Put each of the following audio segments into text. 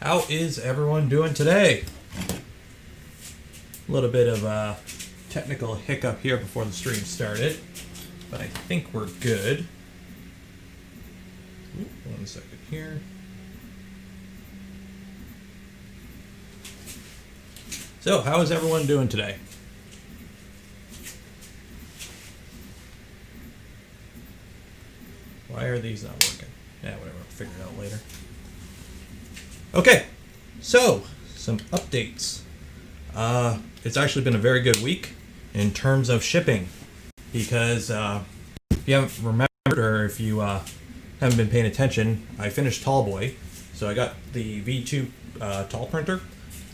How is everyone doing today? A little bit of a technical hiccup here before the stream started, but I think we're good. Ooh, 1 second here. So, how is everyone doing today? Why are these not working? Yeah, whatever, I'll figure it out later. Okay, so some updates. It's actually been a very good week in terms of shipping because if you haven't remembered or if you haven't been paying attention, I finished Tallboy. So I got the V2 tall printer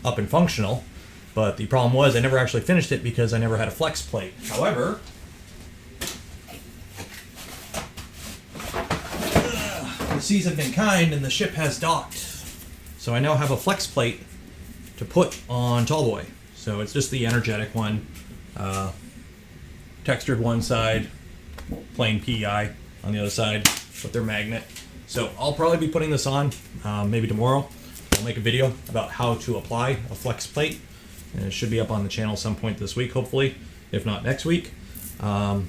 up and functional, but the problem was I never actually finished it because I never had a flex plate. However, the seas have been kind and the ship has docked. So I now have a flex plate to put on Tallboy. So it's just the energetic one, textured one side, plain PEI on the other side with their magnet. So I'll probably be putting this on maybe tomorrow. I'll make a video about how to apply a flex plate, and it should be up on the channel some point this week, hopefully, if not next week. So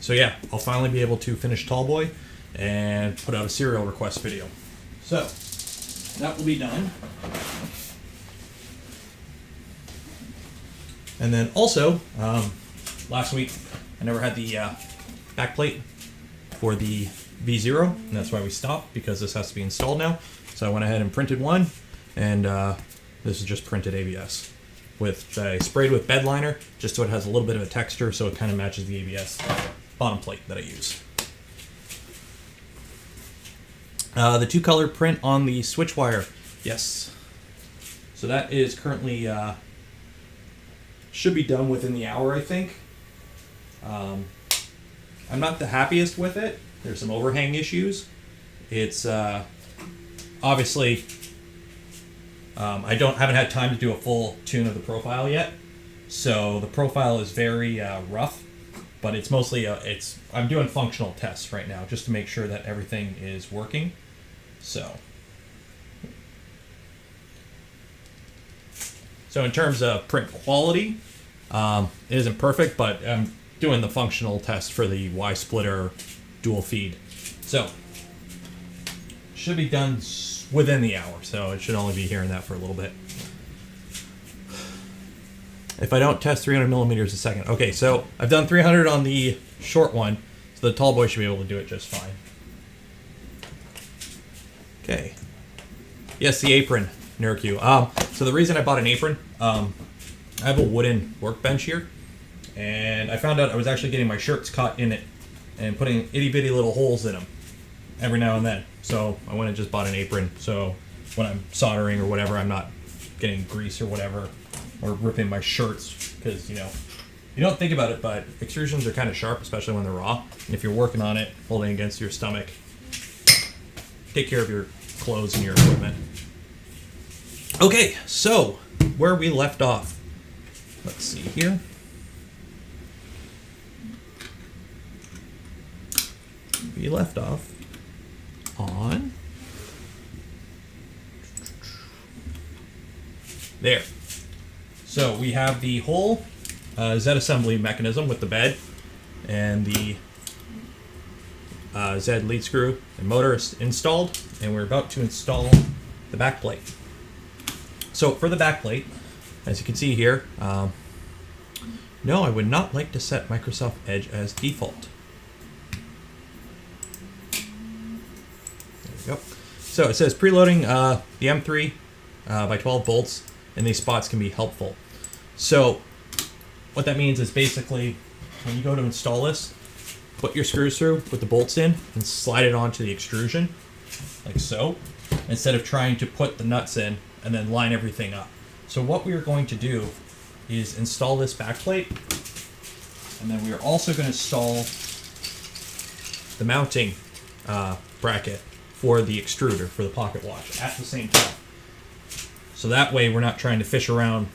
yeah, I'll finally be able to finish Tallboy and put out a serial request video. So that will be done. And then also, last week I never had the back plate for the Vzero, and that's why we stopped, because this has to be installed now. So I went ahead and printed one, and this is just printed ABS. I sprayed with bed liner, just so it has a little bit of a texture, so it kind of matches the ABS bottom plate that I use. The 2-color print on the switch wire, yes. So that is currently, should be done within the hour, I think. I'm not the happiest with it. There's some overhang issues. It's, obviously, I haven't had time to do a full tune of the profile yet. So the profile is very rough, but it's mostly, I'm doing functional tests right now just to make sure that everything is working. So in terms of print quality, it isn't perfect, but I'm doing the functional test for the Y-splitter dual feed. So should be done within the hour, so it should only be hearing that for a little bit. If I don't test 300 millimeters a second. Okay, so I've done 300 on the short one, so the Tallboy should be able to do it just fine. Okay. Yes, the apron, Nurq. So the reason I bought an apron, I have a wooden workbench here, and I found out I was actually getting my shirts caught in it and putting itty-bitty little holes in them every now and then. So I went and just bought an apron, so when I'm soldering or whatever, I'm not getting grease or whatever, or ripping my shirts, because, you know, you don't think about it, but extrusions are kind of sharp, especially when they're raw. And if you're working on it, holding against your stomach, take care of your clothes and your equipment. Okay, so where we left off. Let's see here. We left off on there. So we have the whole Z assembly mechanism with the bed and the Z lead screw and motor is installed, and we're about to install the back plate. So for the back plate, as you can see here, no, I would not like to set Microsoft Edge as default. There we go. So it says preloading the M3 by 12 bolts, and these spots can be helpful. So what that means is basically when you go to install this, put your screws through, put the bolts in, and slide it onto the extrusion, like so, instead of trying to put the nuts in and then line everything up. So what we are going to do is install this back plate, and then we are also going to install the mounting bracket for the extruder for the pocket watch at the same time. So that way we're not trying to fish around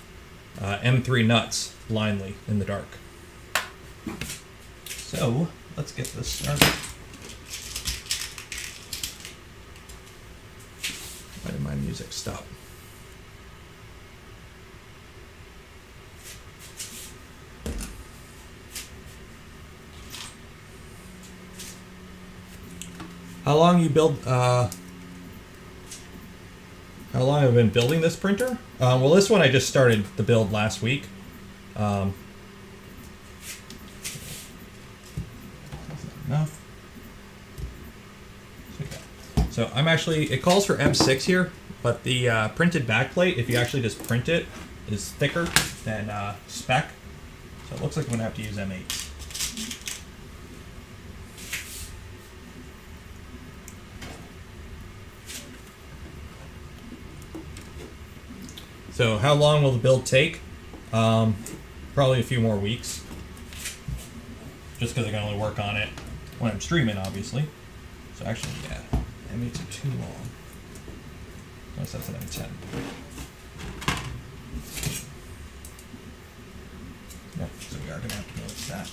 M3 nuts blindly in the dark. So let's get this started. Why did my music stop? How long you build? How long have I been building this printer? Well, this one I just started the build last week. Enough. So I'm actually, it calls for M6 here, but the printed backplate, if you actually just print it, is thicker than spec. So it looks like I'm gonna have to use M8. So how long will the build take? Probably a few more weeks. Just because I can only work on it when I'm streaming, obviously. So actually, yeah, M8s are too long. Unless that's an M10. Yep, so we are going to have to go with that.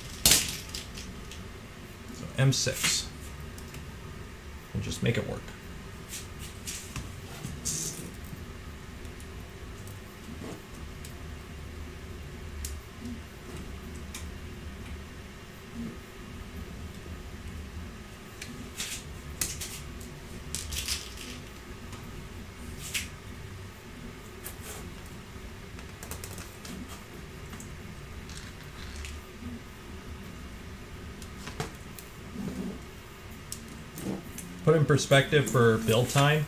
So M6. We'll just make it work. Put in perspective for build time,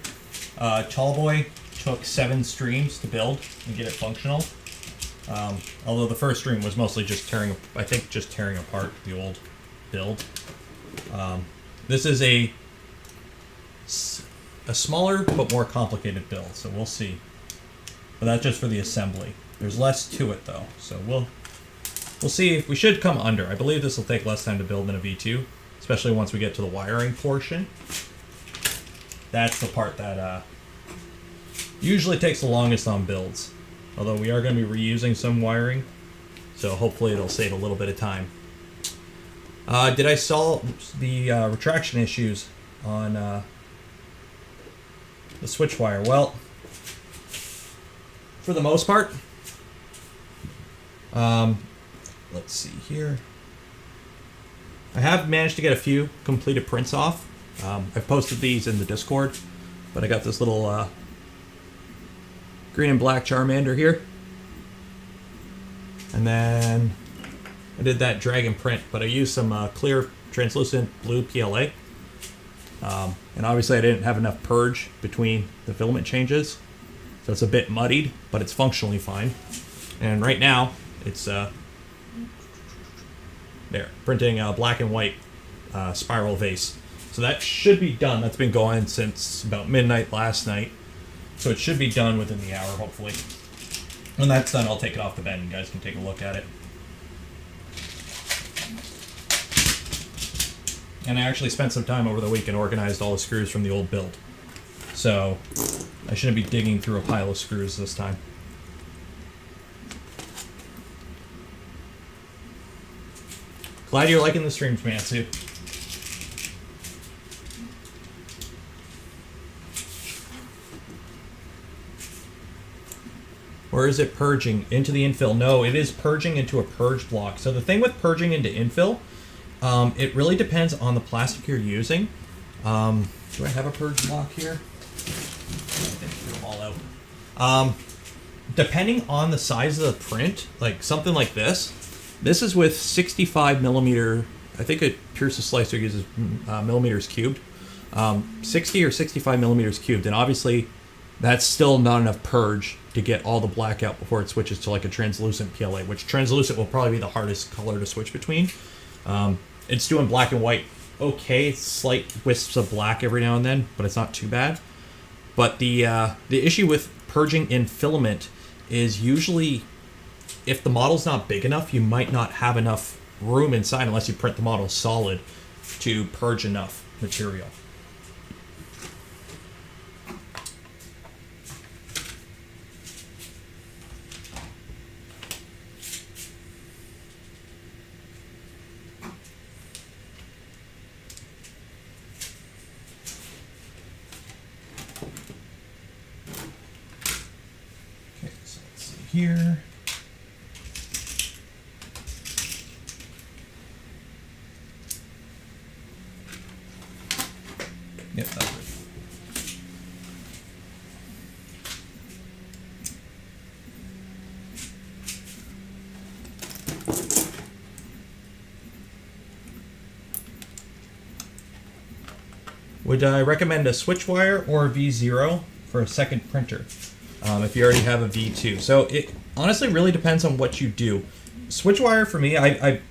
Tallboy took 7 streams to build and get it functional. Although the first stream was mostly just tearing apart the old build. This is a smaller but more complicated build, so we'll see. But that's just for the assembly. There's less to it though, so we'll see. If we should come under. I believe this will take less time to build than a V2. Especially once we get to the wiring portion. That's the part that usually takes the longest on builds. Although we are going to be reusing some wiring, so hopefully it'll save a little bit of time. Did I solve the retraction issues on the switch wire? Well, for the most part. Let's see here. I have managed to get a few completed prints off. I've posted these in the Discord, but I got this little green and black Charmander here. And then I did that dragon print, but I used some clear translucent blue PLA. And obviously I didn't have enough purge between the filament changes, so it's a bit muddied, but it's functionally fine. And right now, it's there, printing a black and white spiral vase. So that should be done. That's been going since about midnight last night. So it should be done within the hour, hopefully. When that's done, I'll take it off the bed and you guys can take a look at it. And I actually spent some time over the week and organized all the screws from the old build. So I shouldn't be digging through a pile of screws this time. Glad you're liking the streams, Mansu. Or is it purging into the infill? No, it is purging into a purge block. So the thing with purging into infill, it really depends on the plastic you're using. Do I have a purge block here? I think threw them all out. Depending on the size of the print, like something like this, this is with 65 millimeter, I think a Pierce's slicer uses millimeters cubed, 60 or 65 millimeters cubed, and obviously that's still not enough purge to get all the black out before it switches to like a translucent PLA, which translucent will probably be the hardest color to switch between. It's doing black and white okay, slight wisps of black every now and then, but it's not too bad. But the issue with purging in filament is usually if the model's not big enough, you might not have enough room inside unless you print the model solid to purge enough material. Okay, so let's see here. would I recommend a switch wire or a V0 for a second printer if you already have a V2. So it honestly really depends on what you do. Switch wire for me, I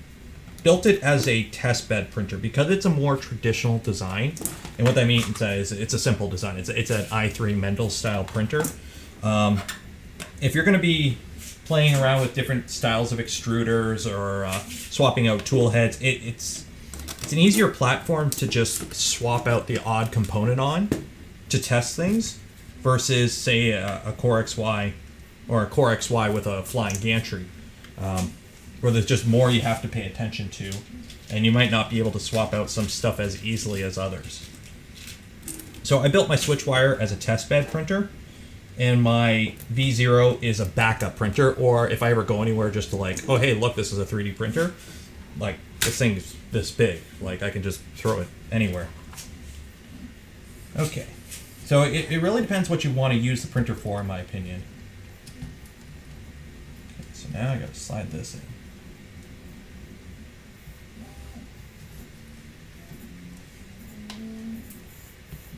built it as a test bed printer because it's a more traditional design. And what that means is it's a simple design. It's an i3 Mendel style printer. If you're going to be playing around with different styles of extruders or swapping out tool heads, it's an easier platform to just swap out the odd component on to test things versus, say, a Core XY or a Core XY with a flying gantry, where there's just more you have to pay attention to, and you might not be able to swap out some stuff as easily as others. So I built my switch wire as a test bed printer, and my V0 is a backup printer, or if I ever go anywhere just to like, oh hey, look, this is a 3D printer, like this thing is this big, like I can just throw it anywhere. Okay, so it really depends what you want to use the printer for, in my opinion. Okay, so now I gotta slide this in.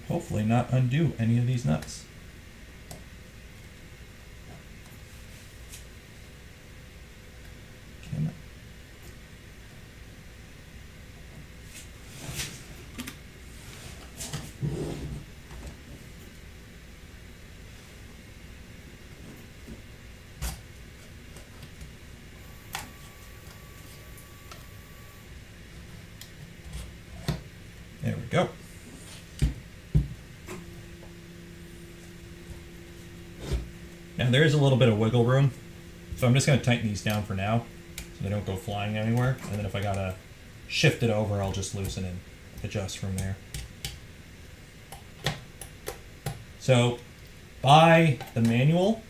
Hopefully not undo any of these nuts. There we go. Now there is a little bit of wiggle room, so I'm just going to tighten these down for now so they don't go flying anywhere, and then if I gotta shift it over, I'll just loosen and adjust from there. So by the manual,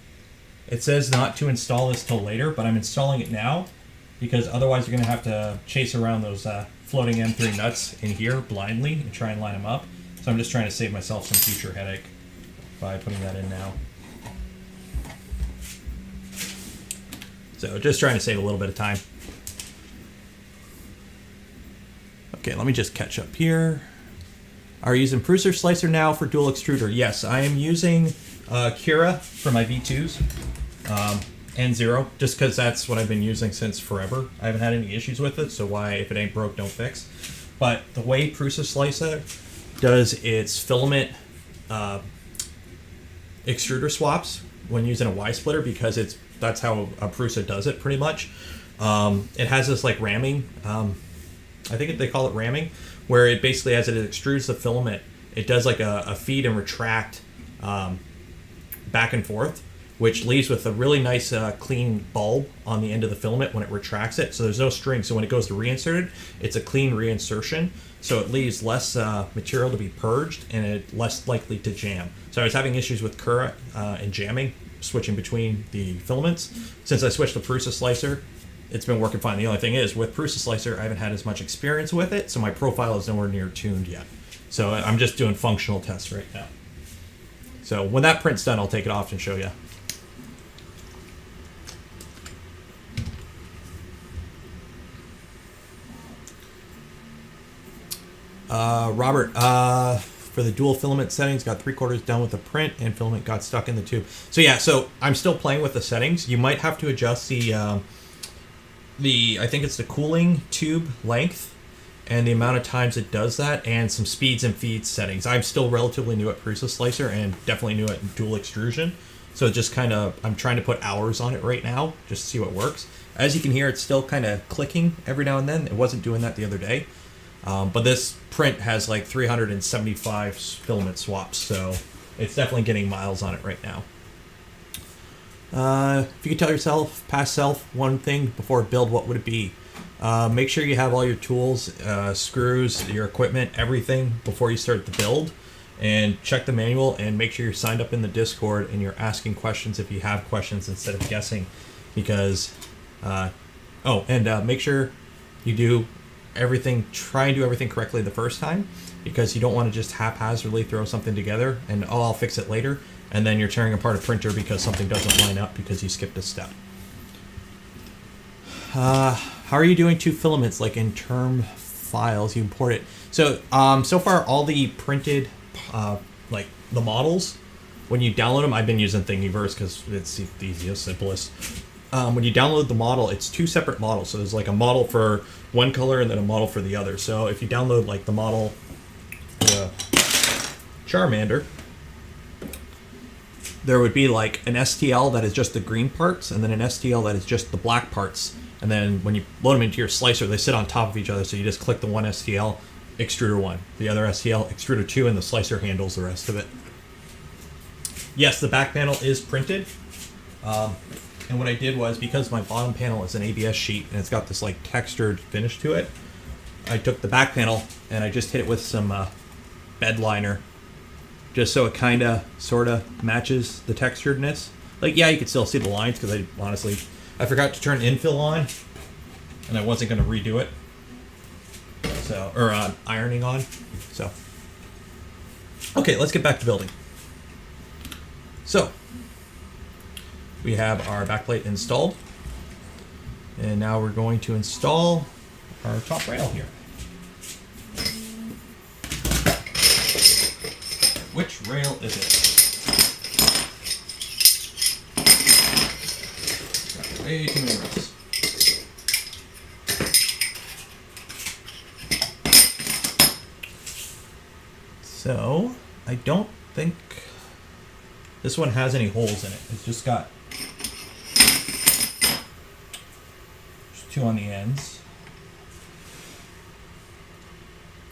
it says not to install this till later, but I'm installing it now because otherwise you're going to have to chase around those floating M3 nuts in here blindly and try and line them up. So I'm just trying to save myself some future headache by putting that in now. So just trying to save a little bit of time. Okay, let me just catch up here. Are you using Prusa Slicer now for dual extruder? Yes, I am using Cura for my V2s and Vzero, just because that's what I've been using since forever. I haven't had any issues with it, so why, if it ain't broke, don't fix. But the way Prusa Slicer does its filament extruder swaps when using a Y-splitter, because that's how a Prusa does it pretty much. It has this like ramming, I think they call it ramming, where it basically, as it extrudes the filament, it does like a feed and retract back and forth, which leaves with a really nice clean bulb on the end of the filament when it retracts it. So there's no string, so when it goes to reinsert it, it's a clean reinsertion. So it leaves less material to be purged and it less likely to jam. So I was having issues with Cura and jamming, switching between the filaments. Since I switched to Prusa Slicer, it's been working fine. The only thing is, with Prusa Slicer, I haven't had as much experience with it, so my profile is nowhere near tuned yet. So I'm just doing functional tests right now. So when that print's done, I'll take it off and show you. Robert, for the dual filament settings, got 3/4 done with the print and filament got stuck in the tube. So yeah, so I'm still playing with the settings. You might have to adjust I think it's the cooling tube length and the amount of times it does that, and some speeds and feeds settings. I'm still relatively new at Prusa Slicer and definitely new at dual extrusion. So just kind of, I'm trying to put hours on it right now just to see what works. As you can hear, it's still kind of clicking every now and then. It wasn't doing that the other day. But this print has like 375 filament swaps, so it's definitely getting miles on it right now. If you could tell yourself, past self, one thing before a build, what would it be? Make sure you have all your tools, screws, your equipment, everything before you start the build. And check the manual and make sure you're signed up in the Discord and you're asking questions if you have questions instead of guessing. Because, make sure you do everything, try and do everything correctly the first time, because you don't want to just haphazardly throw something together and, oh, I'll fix it later. And then you're tearing apart a printer because something doesn't line up because you skipped a step. How are you doing two filaments, like in term files, you import it. So so far all the printed like the models, when you download them, I've been using Thingiverse because it's the easiest, simplest. When you download the model, it's 2 separate models. So there's like a model for one color and then a model for the other. So if you download like the model for Charmander, there would be like an STL that is just the green parts and then an STL that is just the black parts. And then when you load them into your slicer, they sit on top of each other. So you just click the one STL, extruder 1, the other STL, extruder 2, and the slicer handles the rest of it. Yes, the back panel is printed. And what I did was, because my bottom panel is an ABS sheet and it's got this like textured finish to it, I took the back panel and I just hit it with some bed liner, just so it kind of sort of matches the texturedness. Like, yeah, you can still see the lines because I forgot to turn infill on and I wasn't going to redo it. So, or ironing on. So, okay, let's get back to building. So, we have our backplate installed, and now we're going to install our top rail here. Which rail is it? Got way too many rails. So, I don't think this one has any holes in it. It's just got 2 on the ends.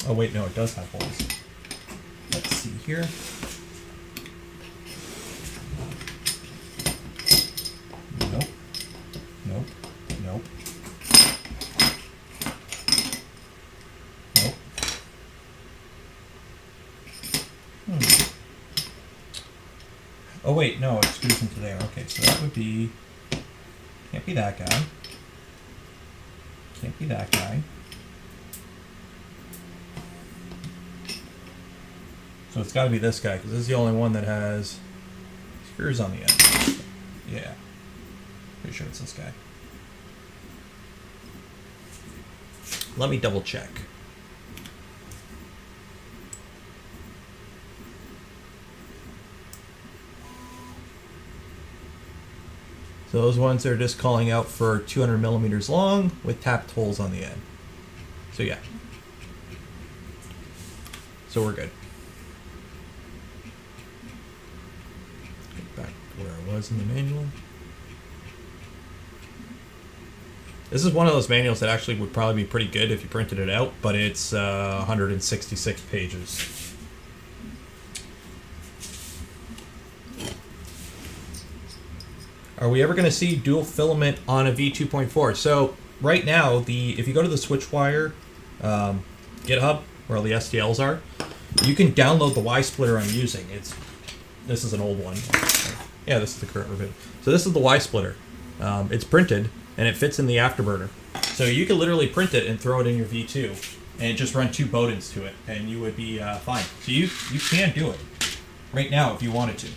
Oh wait, no, it does have holes. Let's see here. Nope. Nope. Nope. Nope. Oh wait, no, it screws into there. Okay, so that would be, can't be that guy. Can't be that guy. So it's got to be this guy, because this is the only one that has screws on the end. Yeah. Pretty sure it's this guy. Let me double check. So those ones are just calling out for 200 millimeters long with tapped holes on the end. So yeah. So we're good. Get back to where I was in the manual. This is one of those manuals that actually would probably be pretty good if you printed it out, but it's 166 pages. Are we ever going to see dual filament on a V2.4? So right now, if you go to the SwitchWire GitHub, where all the STLs are, you can download the Y splitter I'm using. This is an old one. Yeah, this is the current revision. So this is the Y splitter. It's printed and it fits in the afterburner. So you can literally print it and throw it in your V2 and just run 2 Bowdens to it, and you would be fine. So you can do it right now if you wanted to.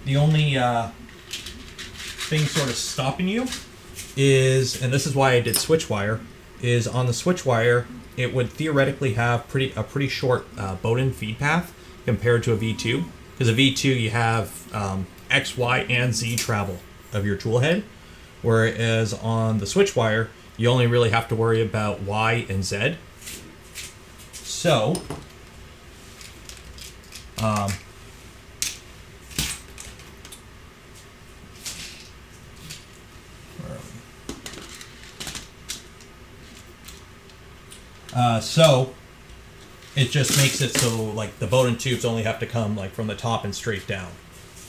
The only thing sort of stopping you is, and this is why I did SwitchWire, is on the SwitchWire, it would theoretically have a pretty short Bowden feed path compared to a V2. Because a V2, you have X, Y, and Z travel of your tool head, whereas on the SwitchWire, you only really have to worry about Y and Z. So, so it just makes it so like the Bowden tubes only have to come like from the top and straight down.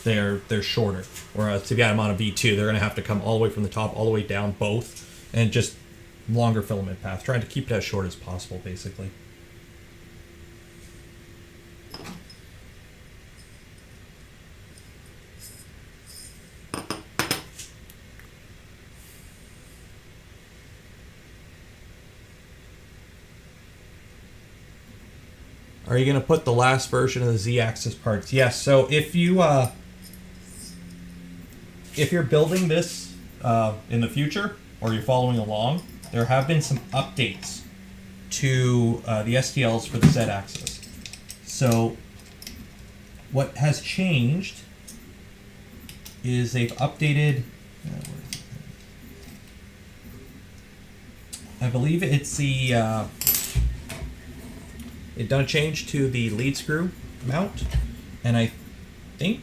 They're shorter. Whereas if you got them on a V2, they're going to have to come all the way from the top all the way down both, and just longer filament path. Trying to keep it as short as possible, basically. Are you going to put the last version of the Z-axis parts? Yes. So if you're building this in the future, or you're following along, there have been some updates to the STLs for the Z-axis. So what has changed is they've updated, I believe it's the, it done a change to the lead screw mount, and I think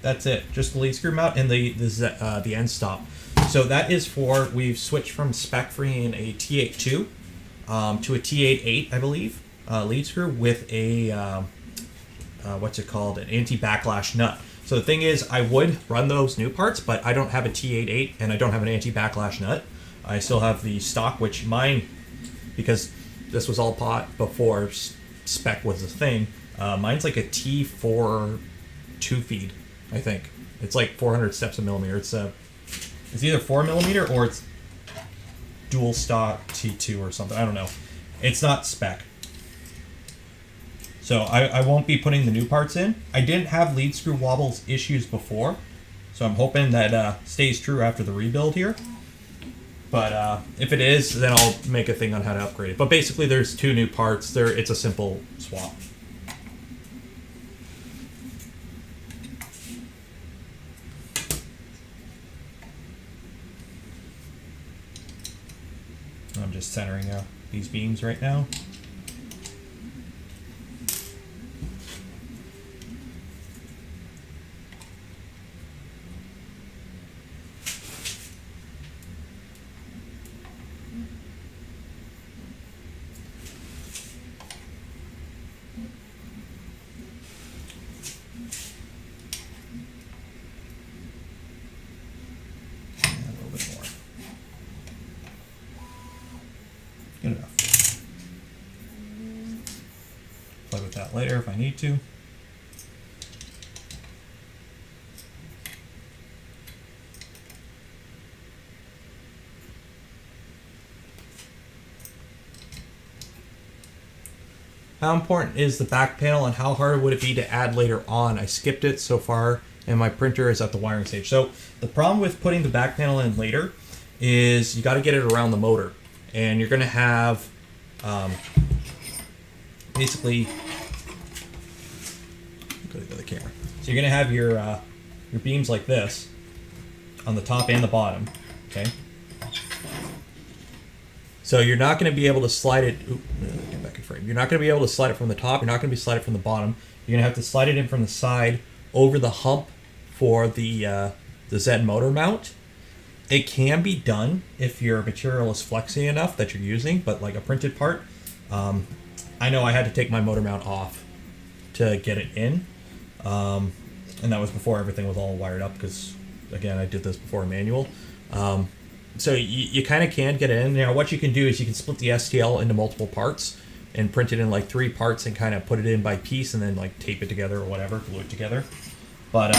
that's it, just the lead screw mount and the end stop. So that is for, we've switched from spec free in a T8-2 to a T8-8, I believe, lead screw with a, what's it called, an anti-backlash nut. So the thing is, I would run those new parts, but I don't have a T8-8 and I don't have an anti-backlash nut. I still have the stock, which mine, because this was all bought before spec was a thing, mine's like a T4 2-feed, I think. It's like 400 steps a millimeter. It's either 4mm or it's dual stock T2 or something. I don't know. It's not spec. So I won't be putting the new parts in. I didn't have lead screw wobbles issues before, so I'm hoping that stays true after the rebuild here. But if it is, then I'll make a thing on how to upgrade it. But basically, there's 2 new parts. It's a simple swap. I'm just centering these beams right now. Good enough. Play with that later if I need to. How important is the back panel and how hard would it be to add later on? I skipped it so far and my printer is at the wiring stage. So the problem with putting the back panel in later is you got to get it around the motor. And you're going to have basically, go to the other camera. So you're going to have your beams like this on the top and the bottom. Okay. So you're not going to be able to slide it. Get back in frame. You're not going to be able to slide it from the top. You're not going to be slide it from the bottom. You're going to have to slide it in from the side over the hump for the Z motor mount. It can be done if your material is flexy enough that you're using, but like a printed part, I know I had to take my motor mount off to get it in, and that was before everything was all wired up because, again, I did this before manual. So you kind of can get it in. Now, what you can do is you can split the STL into multiple parts and print it in like 3 parts and kind of put it in by piece and then like tape it together or whatever, glue it together. But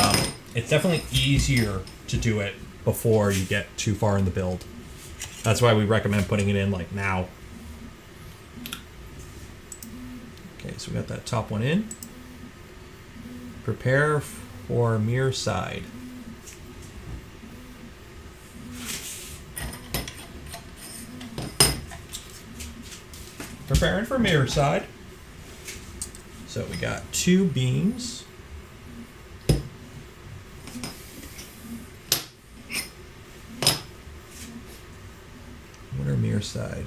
it's definitely easier to do it before you get too far in the build. That's why we recommend putting it in like now. Okay, so we got that top one in. Prepare for mirror side. Preparing for mirror side. So we got 2 beams. What are mirror side?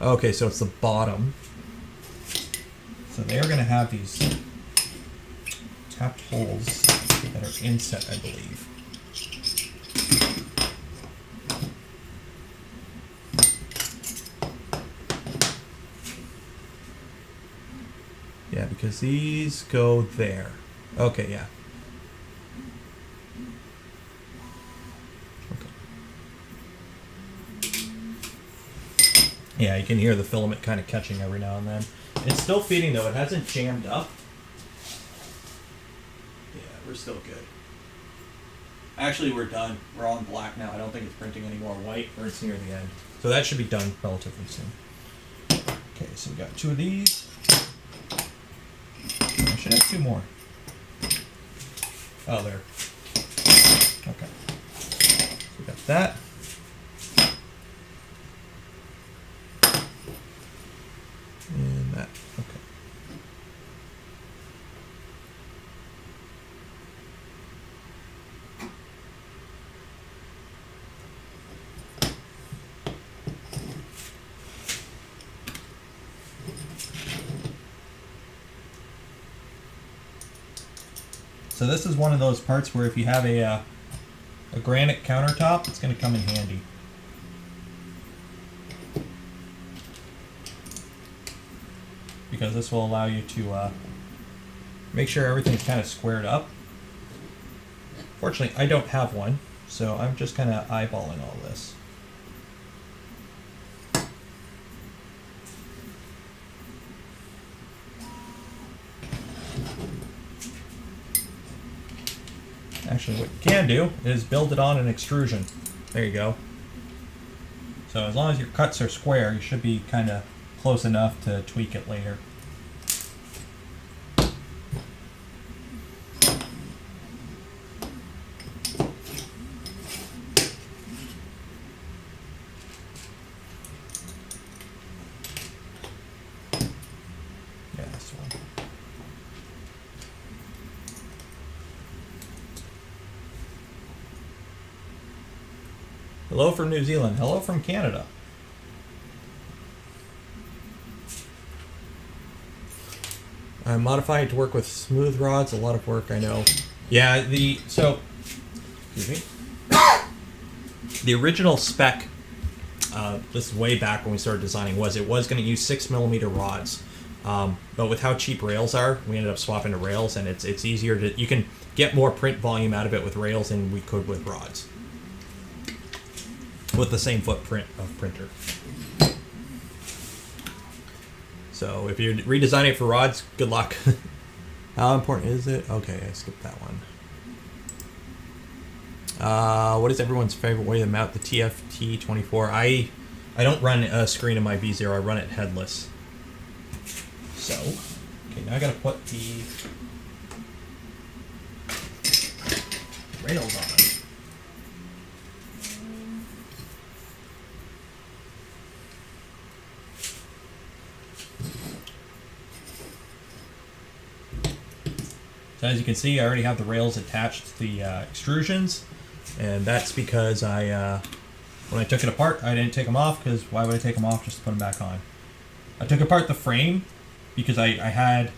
Okay, so it's the bottom. So they are going to have these tapped holes that are inset, I believe. Yeah, because these go there. Okay, yeah. Yeah, you can hear the filament kind of catching every now and then. It's still feeding though, it hasn't jammed up. Yeah, we're still good. Actually, we're done. We're on black now. I don't think it's printing any more white, or it's near the end. So that should be done relatively soon. Okay, so we got 2 of these. I should have 2 more. Oh, there. Okay. So we got that. So this is one of those parts where if you have a granite countertop, it's going to come in handy. Because this will allow you to make sure everything's kind of squared up. Fortunately, I don't have one, so I'm just kind of eyeballing all this. Actually, what you can do is build it on an extrusion. There you go. So as long as your cuts are square, you should be kind of close enough to tweak it later. Yeah, this one. Hello from New Zealand. Hello from Canada. I'm modifying it to work with smooth rods. A lot of work, I know. Yeah, excuse me. The original spec, this is way back when we started designing, was going to use 6mm rods. But with how cheap rails are, we ended up swapping to rails, and it's easier to, you can get more print volume out of it with rails than we could with rods. With the same footprint of printer. So if you're redesigning it for rods, good luck. How important is it? Okay, I skipped that one. What is everyone's favorite way to mount the TFT24? I don't run a screen in my Vzero, I run it headless. So, okay, now I gotta put the rails on it. So as you can see, I already have the rails attached to the extrusions, and that's because when I took it apart, I didn't take them off, because why would I take them off just to put them back on? I took apart the frame because I had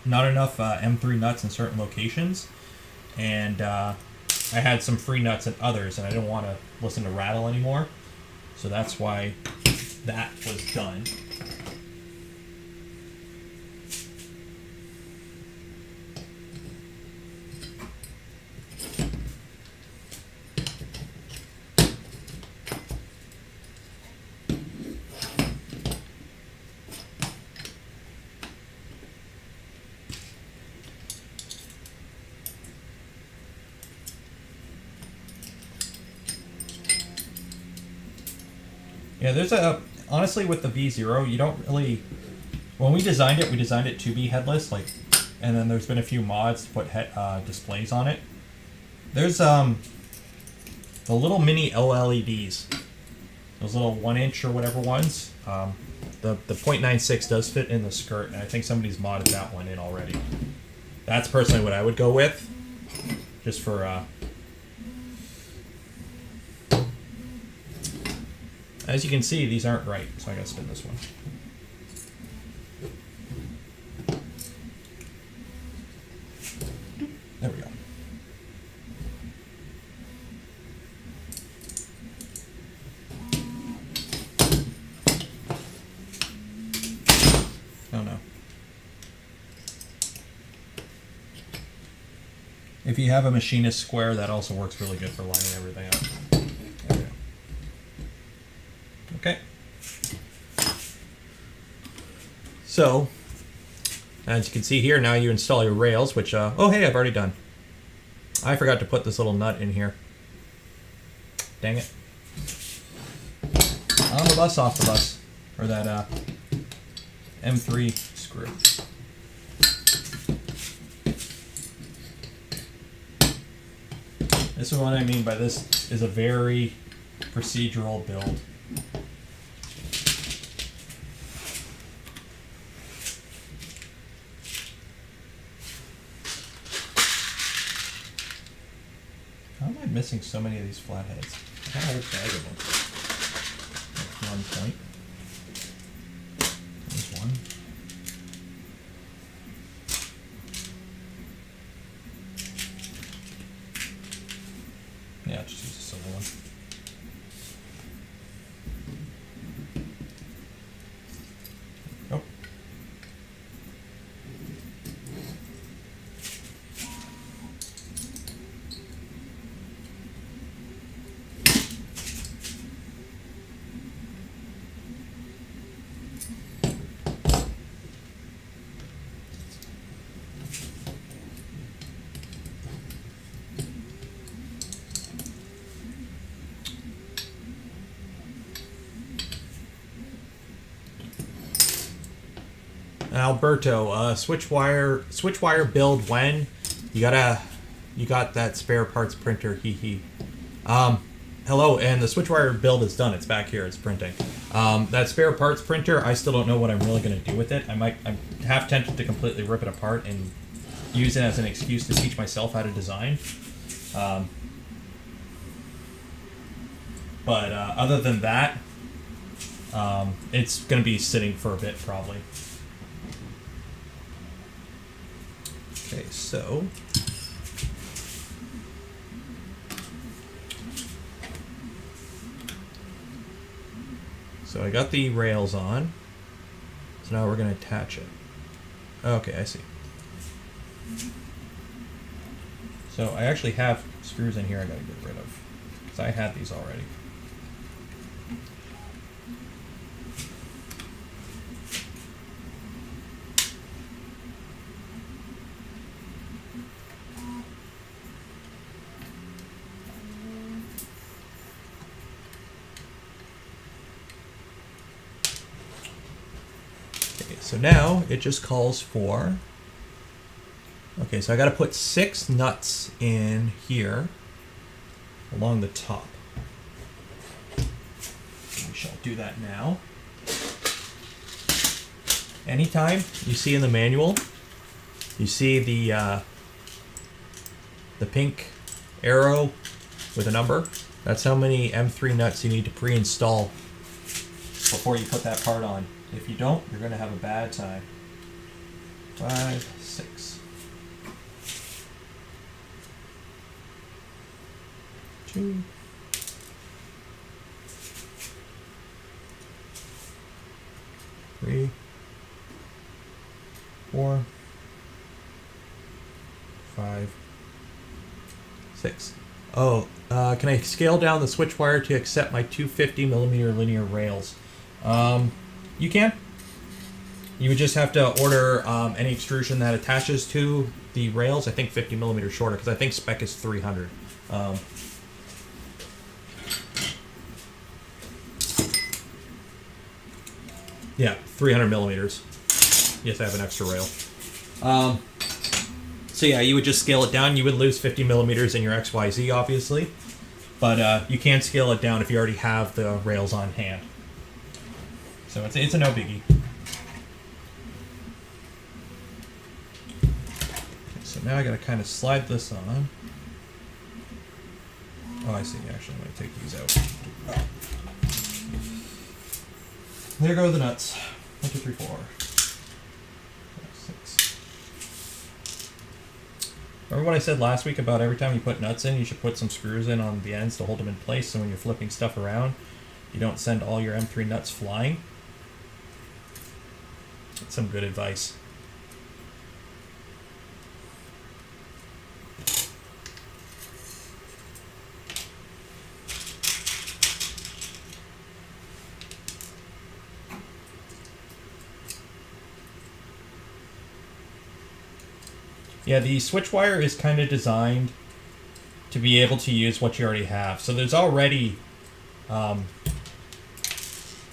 not enough M3 nuts in certain locations, and I had some free nuts in others, and I didn't want to listen to rattle anymore, so that's why that was done. Yeah, there's honestly with the Vzero, you don't really, when we designed it to be headless, like, and then there's been a few mods to put displays on it. There's the little mini OLEDs, those little 1-inch or whatever ones. The 0.96 does fit in the skirt, and I think somebody's modded that one in already. That's personally what I would go with, just for as you can see, these aren't right, so I gotta spin this one. There we go. Oh no. If you have a machinist square, that also works really good for lining everything up. Okay. So, as you can see here, now you install your rails, which, oh hey, I've already done. I forgot to put this little nut in here. Dang it. On the bus, off the bus. Or that, M3 screw. This is what I mean by this is a very procedural build. How am I missing so many of these flatheads? I got a whole bag of them. That's 1 point. There's one. just use a silver one. Oh. Alberto, switch wire build when you got that spare parts printer, hee. Hello, and the switch wire build is done. It's back here. It's printing. That spare parts printer, I still don't know what I'm really going to do with it. I'm half tempted to completely rip it apart and use it as an excuse to teach myself how to design. But other than that, it's going to be sitting for a bit probably. Okay, so I got the rails on. So now we're going to attach it. Okay, I see. So I actually have screws in here I got to get rid of because I had these already. So now it just calls for, okay, so I got to put 6 nuts in here along the top. We shall do that now. Anytime you see in the manual, you see the pink arrow with a number, that's how many M3 nuts you need to pre-install before you put that part on. If you don't, you're going to have a bad time. 5, 6. 2. 3. 4. 5. 6. Oh, can I scale down the switch wire to accept my 250mm linear rails? You can. You would just have to order any extrusion that attaches to the rails. I think 50mm shorter because I think spec is 300. Yeah, 300mm. Yes, I have an extra rail. So yeah, you would just scale it down. You would lose 50mm in your XYZ, obviously, but you can scale it down if you already have the rails on hand. So it's a no biggie. Okay, so now I gotta kind of slide this on. Oh, I see. Actually, I'm gonna take these out. There go the nuts. 1, 2, 3, 4, 5, 6. Remember what I said last week about every time you put nuts in, you should put some screws in on the ends to hold them in place, so when you're flipping stuff around, you don't send all your M3 nuts flying. That's some good advice. Yeah, the switch wire is kind of designed to be able to use what you already have. So there's already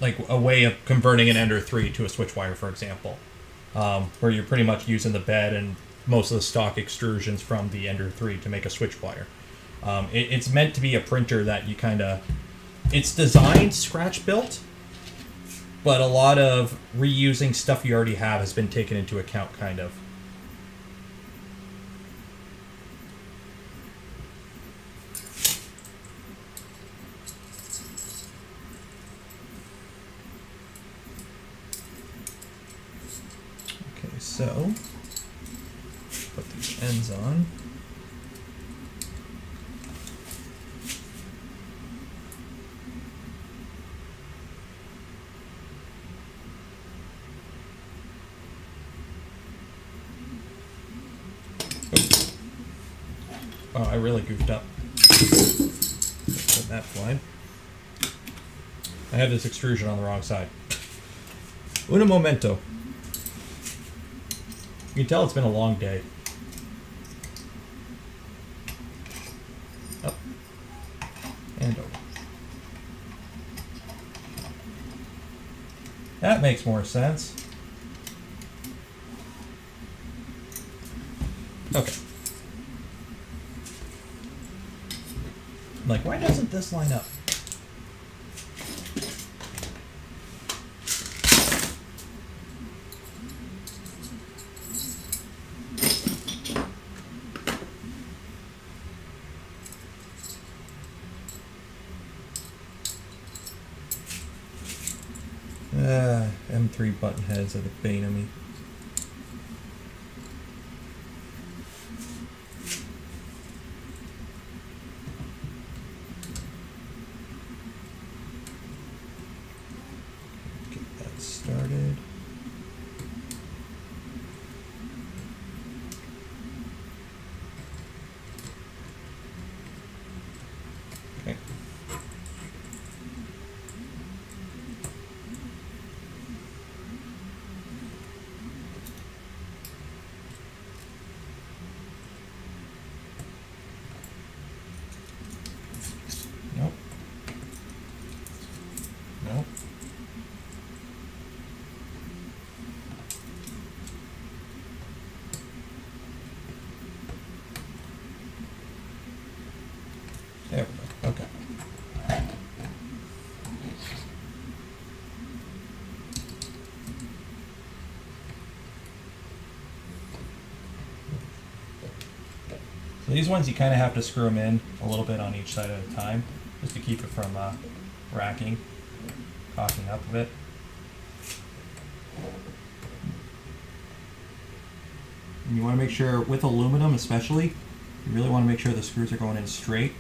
like a way of converting an Ender 3 to a switch wire, for example, where you're pretty much using the bed and most of the stock extrusions from the Ender 3 to make a switch wire. It's meant to be a printer that you kind of, it's designed scratch built, but a lot of reusing stuff you already have has been taken into account, kind of. So, put these ends on. Oh, I really goofed up. Put that flying. I had this extrusion on the wrong side. Un momento. You can tell it's been a long day. Up. And over. That makes more sense. Okay. Like, why doesn't this line up? M3 button heads are the bane of me. Get that started. Okay. Nope. Nope. There we go. Okay. So these ones you kind of have to screw them in a little bit on each side at a time, just to keep it from racking, cocking up a bit. And you want to make sure, with aluminum especially, you really want to make sure the screws are going in straight.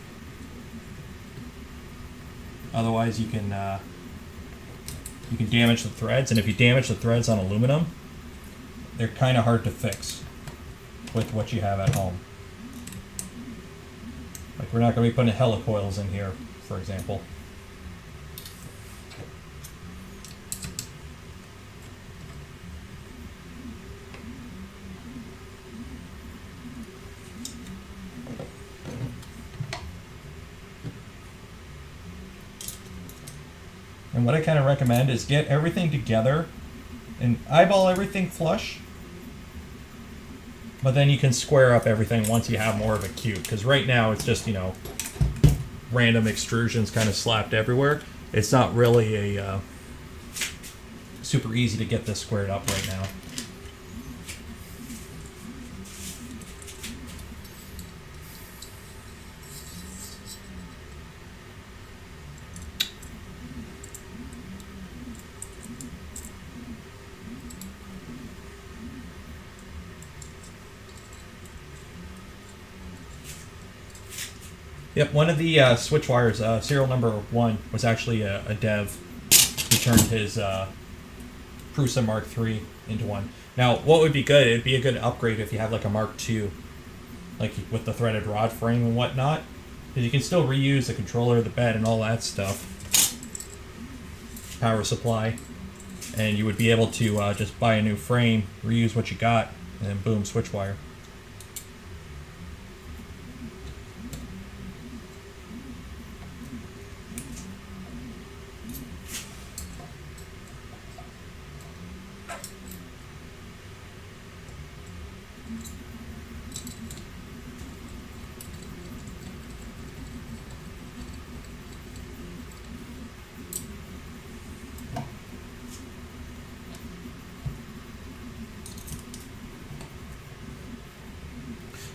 Otherwise you can damage the threads, and if you damage the threads on aluminum, they're kind of hard to fix with what you have at home. Like, we're not going to be putting helicoils in here, for example. And what I kind of recommend is get everything together and eyeball everything flush. But then you can square up everything once you have more of a cube. Because right now it's just, you know, random extrusions kind of slapped everywhere. It's not really a super easy to get this squared up right now. Yep, one of the switch wires, serial number 1, was actually a dev who turned his Prusa Mark III into one. Now, what would be good, it'd be a good upgrade if you have like a Mark II, like with the threaded rod frame and whatnot, because you can still reuse the controller, the bed, and all that stuff, power supply, and you would be able to just buy a new frame, reuse what you got, and then boom, switch wire.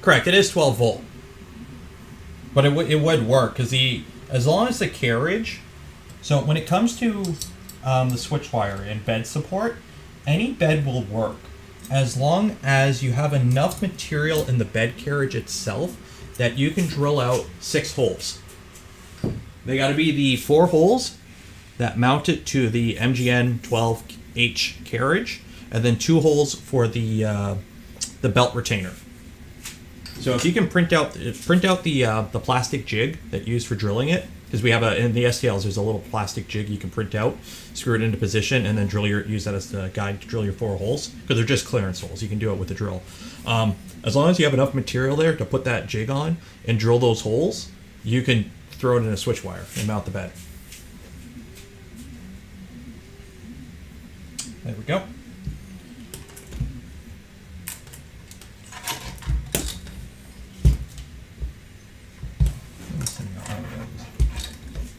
Correct, it is 12 volt, but it would work because as long as the carriage. So when it comes to the switch wire and bed support, any bed will work as long as you have enough material in the bed carriage itself that you can drill out 6 holes. They got to be the 4 holes that mount it to the MGN 12H carriage, and then 2 holes for the belt retainer. So if you can print out the plastic jig that you use for drilling it, because we have in the STLs there's a little plastic jig you can print out, screw it into position, and then use that as the guide to drill your 4 holes, because they're just clearance holes. You can do it with the drill. As long as you have enough material there to put that jig on and drill those holes, you can throw it in a switch wire and mount the bed. There we go.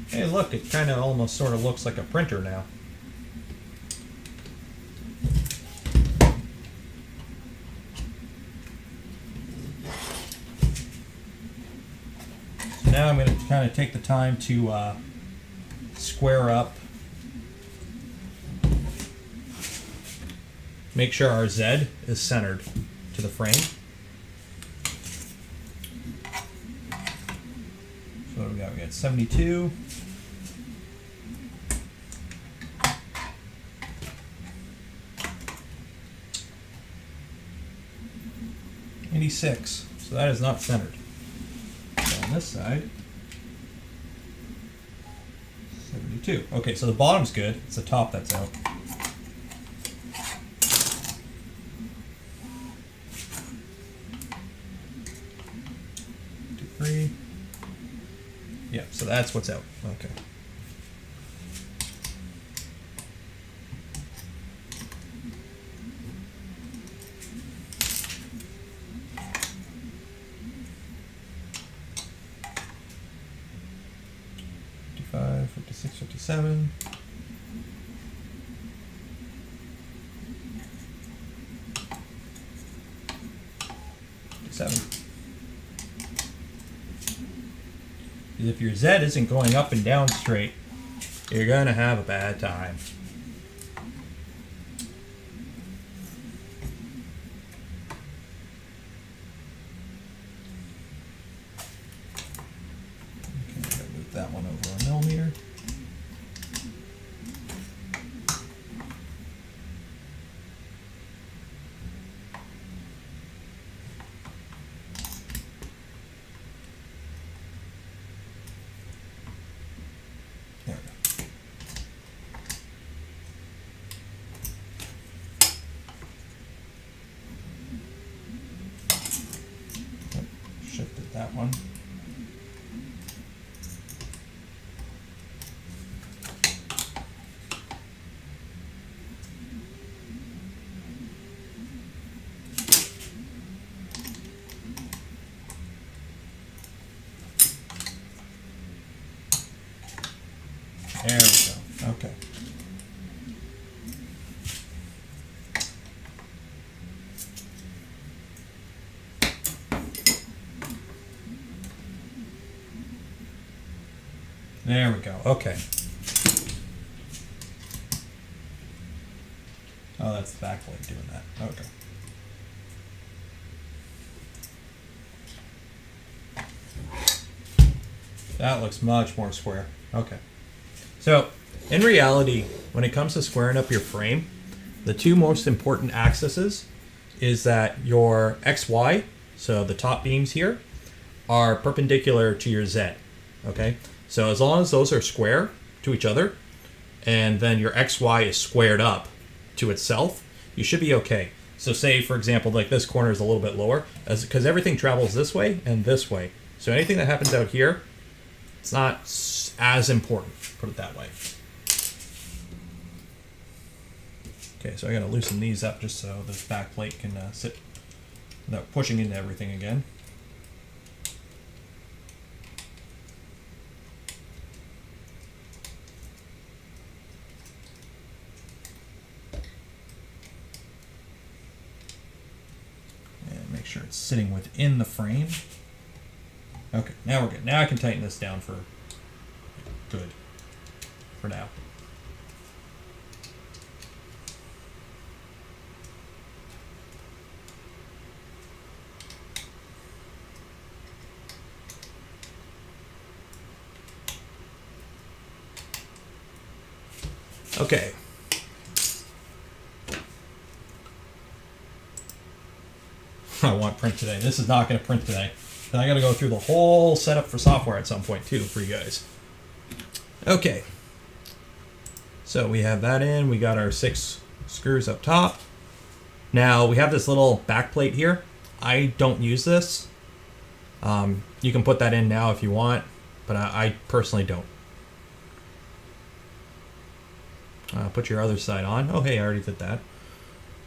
Hey, look, it kind of almost sort of looks like a printer now. So now I'm going to kind of take the time to square up. Make sure our Z is centered to the frame. So what do we got? We got 72. 86. So that is not centered. So on this side, 72. Okay, so the bottom's good. It's the top that's out. Three. Yeah, so that's what's out. Okay. $55, $56, $57. If your Z isn't going up and down straight, you're going to have a bad time. Okay, I'm going to move that one over a millimeter. Shifted that one. There we go. Okay. There we go. Okay. Oh, that's the backplate doing that. Okay. That looks much more square. Okay. So, in reality, when it comes to squaring up your frame, the two most important axes is that your XY, so the top beams here, are perpendicular to your Z. Okay? So as long as those are square to each other, and then your XY is squared up to itself, you should be okay. So say, for example, like this corner is a little bit lower, because everything travels this way and this way. So anything that happens out here, it's not as important, put it that way. Okay, so I gotta loosen these up just so this back plate can sit without pushing into everything again. Make sure it's sitting within the frame. Okay, now we're good. Now I can tighten this down for good. For now. Okay. I want print today. This is not going to print today. And I got to go through the whole setup for software at some point too for you guys. Okay. So we have that in. We got our 6 screws up top. Now we have this little back plate here. I don't use this. You can put that in now if you want, but I personally don't. Put your other side on. Oh, hey, I already did that.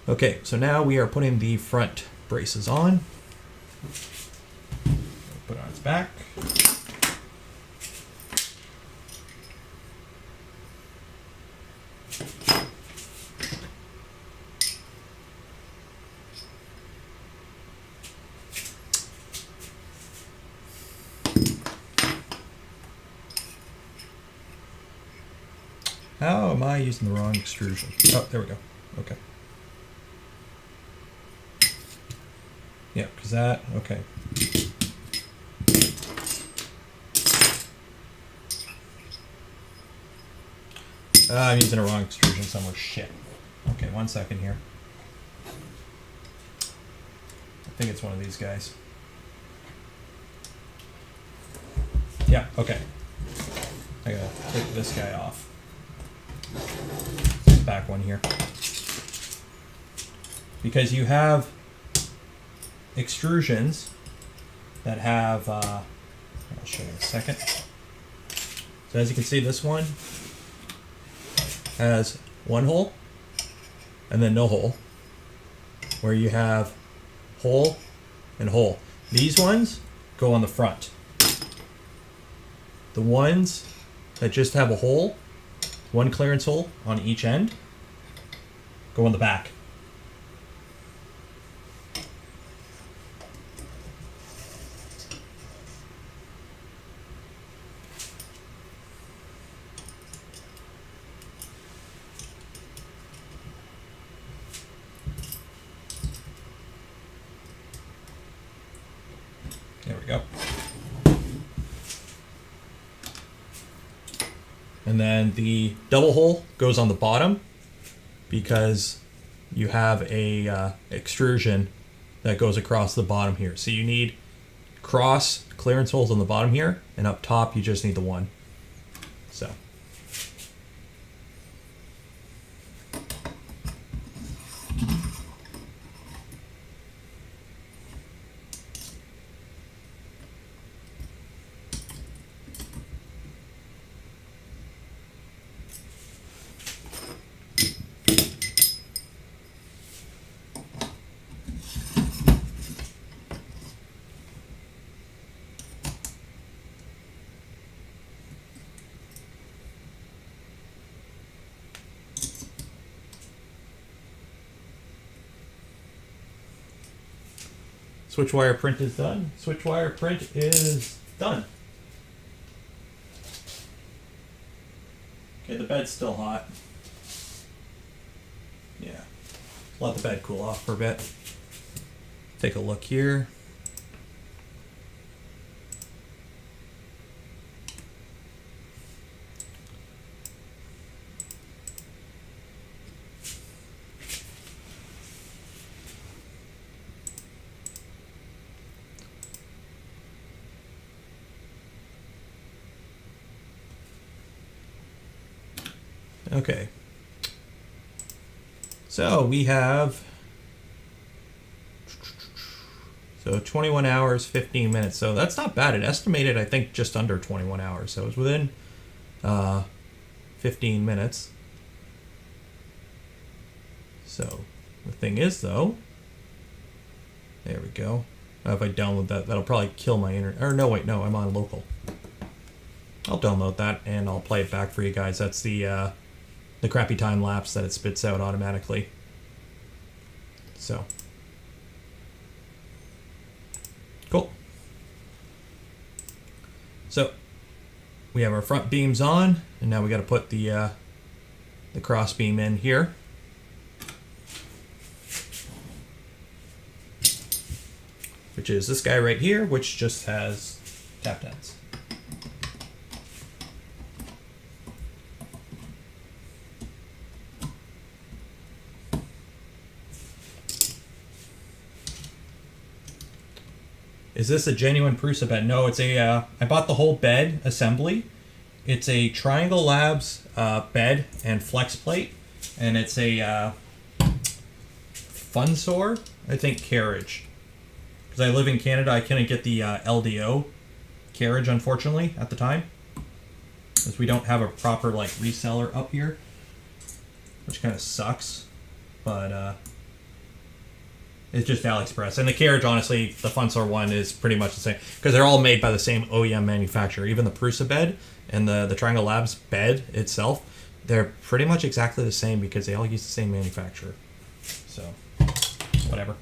Okay, so now we are putting the front braces on. Put it on its back. How am I using the wrong extrusion? Oh, there we go. Okay. Yeah, because that, okay. I'm using a wrong extrusion somewhere. Shit. Okay, 1 second here. I think it's one of these guys. Yeah, okay. I gotta take this guy off. Back one here. Because you have extrusions that have, I'll show you in a second. So as you can see, this one has 1 hole and then no hole, where you have hole and hole. These ones go on the front. The ones that just have a hole, 1 clearance hole on each end, go on the back. There we go. And then the double hole goes on the bottom because you have a extrusion that goes across the bottom here. So you need cross clearance holes on the bottom here, and up top you just need the 1. So. Switch wire print is done. Switch wire print is done. Okay, the bed's still hot. Yeah. Let the bed cool off for a bit. Take a look here. Okay. So we have 21 hours, 15 minutes. So that's not bad. It estimated, I think, just under 21 hours. So it was within 15 minutes. So the thing is, though, there we go. If I download that, that'll probably kill my internet. Or no, wait, no, I'm on local. I'll download that and I'll play it back for you guys. That's the crappy time lapse that it spits out automatically. So, cool. So, we have our front beams on, and now we got to put the cross beam in here. Which is this guy right here, which just has tapped ends. is this a genuine Prusa bed? No, it's a, I bought the whole bed assembly. It's a Triangle Labs bed and flex plate, and it's a Funsor, I think, carriage. Because I live in Canada, I couldn't get the LDO carriage, unfortunately, at the time. Because we don't have a proper, like, reseller up here. Which kind of sucks. But, it's just AliExpress. And the carriage, honestly, the Funsor one is pretty much the same. Because they're all made by the same OEM manufacturer. Even the Prusa bed and the Triangle Labs bed itself, they're pretty much exactly the same because they all use the same manufacturer. So, whatever.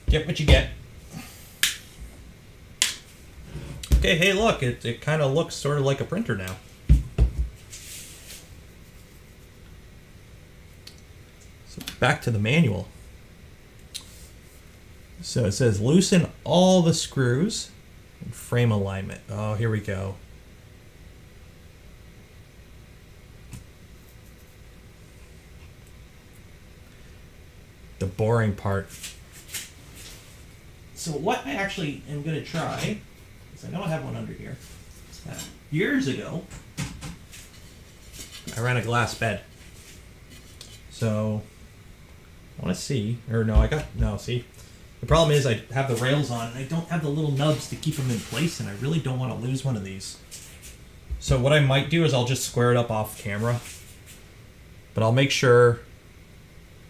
Get what you get. Okay, hey, look, it kind of looks sort of like a printer now. So back to the manual. So it says loosen all the screws and frame alignment. Oh, here we go. The boring part. So what I actually am going to try, because I know I have one under here. Years ago, I ran a glass bed. So I want to see, or no, see. The problem is I have the rails on and I don't have the little nubs to keep them in place, and I really don't want to lose one of these. So what I might do is I'll just square it up off camera. But I'll make sure,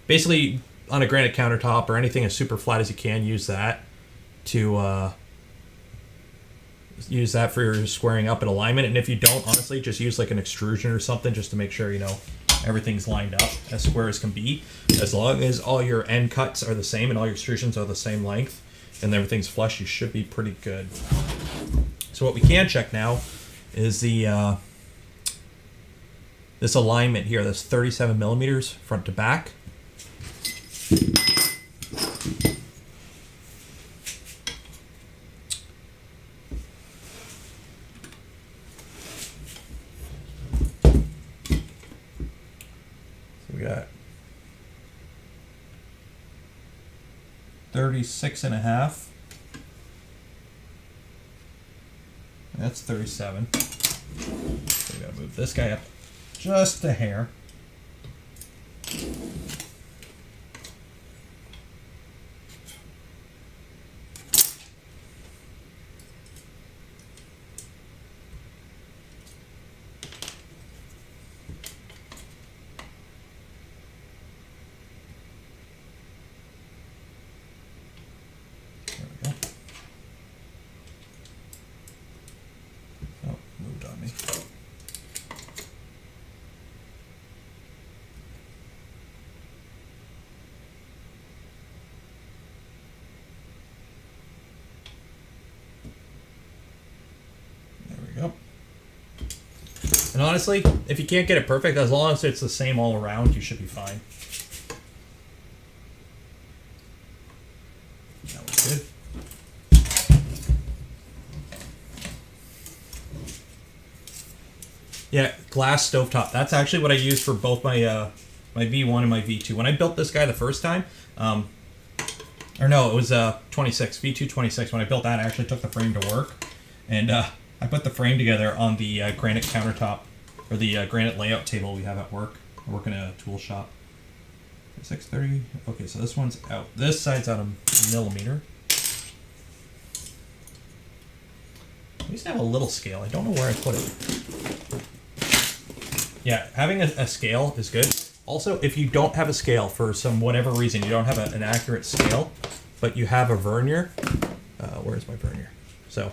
basically on a granite countertop or anything as super flat as you can, use that to use that for your squaring up and alignment. And if you don't, honestly, just use like an extrusion or something just to make sure, you know, everything's lined up as square as can be. As long as all your end cuts are the same and all your extrusions are the same length and everything's flush, you should be pretty good. So what we can check now is the this alignment here. That's 37 millimeters front to back. We got 36.5. That's 37. So we gotta move this guy up just a hair. And honestly, if you can't get it perfect, as long as it's the same all around, you should be fine. That was good. Yeah, glass stovetop. That's actually what I used for both my my V1 and my V2. When I built this guy the first time, or no, it was 26, V2 26. When I built that, I actually took the frame to work. And I put the frame together on the granite countertop, or the granite layout table we have at work. I work in a tool shop. 630. Okay, so this one's out. This side's out a millimeter. I used to have a little scale. I don't know where I put it. Yeah, having a scale is good. Also, if you don't have a scale for some whatever reason, you don't have an accurate scale, but you have a vernier. Where's my vernier? So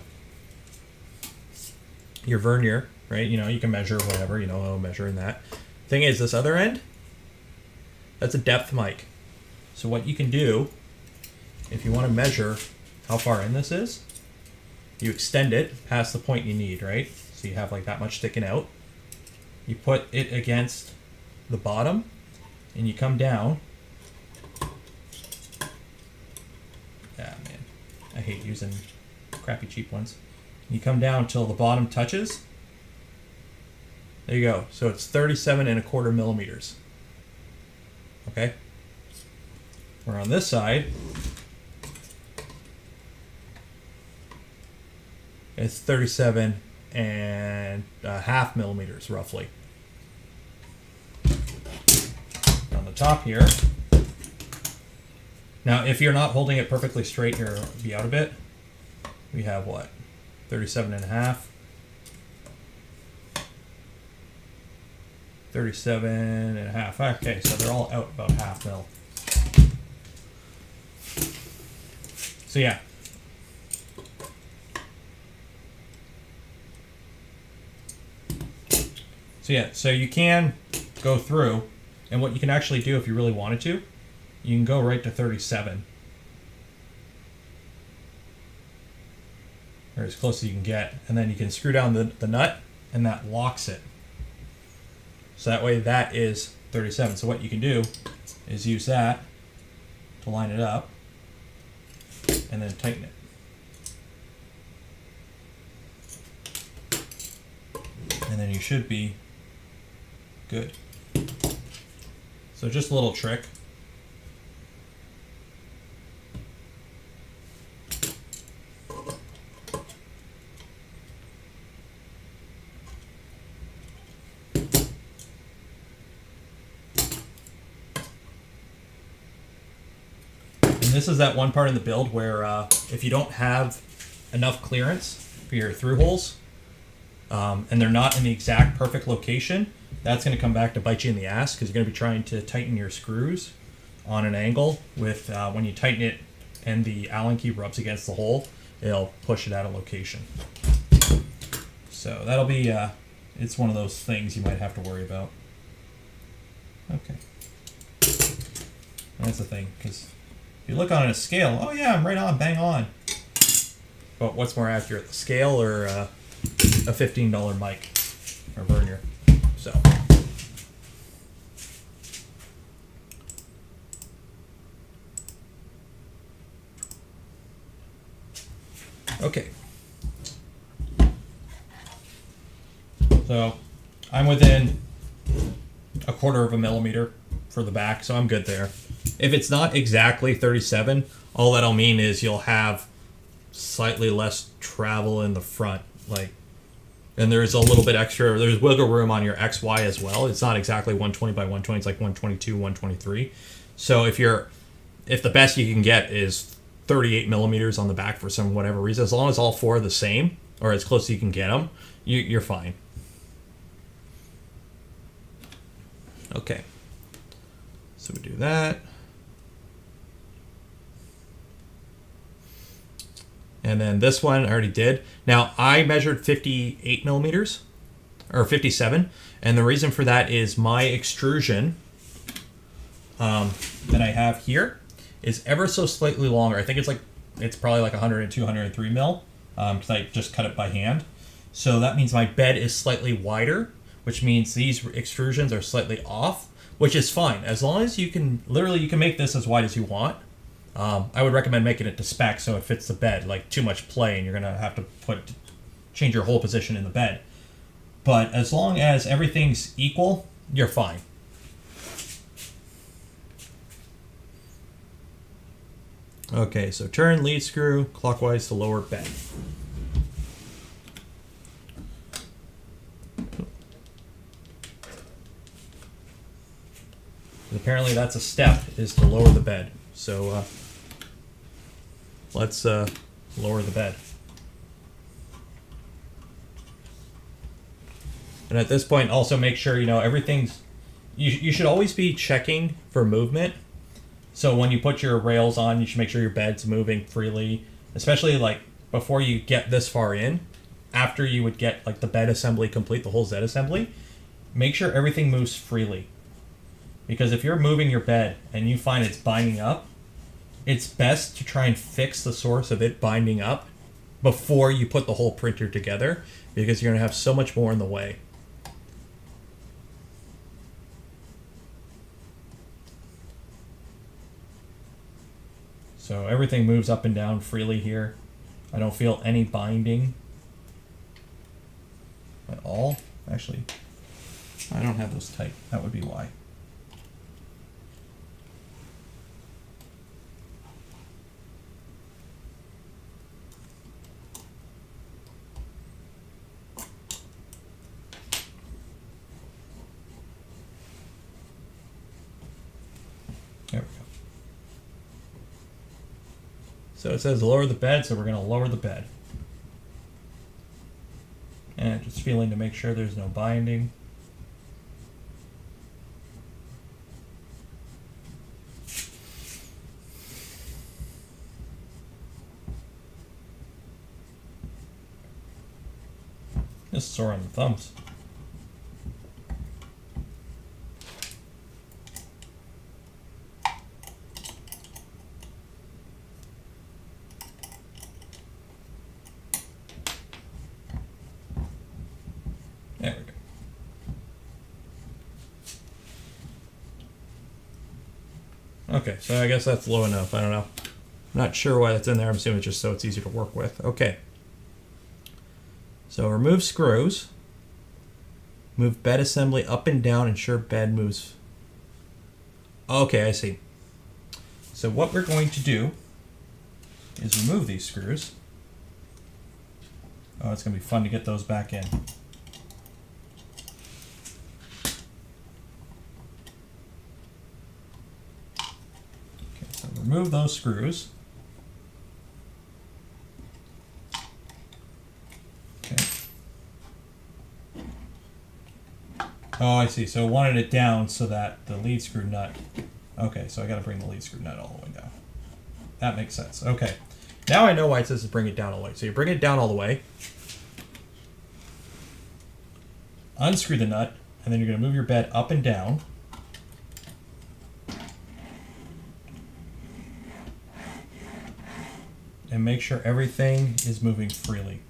your vernier, right? You know, you can measure whatever, you know, measuring that. Thing is, this other end, that's a depth mic. So what you can do, if you want to measure how far in this is, you extend it past the point you need, right? So you have like that much sticking out. You put it against the bottom and you come down. Yeah, man, I hate using crappy cheap ones. You come down till the bottom touches. There you go. So it's 37.25 millimeters. Okay. Where on this side, It's 37.5 millimeters roughly. On the top here. Now, if you're not holding it perfectly straight, you'll be out a bit. We have what? 37.5. 37.5. Okay, so they're all out about half mil. So yeah. So you can go through, and what you can actually do if you really wanted to, you can go right to 37. Or as close as you can get. And then you can screw down the nut, and that locks it. So that way that is 37. So what you can do is use that to line it up, and then tighten it. And then you should be good. So just a little trick. This is that one part in the build where if you don't have enough clearance for your through holes, and they're not in the exact perfect location, that's going to come back to bite you in the ass, because you're going to be trying to tighten your screws on an angle with when you tighten it and the Allen key rubs against the hole, it'll push it out of location. So that'll be, it's one of those things you might have to worry about. Okay. That's the thing, because if you look on a scale, oh yeah, I'm right on, bang on. But what's more accurate, the scale or a $15 mic or vernier? So. Okay. So I'm within a quarter of a millimeter for the back, so I'm good there. If it's not exactly 37, all that'll mean is you'll have slightly less travel in the front, and there's a little bit extra, there's wiggle room on your XY as well. It's not exactly 120 by 120, it's like 122, 123. So if the best you can get is 38 millimeters on the back for some whatever reason, as long as all four are the same, or as close as you can get them, you're fine. Okay. So we do that. And then this one I already did. Now I measured 58 millimeters, or 57, and the reason for that is my extrusion that I have here is ever so slightly longer. I think it's probably like 102, 103 mil, because I just cut it by hand. So that means my bed is slightly wider, which means these extrusions are slightly off, which is fine as long as you can make this as wide as you want. I would recommend making it to spec so it fits the bed. Like too much play and you're gonna have to change your whole position in the bed. But as long as everything's equal, you're fine. Okay, so turn lead screw clockwise to lower bed. Apparently that's a step, is to lower the bed. So let's lower the bed. And at this point, also make sure, everything's, you should always be checking for movement. So when you put your rails on, you should make sure your bed's moving freely, especially like before you get this far in. After you would get like the bed assembly complete, the whole Z assembly, make sure everything moves freely. Because if you're moving your bed and you find it's binding up, it's best to try and fix the source of it binding up before you put the whole printer together, because you're going to have so much more in the way. So everything moves up and down freely here. I don't feel any binding at all. Actually, I don't have those tight. That would be why. So it says lower the bed, so we're going to lower the bed. And just feeling to make sure there's no binding. Just sore on the thumbs. There we go. Okay, so I guess that's low enough. I don't know. I'm not sure why that's in there. I'm assuming it's just so it's easier to work with. Okay. So remove screws. Move bed assembly up and down. Ensure bed moves. Okay, I see. So what we're going to do is remove these screws. Oh, it's going to be fun to get those back in. Okay, so remove those screws. Okay. Oh, I see. So it wanted it down so that the lead screw nut... Okay, so I got to bring the lead screw nut all the way down. That makes sense. Okay. Now I know why it says to bring it down all the way. So you bring it down all the way. Unscrew the nut, and then you're going to move your bed up and down. And make sure everything is moving freely.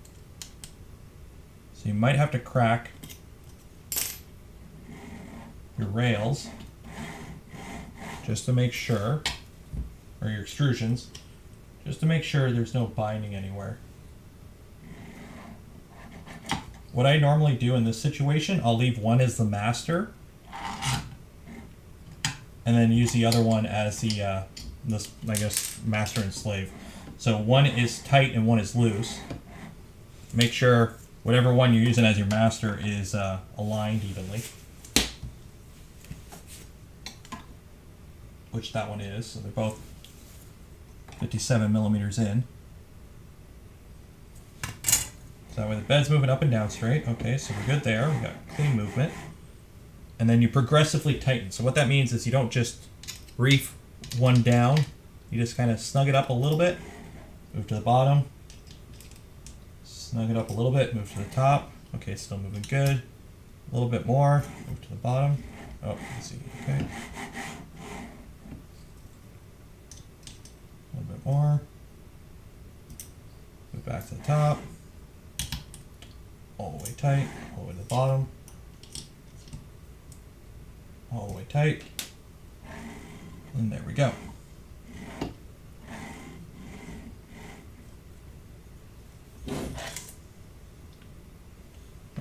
So you might have to crack your rails just to make sure, or your extrusions, just to make sure there's no binding anywhere. What I normally do in this situation, I'll leave one as the master, and then use the other one as the, this, I guess, master and slave. So one is tight and one is loose. Make sure whatever one you're using as your master is aligned evenly. Which that one is, so they're both 57 millimeters in. So that way the bed's moving up and down straight. Okay, so we're good there. We got clean movement. And then you progressively tighten. So what that means is you don't just reef one down. You just kind of snug it up a little bit. Move to the bottom. Snug it up a little bit. Move to the top. Okay, still moving good. A little bit more. Move to the bottom. Oh, let's see. Okay. A little bit more. Move back to the top. All the way tight. All the way to the bottom. All the way tight. And there we go.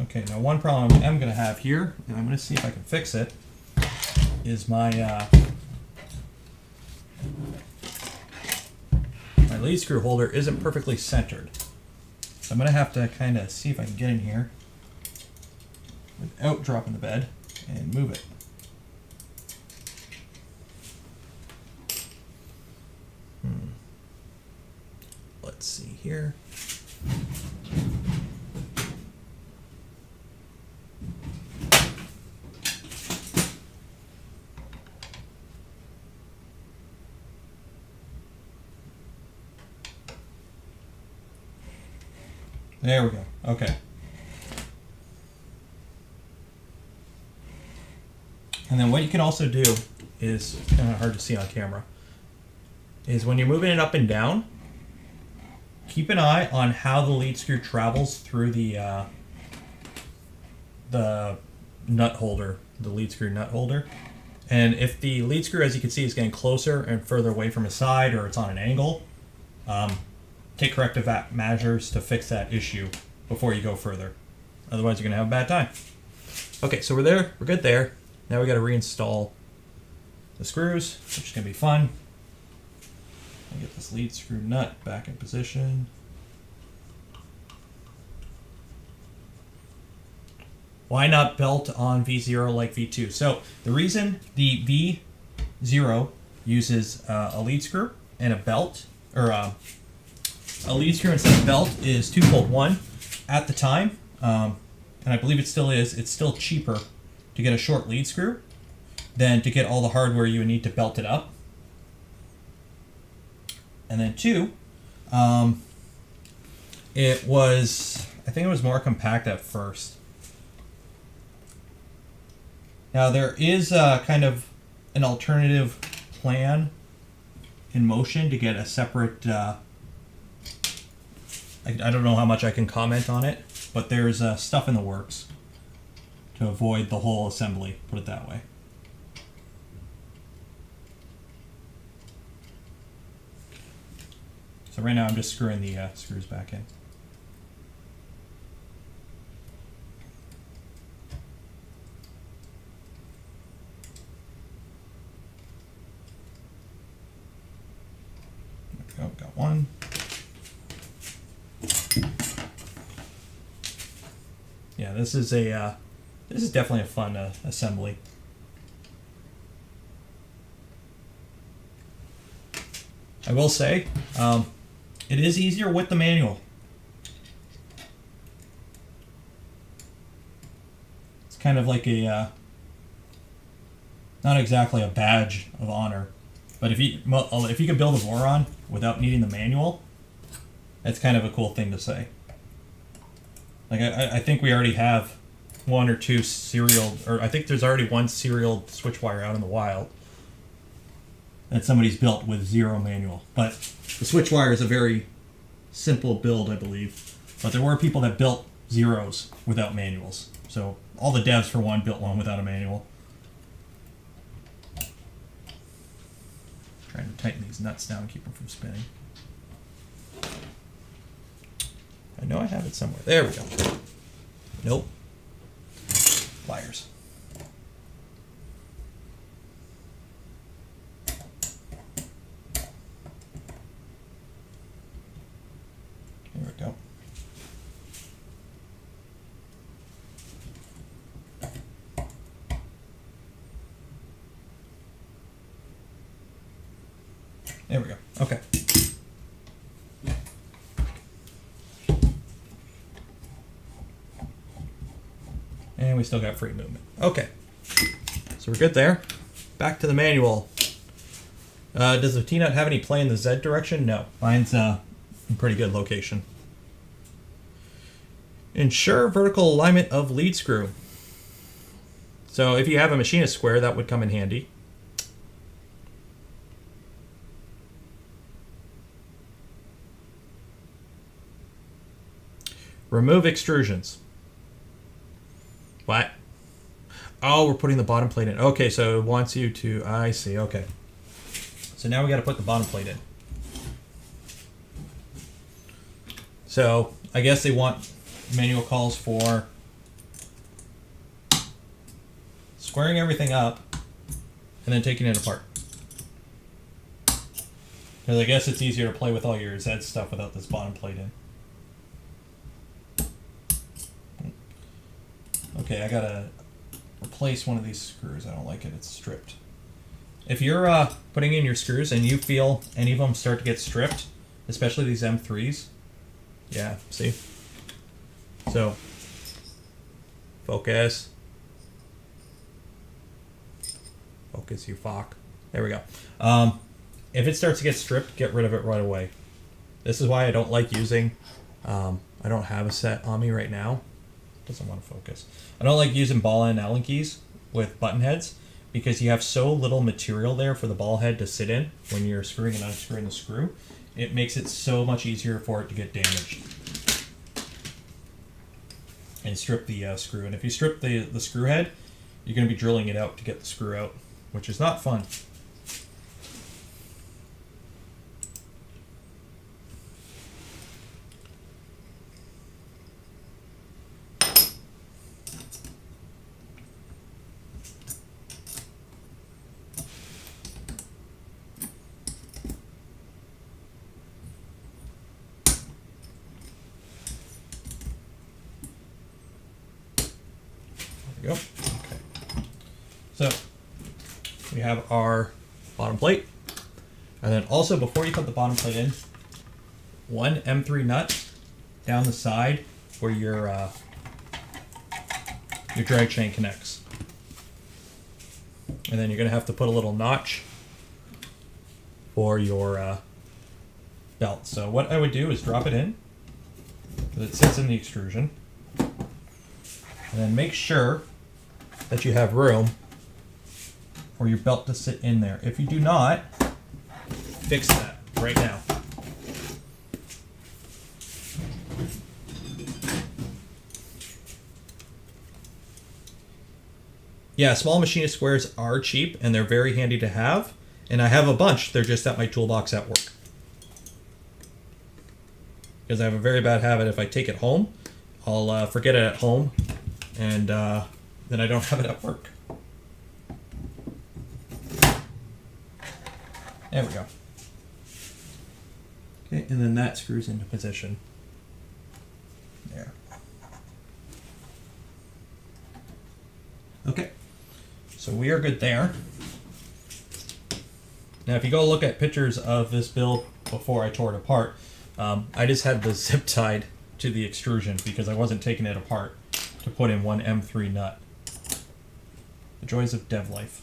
Okay, now one problem I'm going to have here, and I'm going to see if I can fix it, is my my lead screw holder isn't perfectly centered. So I'm going to have to kind of see if I can get in here without dropping the bed and move it. Let's see here. There we go. Okay. And then what you can also do is kind of hard to see on camera, is when you're moving it up and down, keep an eye on how the lead screw travels through the nut holder, the lead screw nut holder. And if the lead screw, as you can see, is getting closer and further away from his side, or it's on an angle, take corrective measures to fix that issue before you go further. Otherwise, you're going to have a bad time. Okay, so we're there. We're good there. Now we got to reinstall the screws, which is going to be fun. I'll get this lead screw nut back in position. Why not belt on Vzero like V2? So the reason the Vzero uses a lead screw and a belt, or a lead screw instead of belt is twofold. One, at the time, and I believe it still is, it's still cheaper to get a short lead screw than to get all the hardware you would need to belt it up. And then two, it was, I think it was more compact at first. Now there is kind of an alternative plan in motion to get a separate, I don't know how much I can comment on it, but there's stuff in the works to avoid the whole assembly, put it that way. So right now I'm just screwing the screws back in. There we go, got one. Yeah, this is definitely a fun assembly. I will say, it is easier with the manual. It's kind of like a, not exactly a badge of honor, but if you can build a Voron without needing the manual, that's kind of a cool thing to say. Like I think we already have one or two serial, or I think there's already one serial switch wire out in the wild that somebody's built with zero manual. But the switch wire is a very simple build, I believe. But there were people that built zeros without manuals. So all the devs for one built one without a manual. Trying to tighten these nuts down and keep them from spinning. I know I have it somewhere. There we go. Nope. Pliers. There we go. There we go. Okay. And we still got free movement. Okay. So we're good there. Back to the manual. Does the T-nut have any play in the Z direction? No. Mine's in pretty good location. Ensure vertical alignment of lead screw. So if you have a machinist square, that would come in handy. Remove extrusions. What? Oh, we're putting the bottom plate in. Okay, so it wants you to... I see, okay. So now we got to put the bottom plate in. So I guess they want manual calls for squaring everything up and then taking it apart. Because I guess it's easier to play with all your Z stuff without this bottom plate in. Okay, I gotta replace one of these screws. I don't like it, it's stripped. If you're putting in your screws and you feel any of them start to get stripped, especially these M3s, yeah, see? So, focus. Focus, you fuck. There we go. If it starts to get stripped, get rid of it right away. This is why I don't like using, I don't have a set on me right now. Doesn't want to focus. I don't like using ball and Allen keys with button heads because you have so little material there for the ball head to sit in when you're screwing and unscrewing the screw. It makes it so much easier for it to get damaged. And strip the screw. And if you strip the screw head, you're going to be drilling it out to get the screw out, which is not fun. Go. Okay. So we have our bottom plate, and then also before you put the bottom plate in, one M3 nut down the side where your drag chain connects. And then you're going to have to put a little notch for your belt. So what I would do is drop it in, because it sits in the extrusion. And then make sure that you have room for your belt to sit in there. If you do not, fix that right now. Yeah, small machinist squares are cheap and they're very handy to have. And I have a bunch, they're just at my toolbox at work. Because I have a very bad habit, if I take it home, I'll forget it at home, and then I don't have it at work. There we go. Okay, and then that screws into position. There. Okay, so we are good there. Now if you go look at pictures of this build before I tore it apart, I just had the zip tied to the extrusion because I wasn't taking it apart to put in one M3 nut. The joys of dev life.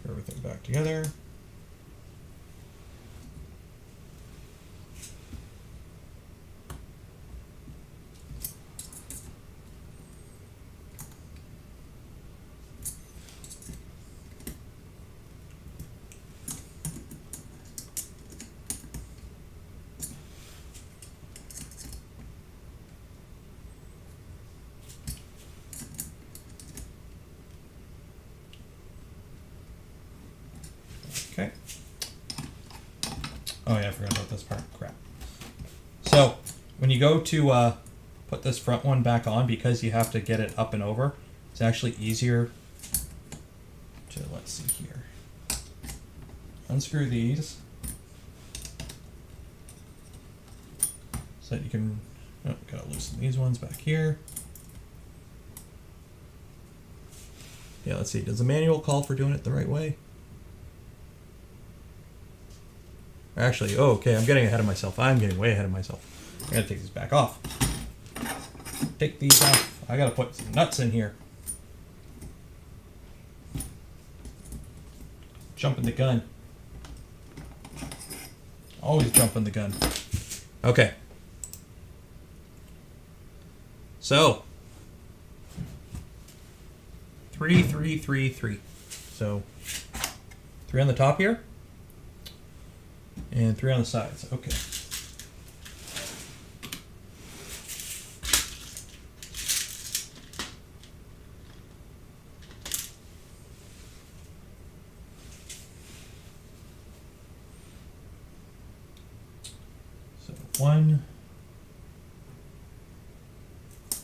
Put everything back together. Okay. Oh yeah, I forgot about this part. Crap. So, when you go to put this front one back on, because you have to get it up and over, it's actually easier to, let's see here, unscrew these so that you can, oh, gotta loosen these ones back here. Yeah, let's see, does the manual call for doing it the right way? Actually, oh, okay, I'm getting ahead of myself. I'm getting way ahead of myself. I gotta take these back off. Take these off. I gotta put some nuts in here. Jumping the gun. Always jumping the gun. Okay. So. 3, 3, 3, 3. So, 3 on the top here. And 3 on the sides. Okay. So 1,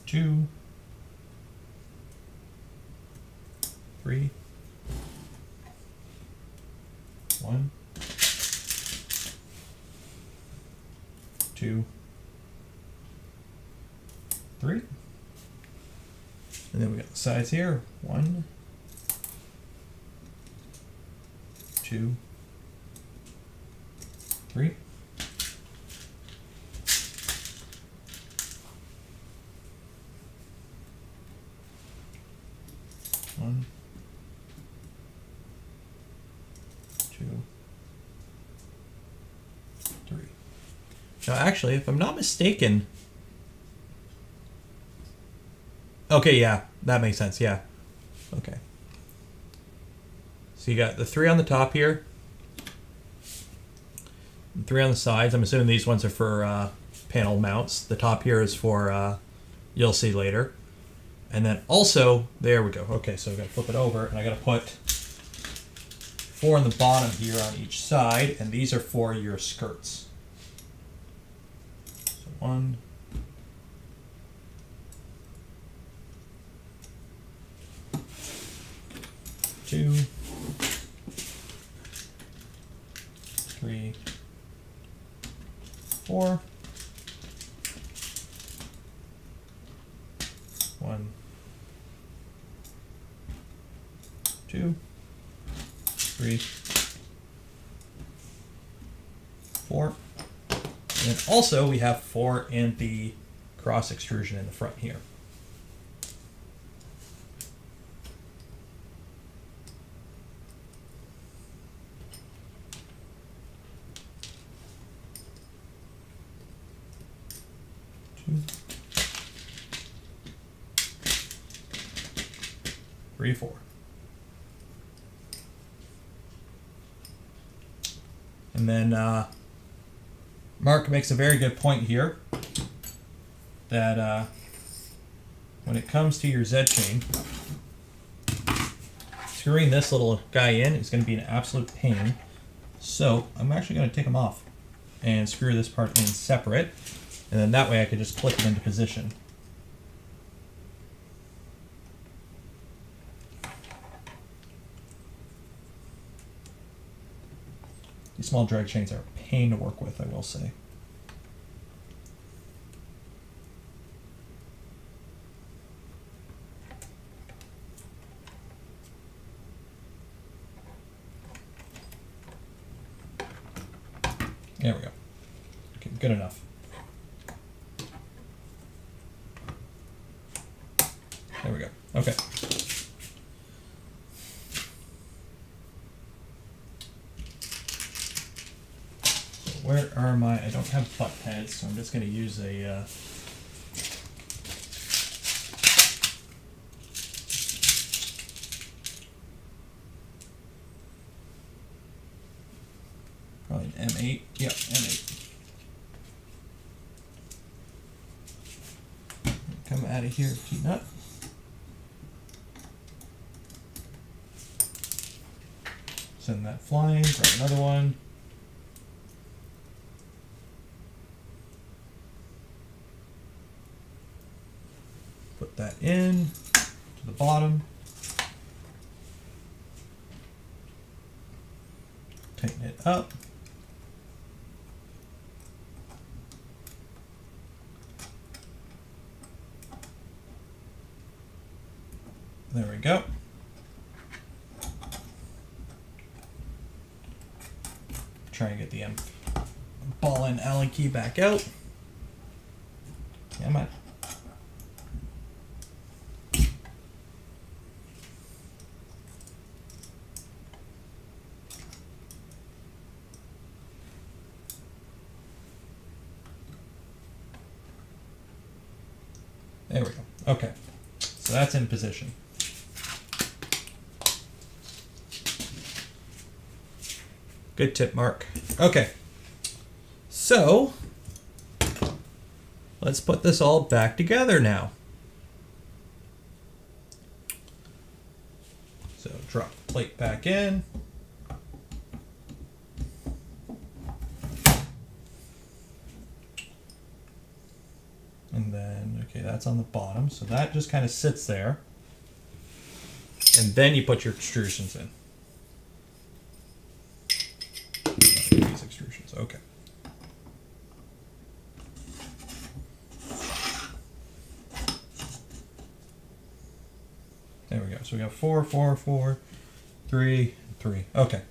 2, 3, 1, 2, 3, and then we got the sides here. 1, 2, 3. One, 2, 3. Now, actually, if I'm not mistaken... Okay, yeah, that makes sense, yeah. Okay. So you got the 3 on the top here. And 3 on the sides. I'm assuming these ones are for panel mounts. The top here is for, you'll see later. And then also, there we go. Okay, so I've got to flip it over, and I got to put 4 on the bottom here on each side, and these are for your skirts. 1, 2, 3, 4, 1, 2, 3, 4. And also we have 4 in the cross extrusion in the front here. Two, 3, 4. And then Mark makes a very good point here that when it comes to your Z chain, screwing this little guy in is going to be an absolute pain. So I'm actually going to take them off and screw this part in separate, and then that way I can just click it into position. These small drag chains are a pain to work with, I will say. There we go. Okay, good enough. There we go. Okay. Where are my, I don't have butt heads, so I'm just going to use a, probably an M8. Yep, M8. Come out of here, T-nut. Send that flying, grab another one. Put that in to the bottom. Tighten it up. There we go. Try and get the ball and Allen key back out. Come on. There we go. Okay, so that's in position. Good tip, Mark. Okay, so let's put this all back together now. So drop the plate back in. And then, okay, that's on the bottom, so that just kind of sits there. And then you put your extrusions in. These extrusions, okay. There we go. So we got 4, 4, 4, 3, 3. Okay.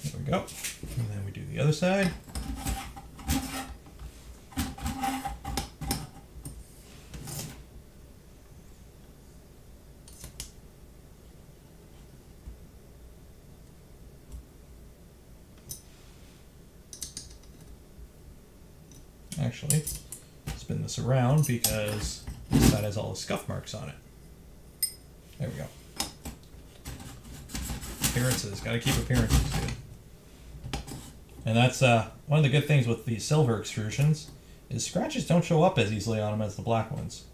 There we go. And then we do the other side. Actually, spin this around because this side has all the scuff marks on it. There we go. Appearances, gotta keep appearances, dude. And that's one of the good things with these silver extrusions is scratches don't show up as easily on them as the black ones.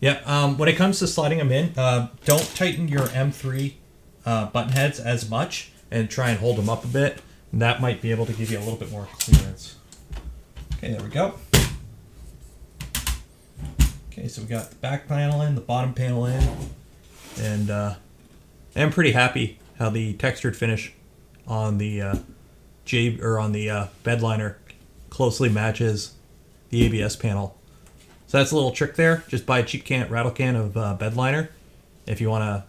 Yeah, when it comes to sliding them in, don't tighten your M3 button heads as much and try and hold them up a bit. And that might be able to give you a little bit more clearance. Okay, there we go. Okay, so we got the back panel in, the bottom panel in, and I'm pretty happy how the textured finish on the bed liner closely matches the ABS panel. So that's a little trick there. Just buy a cheap rattle can of bed liner if you want to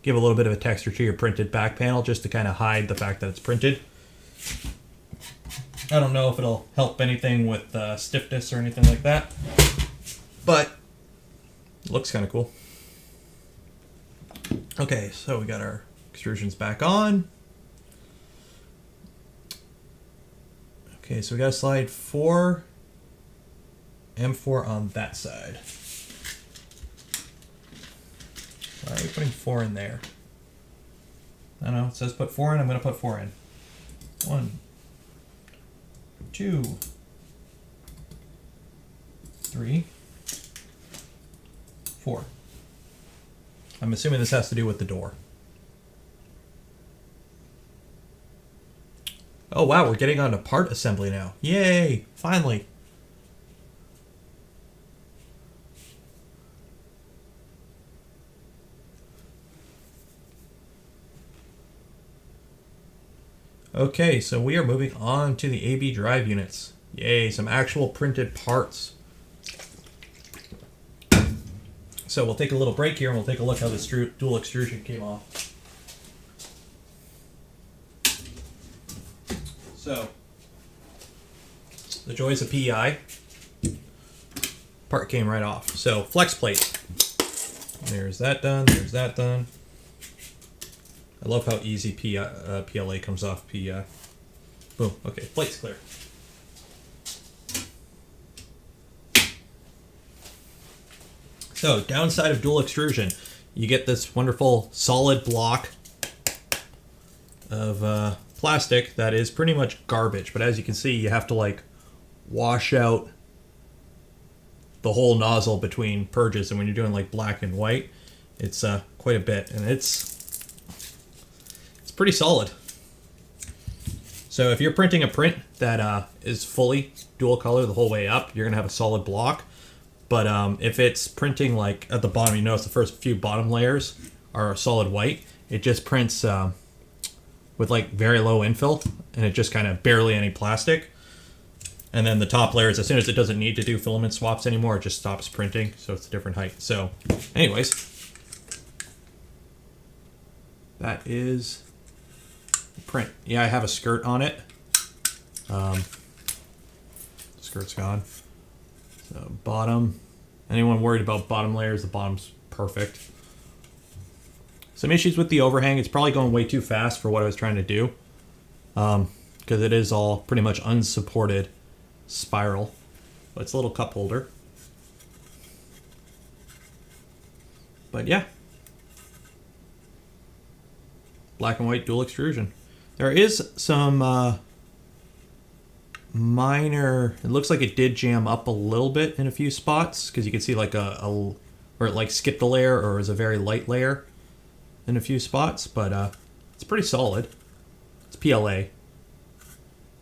give a little bit of a texture to your printed back panel, just to kind of hide the fact that it's printed. I don't know if it'll help anything with stiffness or anything like that, but it looks kind of cool. Okay, so we got our extrusions back on. Okay, so we got to slide 4 M4 on that side. Why are we putting 4 in there? I don't know, it says put 4 in, I'm going to put 4 in. 1, 2, 3, 4. I'm assuming this has to do with the door. Oh wow, we're getting on to part assembly now. Yay, finally. Okay, so we are moving on to the AB drive units. Yay, some actual printed parts. So we'll take a little break here and we'll take a look how this dual extrusion came off. So, the joys of PEI, part came right off. So, flex plate. There's that done, there's that done. I love how easy PLA comes off PEI. Boom, okay, plate's clear. So, downside of dual extrusion, you get this wonderful solid block of plastic that is pretty much garbage. But as you can see, you have to like wash out the whole nozzle between purges. And when you're doing like black and white, it's quite a bit. And it's pretty solid. So if you're printing a print that is fully dual color the whole way up, you're going to have a solid block. But if it's printing like at the bottom, you notice the first few bottom layers are solid white. It just prints with like very low infill, and it just kind of barely any plastic. And then the top layers, as soon as it doesn't need to do filament swaps anymore, it just stops printing. So it's a different height. So anyways, that is the print. Yeah, I have a skirt on it. Skirt's gone. So bottom, anyone worried about bottom layers, the bottom's perfect. Some issues with the overhang. It's probably going way too fast for what I was trying to do. Because it is all pretty much unsupported spiral. But it's a little cup holder. But yeah. Black and white dual extrusion. There is some minor, it looks like it did jam up a little bit in a few spots, because you can see like where it like skipped a layer or is a very light layer in a few spots, but it's pretty solid. It's PLA,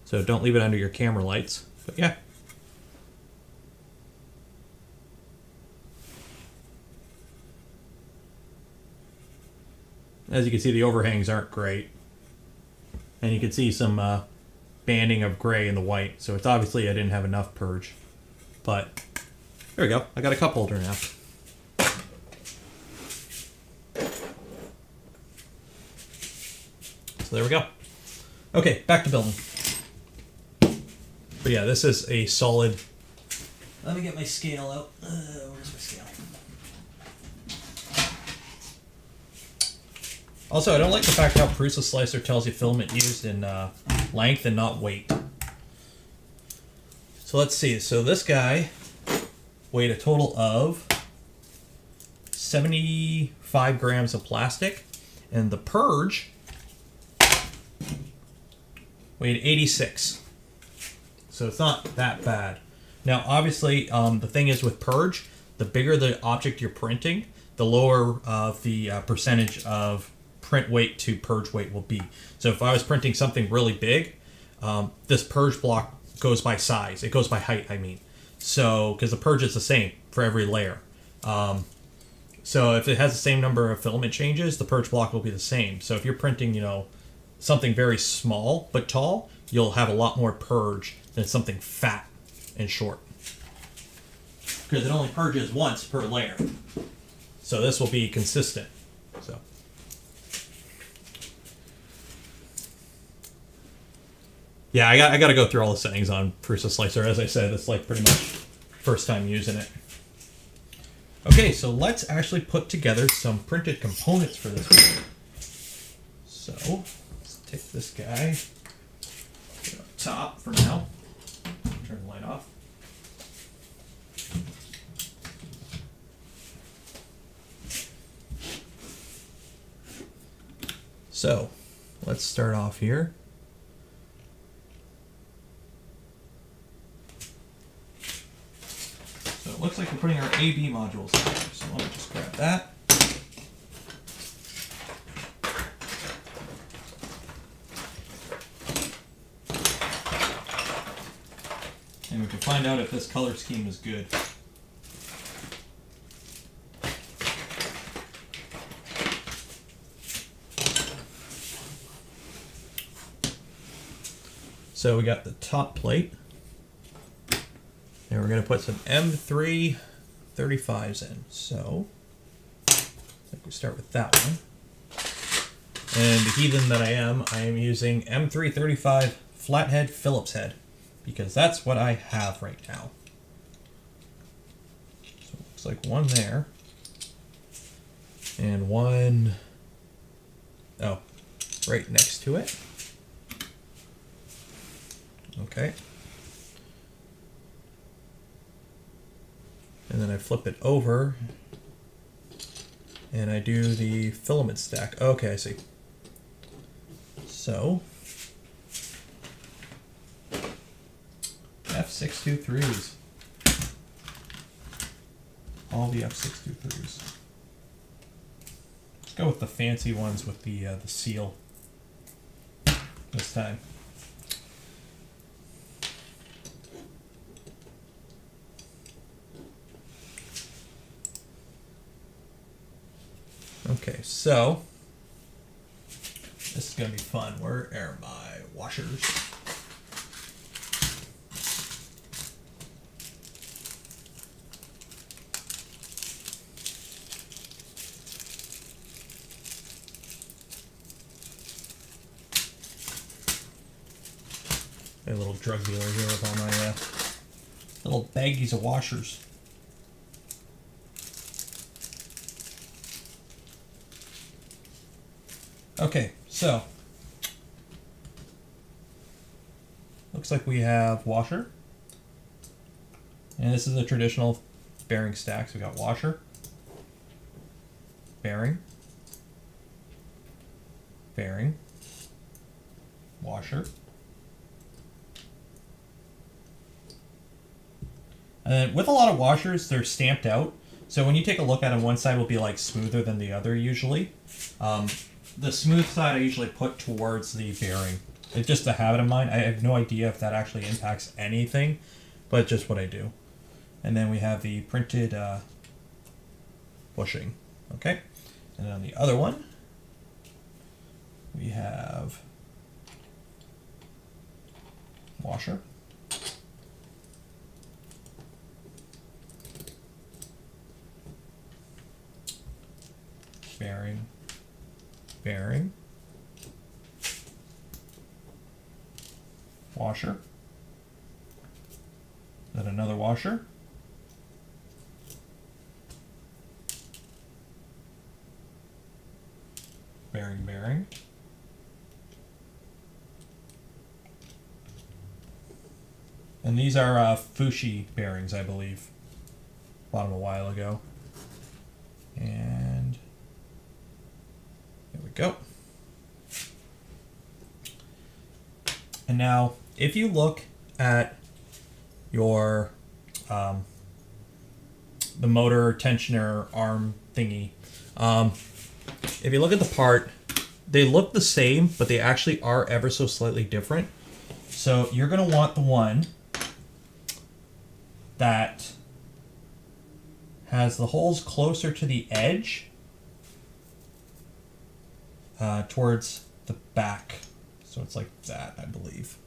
so don't leave it under your camera lights. But yeah. As you can see, the overhangs aren't great, and you can see some banding of gray in the white, so it's obviously I didn't have enough purge. But there we go, I got a cup holder now. So there we go. Okay, back to building. But yeah, this is a solid. Let me get my scale out. Where's my scale? Also, I don't like the fact how Prusa Slicer tells you filament used in length and not weight. So let's see. So this guy weighed a total of 75 grams of plastic, and the purge weighed 86. So it's not that bad. Now, obviously, the thing is with purge, the bigger the object you're printing, the lower the percentage of print weight to purge weight will be. So if I was printing something really big, this purge block goes by size. It goes by height, I mean. So, because the purge is the same for every layer. So if it has the same number of filament changes, the purge block will be the same. So if you're printing, you know, something very small but tall, you'll have a lot more purge than something fat and short. Because it only purges once per layer. So this will be consistent. So. Yeah, I got to go through all the settings on Prusa Slicer. As I said, it's like pretty much first time using it. Okay, so let's actually put together some printed components for this one. So let's take this guy, put it up top for now. Turn the light off. So let's start off here. So it looks like we're putting our AB modules in there. So let me just grab that. And we can find out if this color scheme is good. So we got the top plate. And we're going to put some M3 35s in. So I think we start with that one. And the heathen that I am using M3 35 flathead Phillips head, because that's what I have right now. So it looks like one there. And one, oh, right next to it. Okay. And then I flip it over and I do the filament stack. Okay, I see. So F623s. All the F623s. Let's go with the fancy ones with the seal this time. Okay, so this is going to be fun. Where are my washers? A little drug dealer here with all my little baggies of washers. Okay, so looks like we have washer, and this is a traditional bearing stack. So we got washer, bearing, bearing, washer, and then with a lot of washers, they're stamped out. So when you take a look at them, one side will be like smoother than the other usually. The smooth side I usually put towards the bearing. It's just a habit of mine. I have no idea if that actually impacts anything, but it's just what I do. And then we have the printed bushing. Okay. And then on the other one, we have washer, bearing, bearing, washer, then another washer, bearing, bearing, and these are Fushi bearings, I believe. Bought them a while ago. And there we go. And now, if you look at your the motor tensioner arm thingy. If you look at the part, they look the same, but they actually are ever so slightly different. So you're going to want the one that has the holes closer to the edge towards the back. So it's like that, I believe.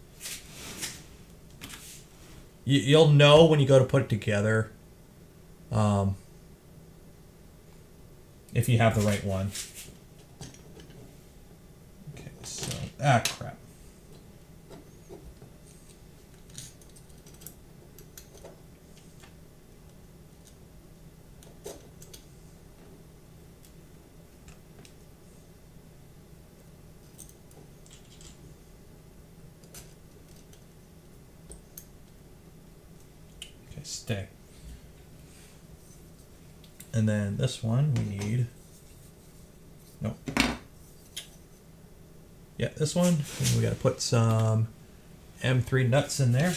You'll know when you go to put it together if you have the right one. Okay, so, crap. Stay. And then this one we need, nope. Yeah, this one, and we got to put some M3 nuts in there.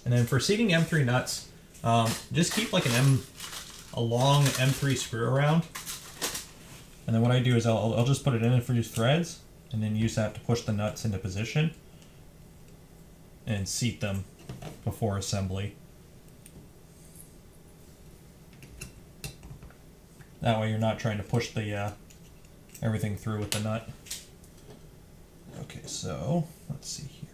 And then for seating M3 nuts, just keep like a long M3 screw around. And then what I do is I'll just put it in for these threads, and then use that to push the nuts into position and seat them before assembly. That way you're not trying to push the everything through with the nut. Okay, so let's see here.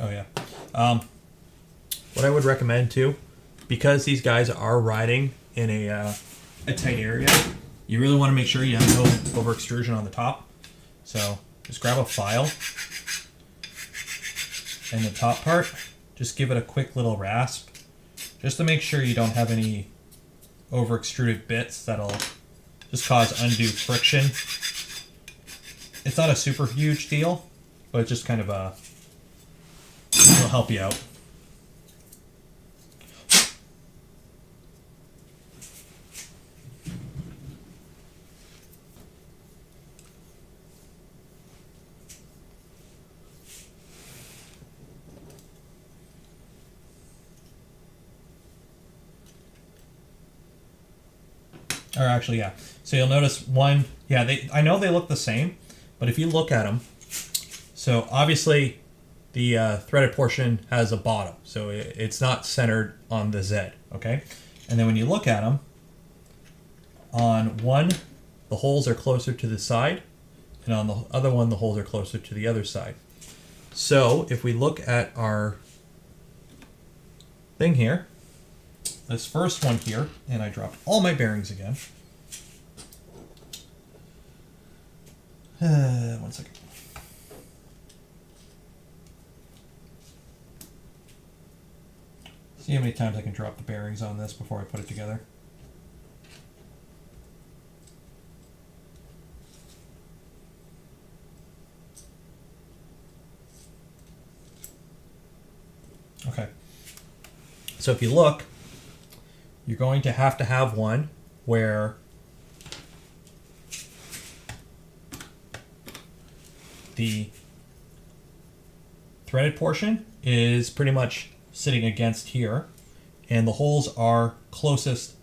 Oh yeah. What I would recommend too, because these guys are riding in a tight area, you really want to make sure you have no over extrusion on the top. So just grab a file and the top part, just give it a quick little rasp, just to make sure you don't have any over extruded bits that'll just cause undue friction. It's not a super huge deal, but it's just kind of it'll help you out. Or actually, yeah. So you'll notice one, yeah, I know they look the same, but if you look at them, so obviously the threaded portion has a bottom, so it's not centered on the Z, okay? And then when you look at them, on one, the holes are closer to the side, and on the other one, the holes are closer to the other side. So if we look at our thing here, this first one here, and I dropped all my bearings again. One second. See how many times I can drop the bearings on this before I put it together. Okay. So if you look, you're going to have one where the threaded portion is pretty much sitting against here, and the holes are closest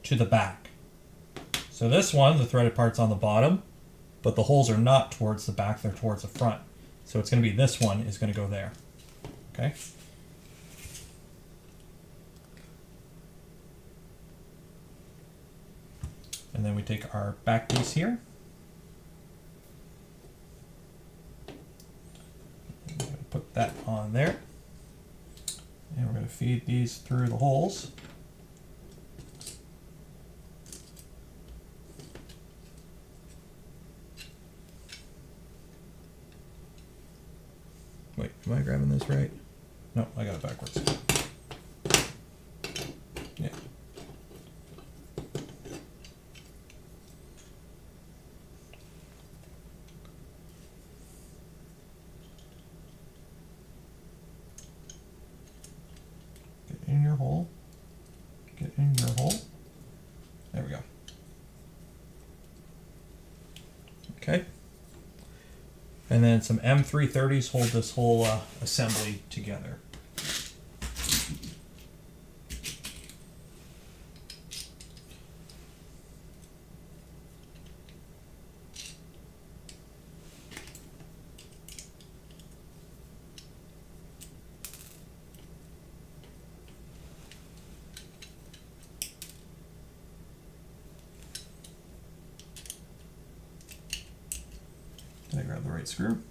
to the back. So this one, the threaded part's on the bottom, but the holes are not towards the back, they're towards the front. So it's going to be this one is going to go there. Okay? And then we take our back piece here. I'm going to put that on there. And we're going to feed these through the holes. Wait, am I grabbing this right? No, I got it backwards. Yeah. Get in your hole. Get in your hole. Okay. And then some M330s hold this whole assembly together. Did I grab the right screw?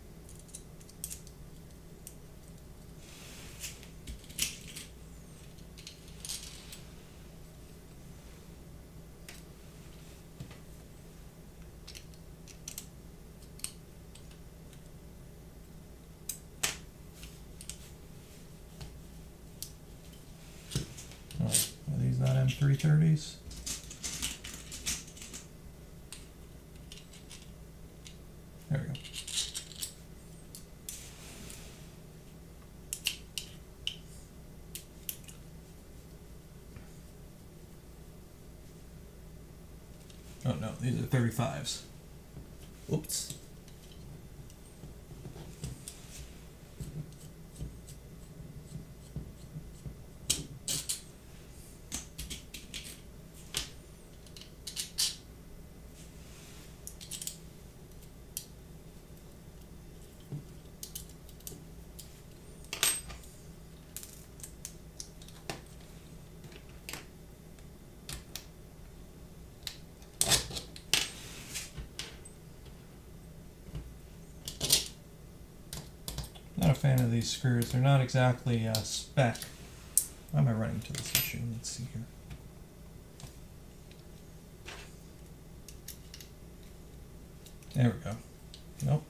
Oh, are these not M330s? There we go. Oh no, these are 35s. Whoops. Not a fan of these screws. They're not exactly spec. Why am I running to this issue? Let's see here. There we go. Nope.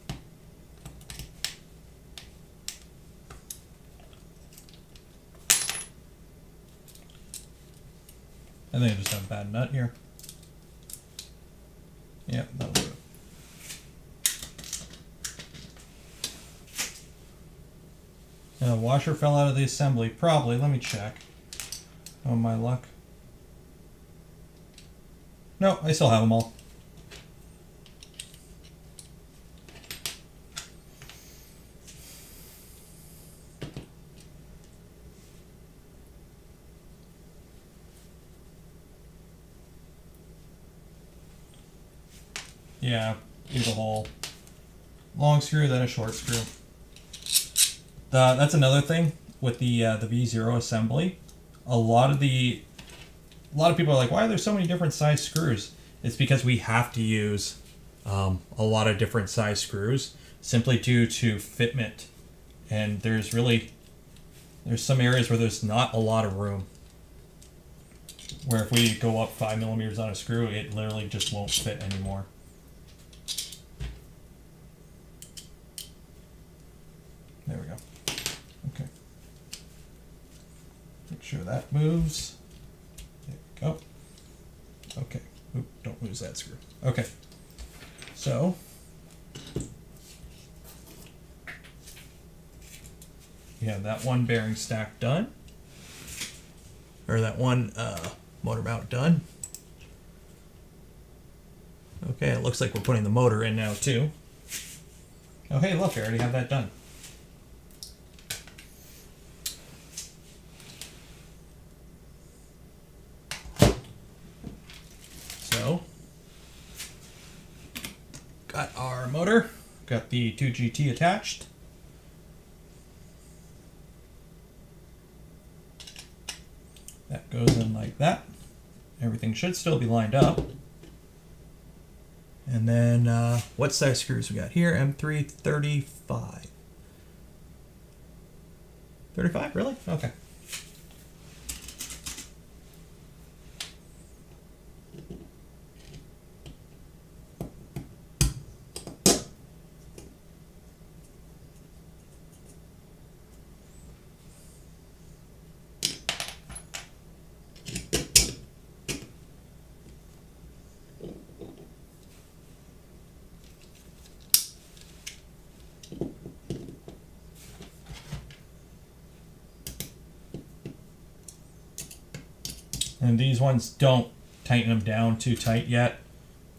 I think I just have a bad nut here. Yeah, that'll do it. The washer fell out of the assembly. Probably. Let me check. Oh, my luck. No, I still have them all. Yeah, here's a hole. Long screw, then a short screw. That's another thing with the Vzero assembly. A lot of people are like, why are there so many different size screws? It's because we have to use a lot of different size screws simply due to fitment. And there's some areas where there's not a lot of room. Where if we go up 5 millimeters on a screw, it literally just won't fit anymore. There we go. Okay. Make sure that moves. There we go. Okay. Oop, don't lose that screw. Okay. So we have that one bearing stack done. Or that one motor mount done. Okay, it looks like we're putting the motor in now too. Oh hey, look, I already have that done. So, got our motor, got the 2GT attached. That goes in like that. Everything should still be lined up. And then, what size screws we got here? M3 35. 35? Really? Okay. And these ones, don't tighten them down too tight yet.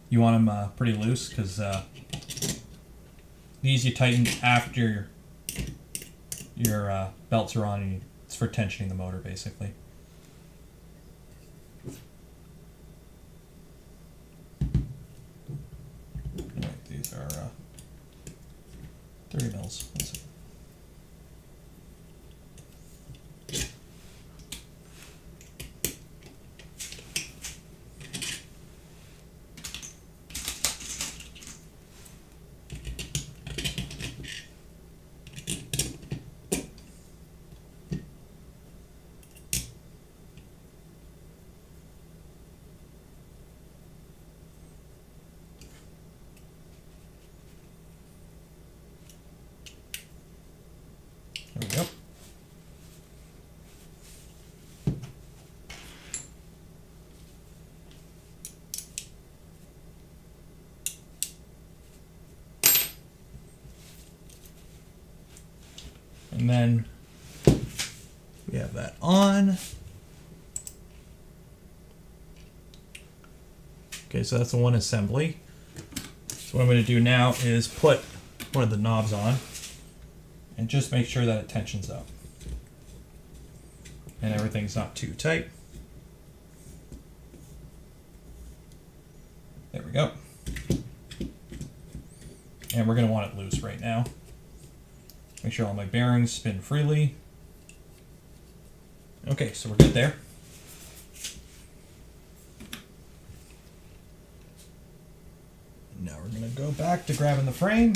You want them pretty loose because These you tighten after your belts are on, and it's for tensioning the motor, basically. Right, these are 30 mils. There we go. And then we have that on. Okay, so that's the one assembly. So what I'm going to do now is put one of the knobs on and just make sure that it tensions up and everything's not too tight. There we go. And we're going to want it loose right now. Make sure all my bearings spin freely. Okay, so we're good there. Now we're going to go back to grabbing the frame.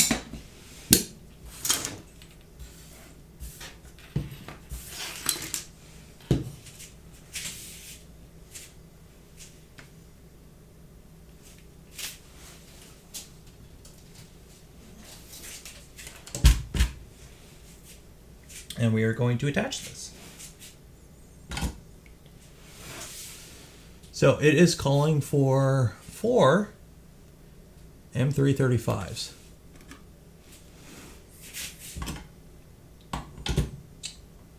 And we are going to attach this. So it is calling for 4 M335s.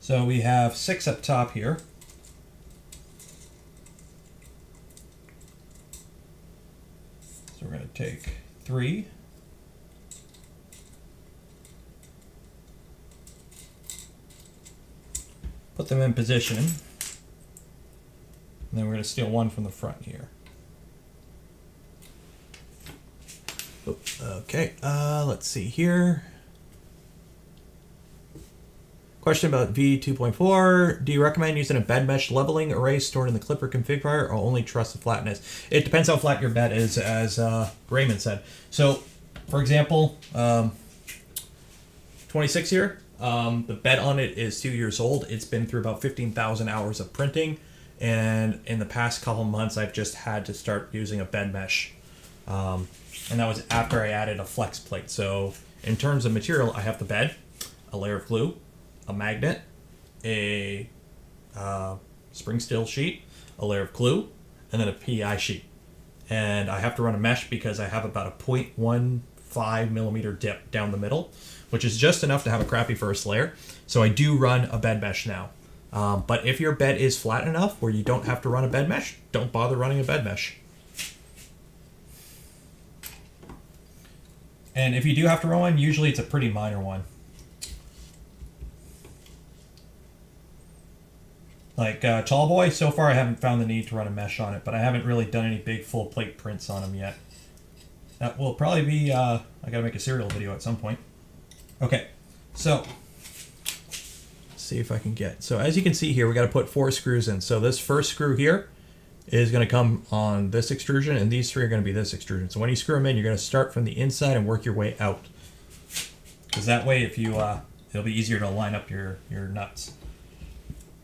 So we have 6 up top here. So we're going to take 3. Put them in position. And then we're going to steal 1 from the front here. Okay, let's see here. Question about V2.4. Do you recommend using a bed mesh leveling array stored in the clipper configurator or only trust the flatness? It depends how flat your bed is, as Raymond said. So, for example, 26 here. The bed on it is 2 years old. It's been through about 15,000 hours of printing. And in the past couple months, I've just had to start using a bed mesh. And that was after I added a flex plate. So in terms of material, I have the bed, a layer of glue, a magnet, a spring steel sheet, a layer of glue, and then a PI sheet. And I have to run a mesh because I have about a 0.15 millimeter dip down the middle, which is just enough to have a crappy first layer. So I do run a bed mesh now. But if your bed is flat enough where you don't have to run a bed mesh, don't bother running a bed mesh. And if you do have to run one, usually it's a pretty minor one. Like Tall Boy, so far I haven't found the need to run a mesh on it, but I haven't really done any big full plate prints on them yet. That will probably be, I gotta make a serial video at some point. Okay, so, let's see if I can get, so as you can see here, we gotta put 4 screws in. So this first screw here is gonna come on this extrusion, and these 3 are gonna be this extrusion. So when you screw them in, you're gonna start from the inside and work your way out. Because that way, if you, it'll be easier to line up your nuts.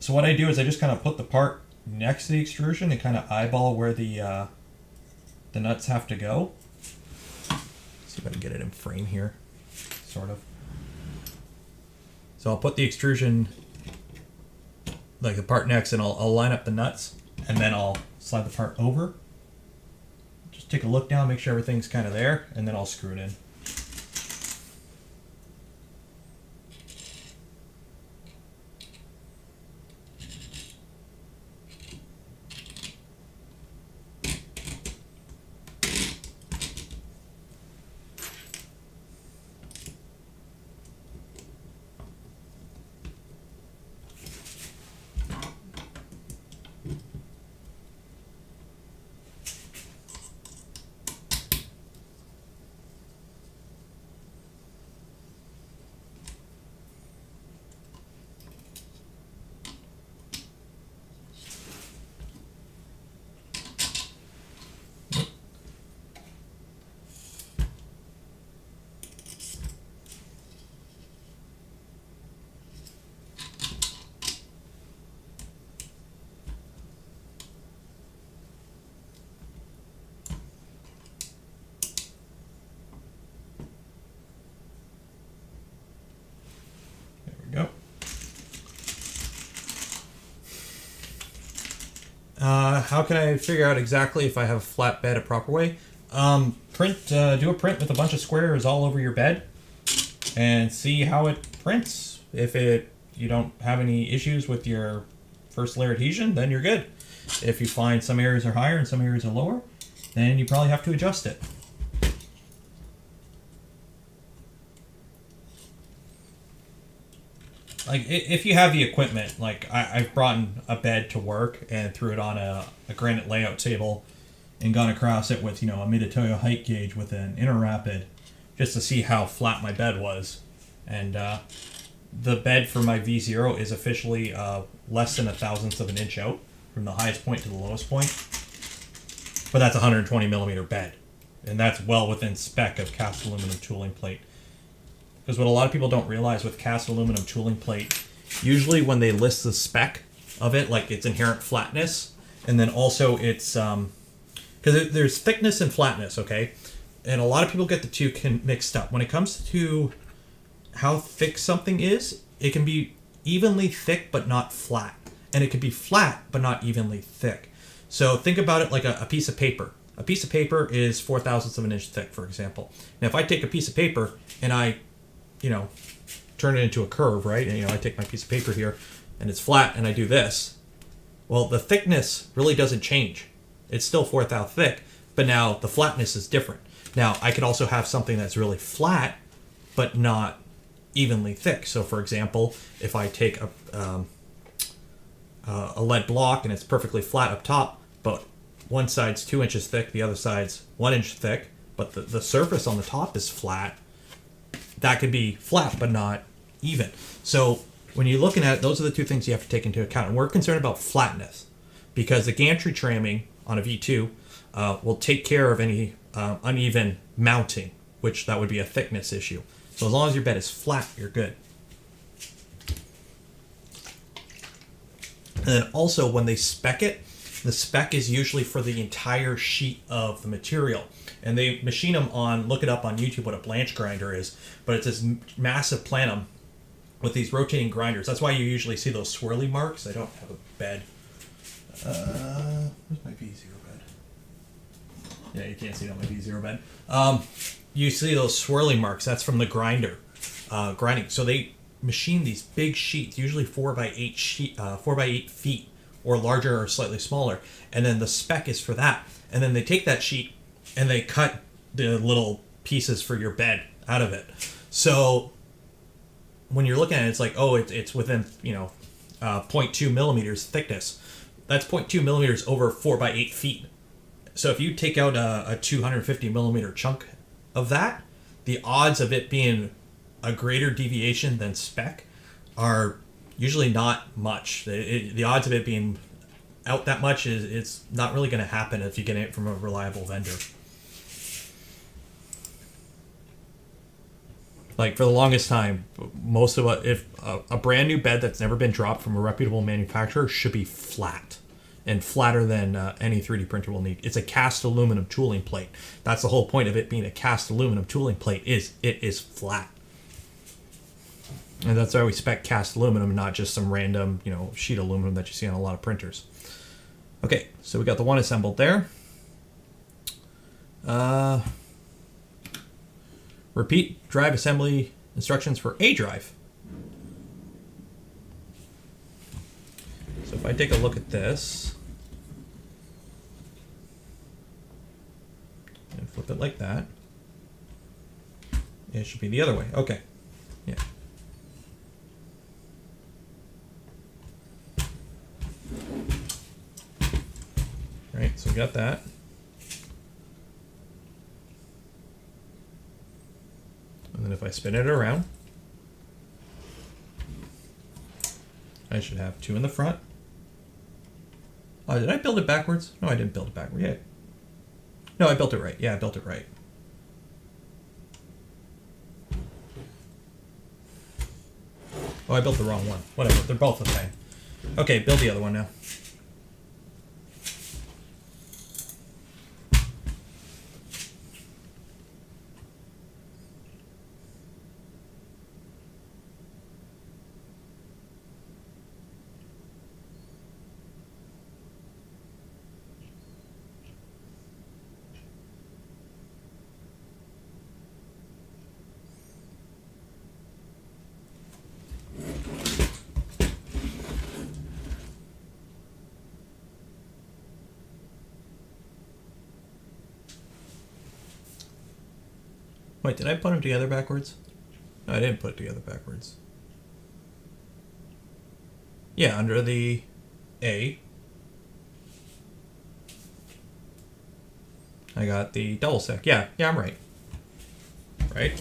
So what I do is I just kind of put the part next to the extrusion and kind of eyeball where the nuts have to go. See if I can get it in frame here, sort of. So I'll put the extrusion, like the part next, and I'll line up the nuts, and then I'll slide the part over. Just take a look down, make sure everything's kind of there, and then I'll screw it in. How can I figure out exactly if I have a flat bed a proper way? Do a print with a bunch of squares all over your bed and see how it prints. If you don't have any issues with your first layer adhesion, then you're good. If you find some areas are higher and some areas are lower, then you probably have to adjust it. Like, if you have the equipment, like I've brought a bed to work and threw it on a granite layout table and gone across it with, a Midatoyo height gauge with an inner rapid just to see how flat my bed was. And the bed for my Vzero is officially less than 1/1000th of an inch out from the highest point to the lowest point. But that's a 120 millimeter bed. And that's well within spec of cast aluminum tooling plate. Because what a lot of people don't realize with cast aluminum tooling plate, usually when they list the spec of it, like its inherent flatness, and then also its, because there's thickness and flatness, okay? And a lot of people get the two mixed up. When it comes to how thick something is, it can be evenly thick but not flat. And it can be flat but not evenly thick. So think about it like a piece of paper. A piece of paper is 4/1000th of an inch thick, for example. Now if I take a piece of paper and I turn it into a curve, right? And, I take my piece of paper here and it's flat and I do this. Well, the thickness really doesn't change. It's still 4/1000th thick, but now the flatness is different. Now, I could also have something that's really flat, but not evenly thick. So, for example, if I take a lead block and it's perfectly flat up top, but one side's 2 inches thick, the other side's 1 inch thick, but the surface on the top is flat, that could be flat but not even. So when you're looking at it, those are the two things you have to take into account. And we're concerned about flatness because the gantry tramming on a V2 will take care of any uneven mounting, which that would be a thickness issue. So as long as your bed is flat, you're good. And then also when they spec it, the spec is usually for the entire sheet of the material. And they machine them on, look it up on YouTube what a blanch grinder is, but it's this massive plenum with these rotating grinders. That's why you usually see those swirly marks. I don't have a bed. Where's my V0 bed? Yeah, you can't see it on my V0 bed. You see those swirly marks. That's from the grinder grinding. So they machine these big sheets, usually 4x8 feet, or larger or slightly smaller. And then the spec is for that. And then they take that sheet and they cut the little pieces for your bed out of it. So when you're looking at it, it's like, oh, it's within 0.2 millimeters thickness. That's 0.2 millimeters over 4x8 feet. So if you take out a 250 millimeter chunk of that, the odds of it being a greater deviation than spec are usually not much. The odds of it being out that much it's not really going to happen if you get it from a reliable vendor. Like for the longest time, most of if a brand new bed that's never been dropped from a reputable manufacturer should be flat and flatter than any 3D printer will need. It's a cast aluminum tooling plate. That's the whole point of it being a cast aluminum tooling plate is it is flat. And that's why we spec cast aluminum, not just some random, sheet aluminum that you see on a lot of printers. Okay, so we got the one assembled there. Repeat drive assembly instructions for A drive. So if I take a look at this and flip it like that, it should be the other way. Okay, yeah. Right, so we got that. And then if I spin it around, I should have two in the front. Oh, did I build it backwards? No, I didn't build it backwards. Yeah. No, I built it right. Yeah, I built it right. Oh, I built the wrong one. Whatever, they're both the same. Okay, build the other one now. Wait, did I put them together backwards? No, I didn't put it together backwards. Yeah, under the A, I got the double stack. Yeah, I'm right. Right?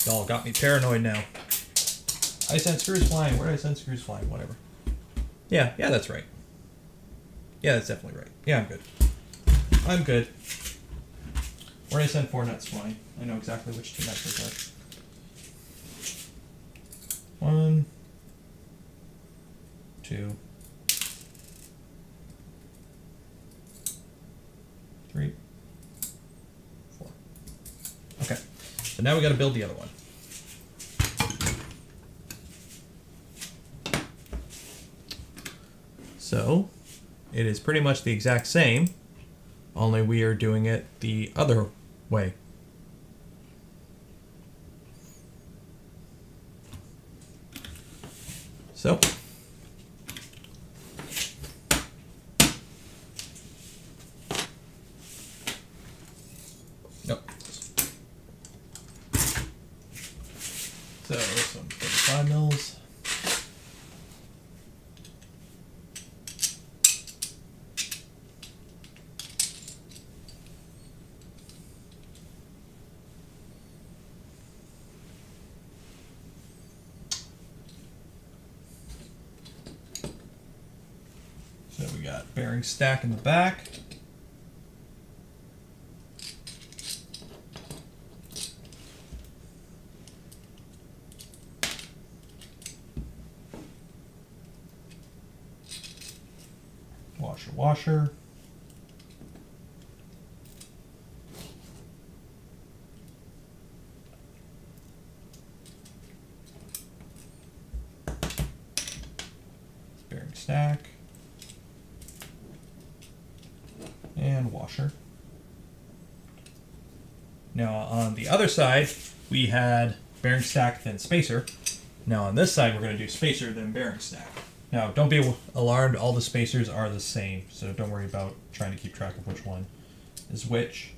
Y'all got me paranoid now. I sent screws flying. Where did I send screws flying? Whatever. Yeah, that's right. Yeah, that's definitely right. Yeah, I'm good. Where did I send 4 nuts flying? I know exactly which 2 nuts those are. 1, 2, 3, 4. Okay. So now we got to build the other one. So it is pretty much the exact same, only we are doing it the other way. So nope. So some 35 mils. So we got bearing stack in the back. Washer. Bearing stack. And washer. Now on the other side, we had bearing stack then spacer. Now on this side, we're going to do spacer then bearing stack. Now don't be alarmed, all the spacers are the same, so don't worry about trying to keep track of which one is which.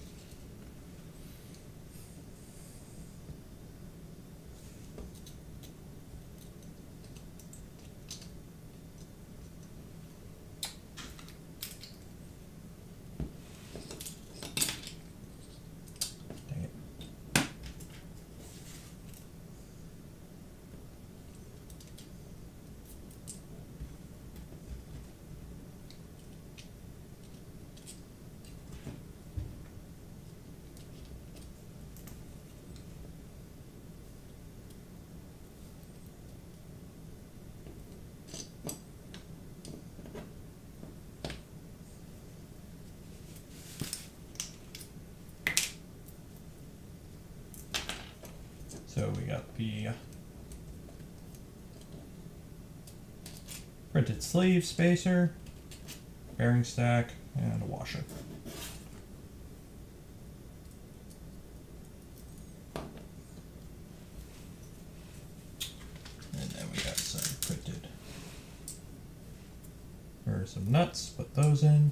So we got the printed sleeve spacer, bearing stack, and a washer. And then we got some printed, or some nuts, put those in.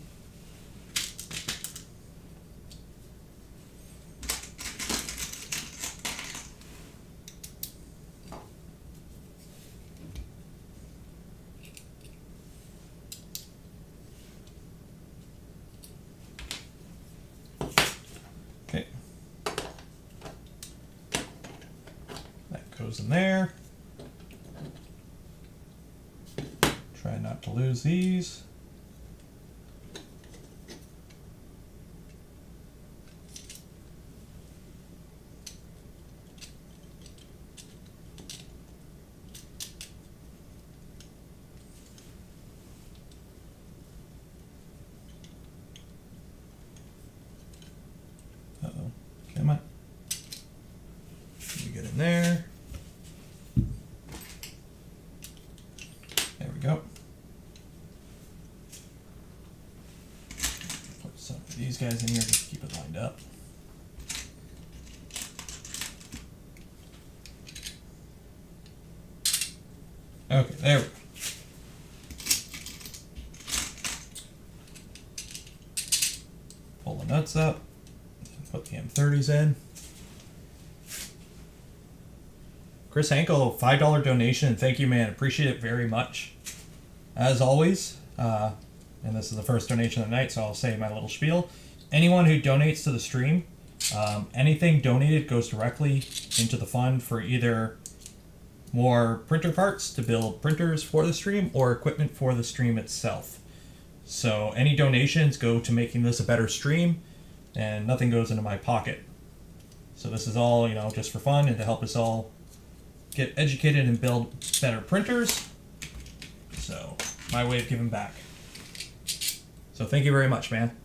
Goes in there. Try not to lose these. Uh-oh. Come on. Let me get in there. Go. Put some of these guys in here just to keep it lined up. Okay, there we go. Pull the nuts up, put the M30s in. Chris Hankel, $5 donation. Thank you, man. Appreciate it very much. As always, and this is the first donation of the night, so I'll say my little spiel. Anyone who donates to the stream, anything donated goes directly into the fund for either more printer parts to build printers for the stream or equipment for the stream itself. So any donations go to making this a better stream, and nothing goes into my pocket. So this is all, just for fun and to help us all get educated and build better printers. So my way of giving back. So thank you very much, man.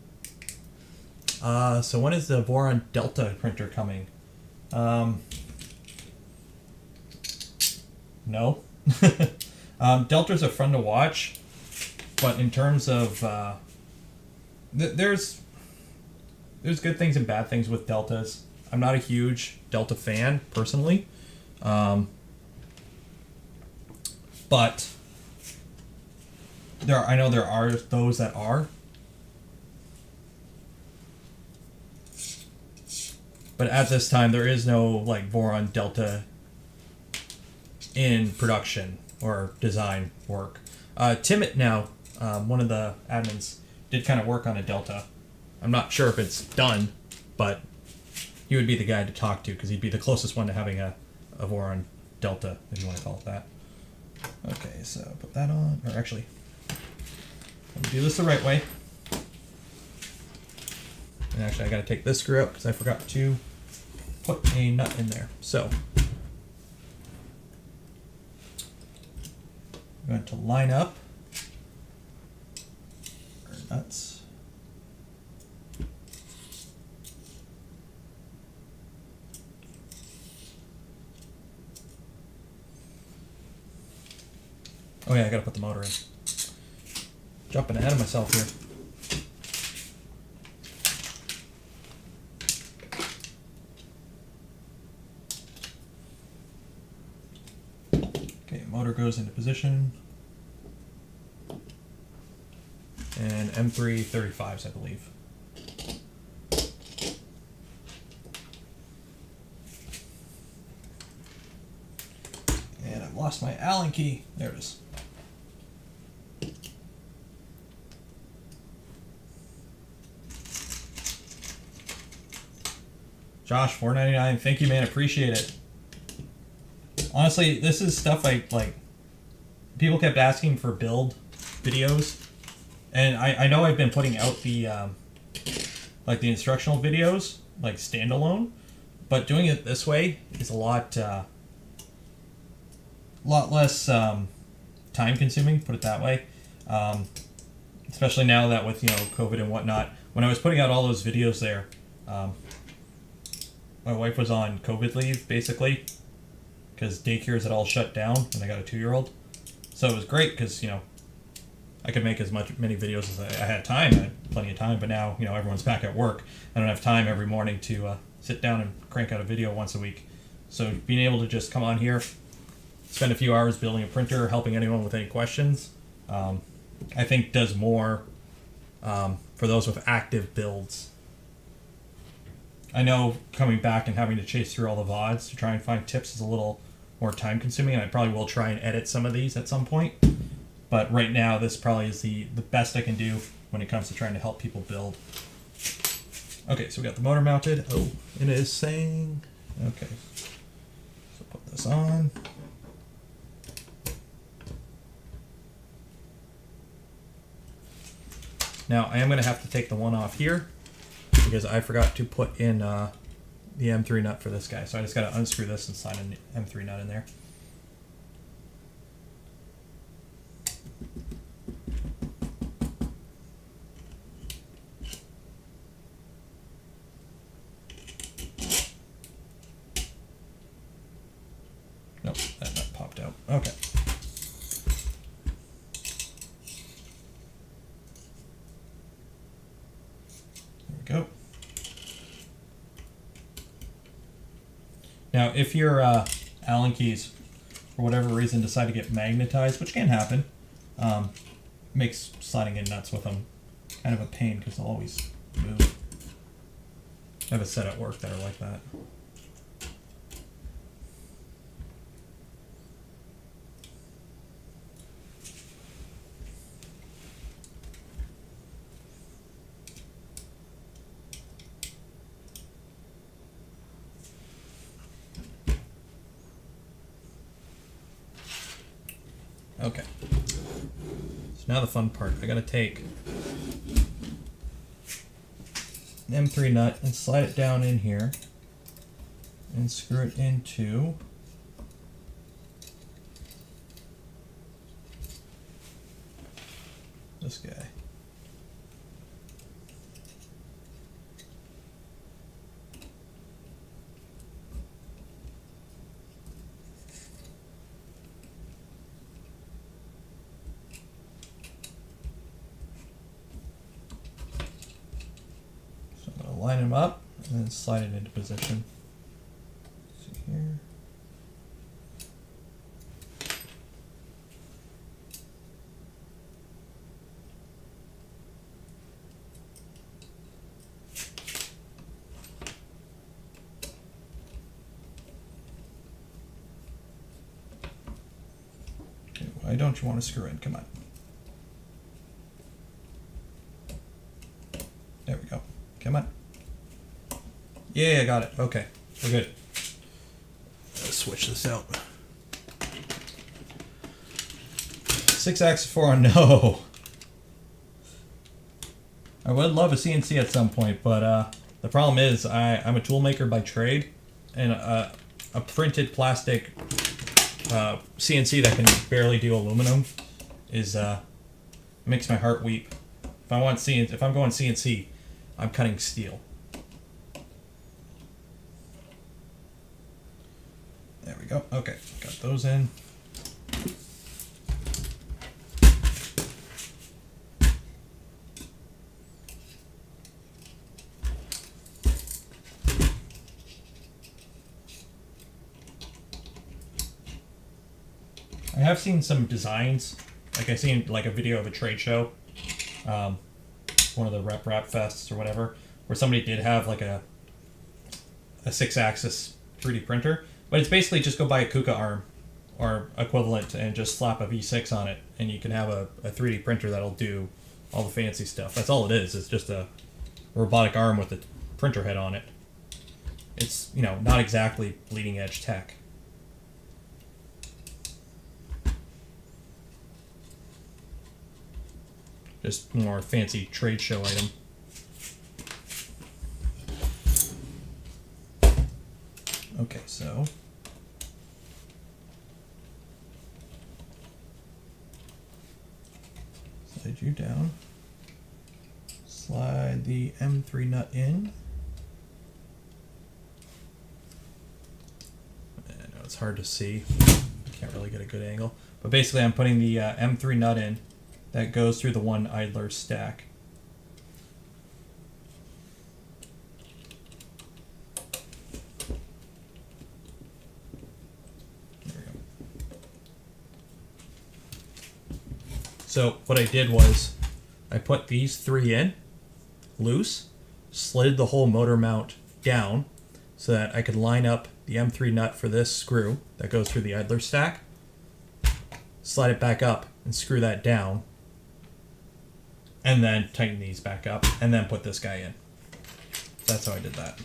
So when is the Voron Delta printer coming? No. Deltas are fun to watch, but in terms of there's good things and bad things with Deltas. I'm not a huge Delta fan personally, but I know there are those that are. But at this time, there is no Voron Delta in production or design work. Timit now, one of the admins, did kind of work on a Delta. I'm not sure if it's done, but he would be the guy to talk to because he'd be the closest one to having a Voron Delta, if you want to call it that. Okay, so put that on, or actually, let me do this the right way. And actually, I got to take this screw out because I forgot to put a nut in there. So I'm going to line up our nuts. Oh yeah, I gotta put the motor in. Jumping ahead of myself here. Motor goes into position, and M3 35s, I believe. And I've lost my Allen key. There it is. Josh, $4.99. Thank you, man. Appreciate it. Honestly, this is stuff I like. People kept asking for build videos, and I know I've been putting out the the instructional videos standalone, but doing it this way is a lot less time consuming. Put it that way. Especially now that with COVID and whatnot. When I was putting out all those videos there, my wife was on COVID leave basically, because daycares had all shut down, and I got a 2-year-old. So it was great because, I could make many videos as I had time. I had plenty of time, but now, everyone's back at work. I don't have time every morning to sit down and crank out a video once a week. So being able to just come on here, spend a few hours building a printer, helping anyone with any questions, I think does more for those with active builds. I know coming back and having to chase through all the VODs to try and find tips is a little more time consuming, and I probably will try and edit some of these at some point. But right now, this probably is the best I can do when it comes to trying to help people build. Okay, so we got the motor mounted. Oh, it is saying... Okay. So put this on. Now, I am going to have to take the one off here, because I forgot to put in the M3 nut for this guy. So I just got to unscrew this and slide an M3 nut in there. Nope, that nut popped out. Okay. There we go. Now, if your Allen keys, for whatever reason, decide to get magnetized, which can happen, makes sliding in nuts with them kind of a pain because they'll always move. I have a set at work that are like that. Okay. So now the fun part. I gotta take an M3 nut and slide it down in here and screw it into this guy. Line them up and then slide it into position. Let's see here. Okay, why don't you want to screw in? Come on. There we go. Come on. Yeah, I got it. Okay, we're good. Let's switch this out. 6-axis Voron, no. I would love a CNC at some point, but the problem is I'm a tool maker by trade, and a printed plastic CNC that can barely do aluminum is makes my heart weep. If I'm going CNC, I'm cutting steel. There we go. Okay, got those in. I have seen some designs, like I seen like a video of a trade show, one of the rep fests or whatever, where somebody did have like a 6-axis 3D printer. But it's basically just go buy a KUKA arm or equivalent and just slap a V6 on it, and you can have a 3D printer that'll do all the fancy stuff. That's all it is. It's just a robotic arm with a printer head on it. It's, you know, not exactly bleeding edge tech. Just more fancy trade show item. Okay, so slide you down, slide the M3 nut in. I know it's hard to see, can't really get a good angle, but basically I'm putting the M3 nut in that goes through the one idler stack. So what I did was I put these 3 in loose, slid the whole motor mount down so that I could line up the M3 nut for this screw that goes through the idler stack, slide it back up and screw that down, and then tighten these back up and then put this guy in. That's how I did that.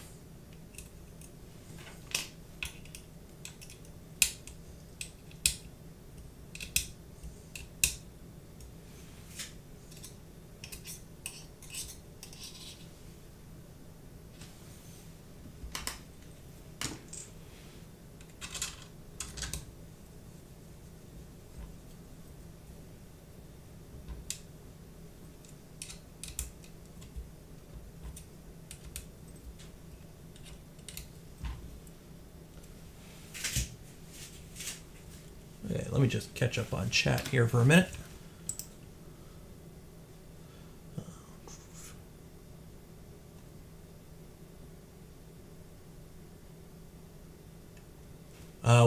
Okay, let me just catch up on chat here for a minute.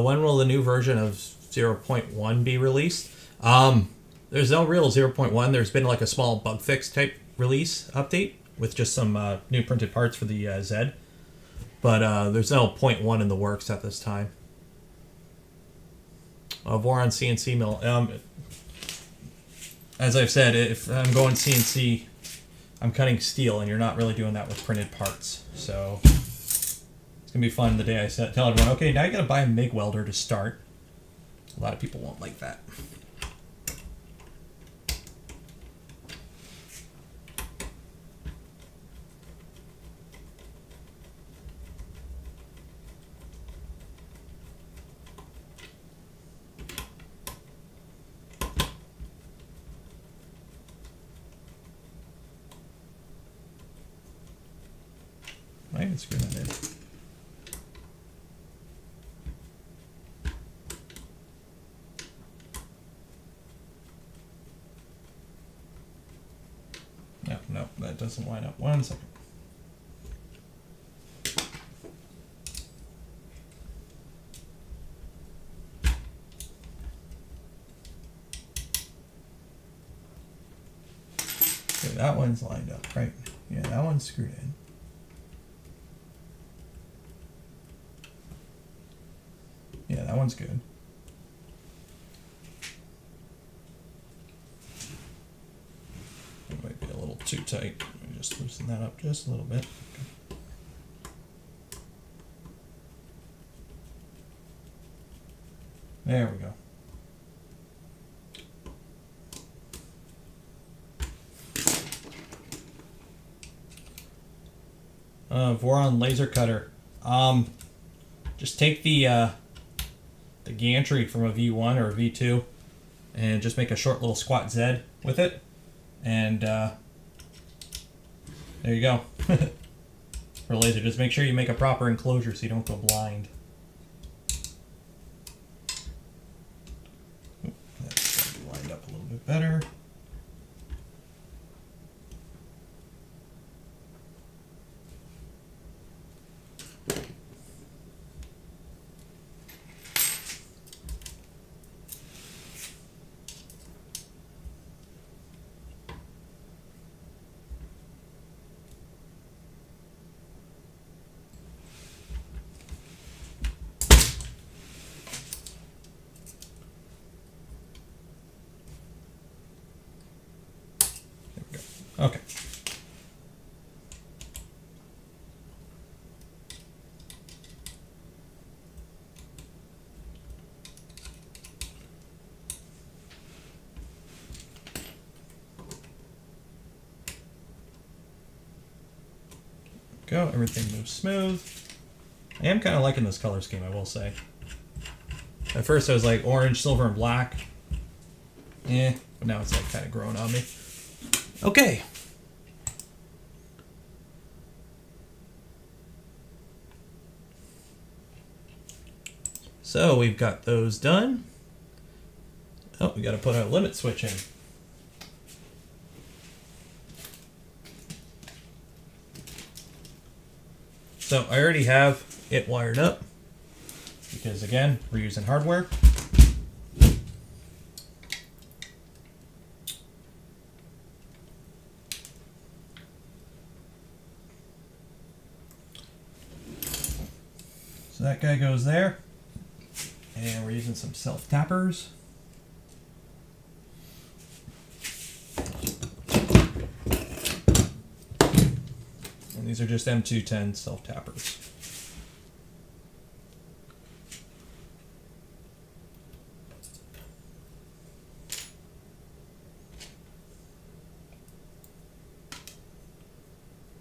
When will the new version of 0.1 be released? There's no real 0.1. There's been like a small bug fix type release update with just some new printed parts for the Z. But there's no 0.1 in the works at this time. Voron CNC mill. As I've said, if I'm going CNC, I'm cutting steel, and you're not really doing that with printed parts. So it's gonna be fun the day I tell everyone, okay, now you gotta buy a MIG welder to start. A lot of people won't like that. screw that in. No, that doesn't line up. 1 second. Okay, that one's lined up, right? Yeah, that one's screwed in. Yeah, that one's good. It might be a little too tight. Let me just loosen that up just a little bit. Okay. There we go. Voron laser cutter. Just take the gantry from a V1 or a V2 and just make a short little squat Z with it, and there you go. For laser, just make sure you make a proper enclosure so you don't go blind. Oop, that's got to be lined up a little bit better. Okay. Go. Everything moves smooth. I am kind of liking this color scheme, I will say. At first I was like orange, silver, and black. But now it's like kind of growing on me. Okay. So we've got those done. Oh, we got to put our limit switch in. So I already have it wired up because, again, we're using hardware. So that guy goes there, and we're using some self-tappers. And these are just M210 self-tappers.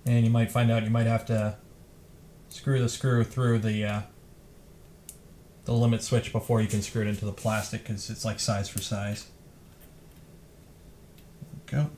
And you might find out you might have to screw the screw through the limit switch before you can screw it into the plastic, because it's like size for size. There we go.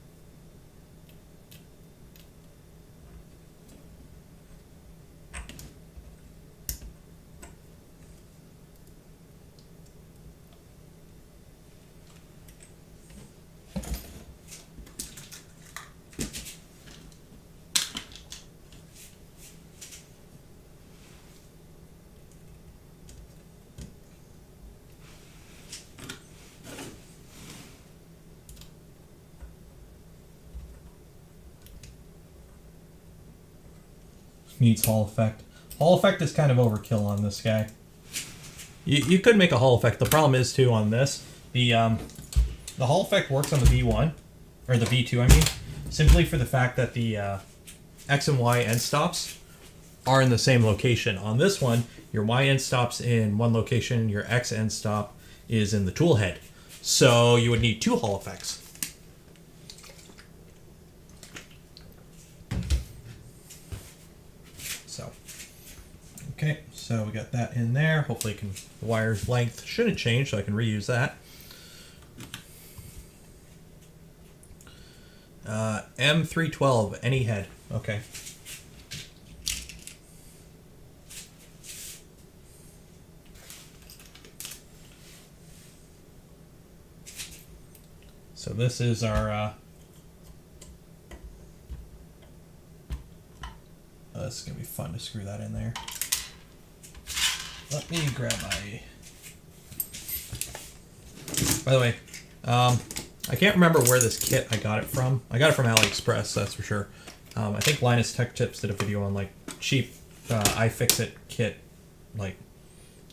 Needs Hall effect. Hall effect is kind of overkill on this guy. You could make a Hall effect. The problem is too on this, the Hall effect works on the V1 or the V2. I mean, simply for the fact that the X and Y end stops are in the same location. On this one, your Y end stops in one location, your X end stop is in the tool head. So you would need two Hall effects. Okay, so we got that in there. Hopefully the wire's length shouldn't change, so I can reuse that. M312, any head. Okay. So this is our, this is going to be fun to screw that in there. Let me grab my, by the way, I can't remember where this kit I got it from. I got it from AliExpress, that's for sure. I think Linus Tech Tips did a video on like cheap iFixit kit, like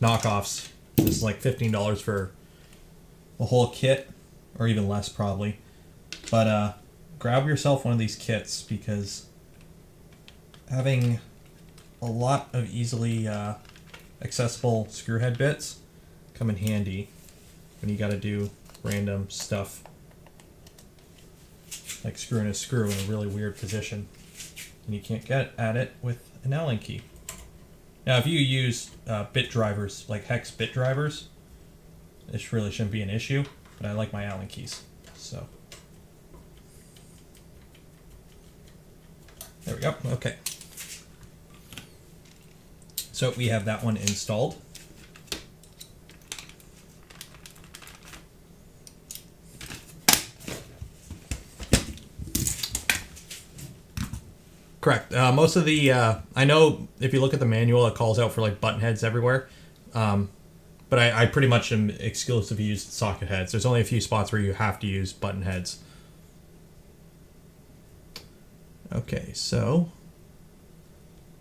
knockoffs. This is like $15 for the whole kit, or even less probably. But grab yourself one of these kits, because having a lot of easily accessible screw head bits come in handy when you got to do random stuff, like screwing a screw in a really weird position, and you can't get at it with an Allen key. Now, if you use bit drivers, like hex bit drivers, this really shouldn't be an issue, but I like my Allen keys, so. There we go, okay. So we have that one installed. Correct. Most of the, I know if you look at the manual, it calls out for like button heads everywhere. But I pretty much am exclusively use socket heads. There's only a few spots where you have to use button heads. Okay, so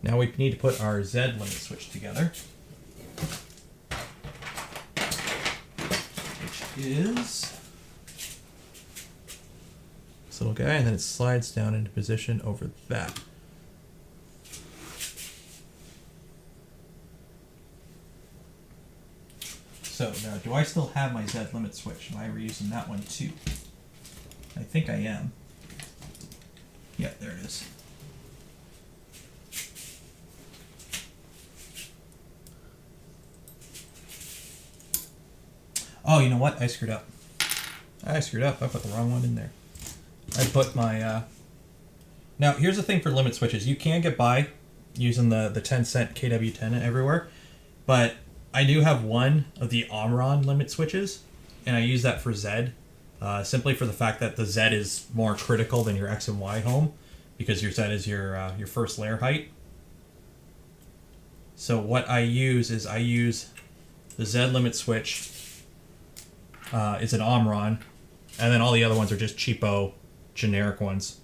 now we need to put our Z limit switch together, which is this little guy, and then it slides down into position over that. So now, do I still have my Z limit switch? Am I reusing that one too? I think I am. Yeah, there it is. Oh, you know what? I screwed up. I put the wrong one in there. I put my... Now, here's the thing for limit switches. You can get by using the 10-cent KW10 everywhere, but I do have one of the Omron limit switches, and I use that for Z, simply for the fact that the Z is more critical than your X and Y home, because your Z is your first layer height. So what I use is the Z limit switch. It's an Omron, and then all the other ones are just cheapo, generic ones.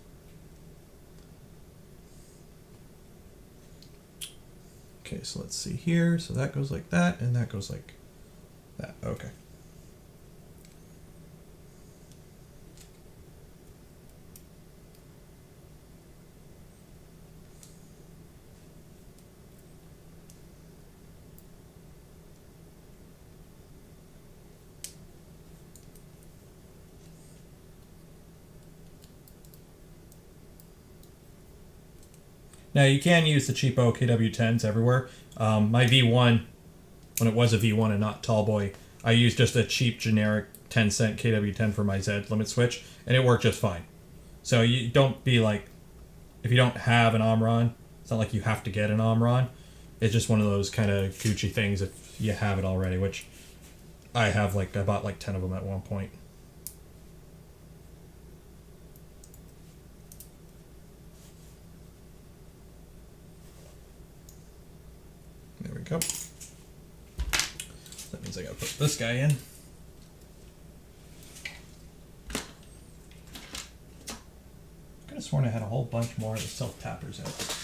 Okay, so let's see here. So that goes like that, and that goes like that. Okay. Now, you can use the cheapo KW10s everywhere. My V1, when it was a V1 and not Tallboy, I used just a cheap generic 10-cent KW10 for my Z limit switch, and it worked just fine. So you don't be like, if you don't have an Omron, it's not like you have to get an Omron. It's just one of those kind of Gucci things if you have it already, which I have. I bought like 10 of them at one point. There we go. That means I gotta put this guy in. I could have sworn I had a whole bunch more of the self-tappers out.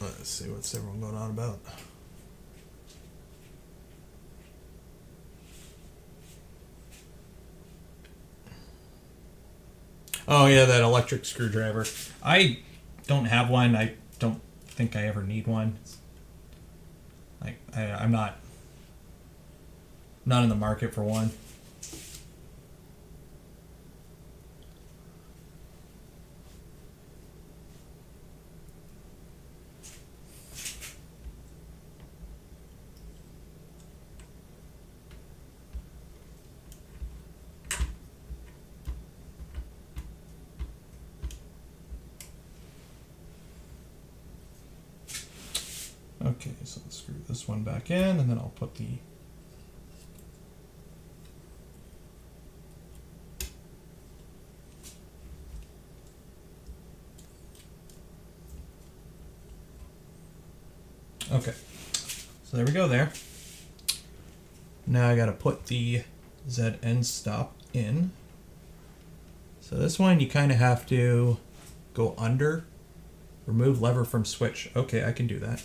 Let's see, what's everyone going on about? Oh yeah, that electric screwdriver. I don't have one. I don't think I ever need one. I'm not in the market for one. Okay, so let's screw this one back in, and then I'll put the okay. So there we go there. Now I gotta put the Z end stop in. So this one you kind of have to go under, remove lever from switch. Okay, I can do that.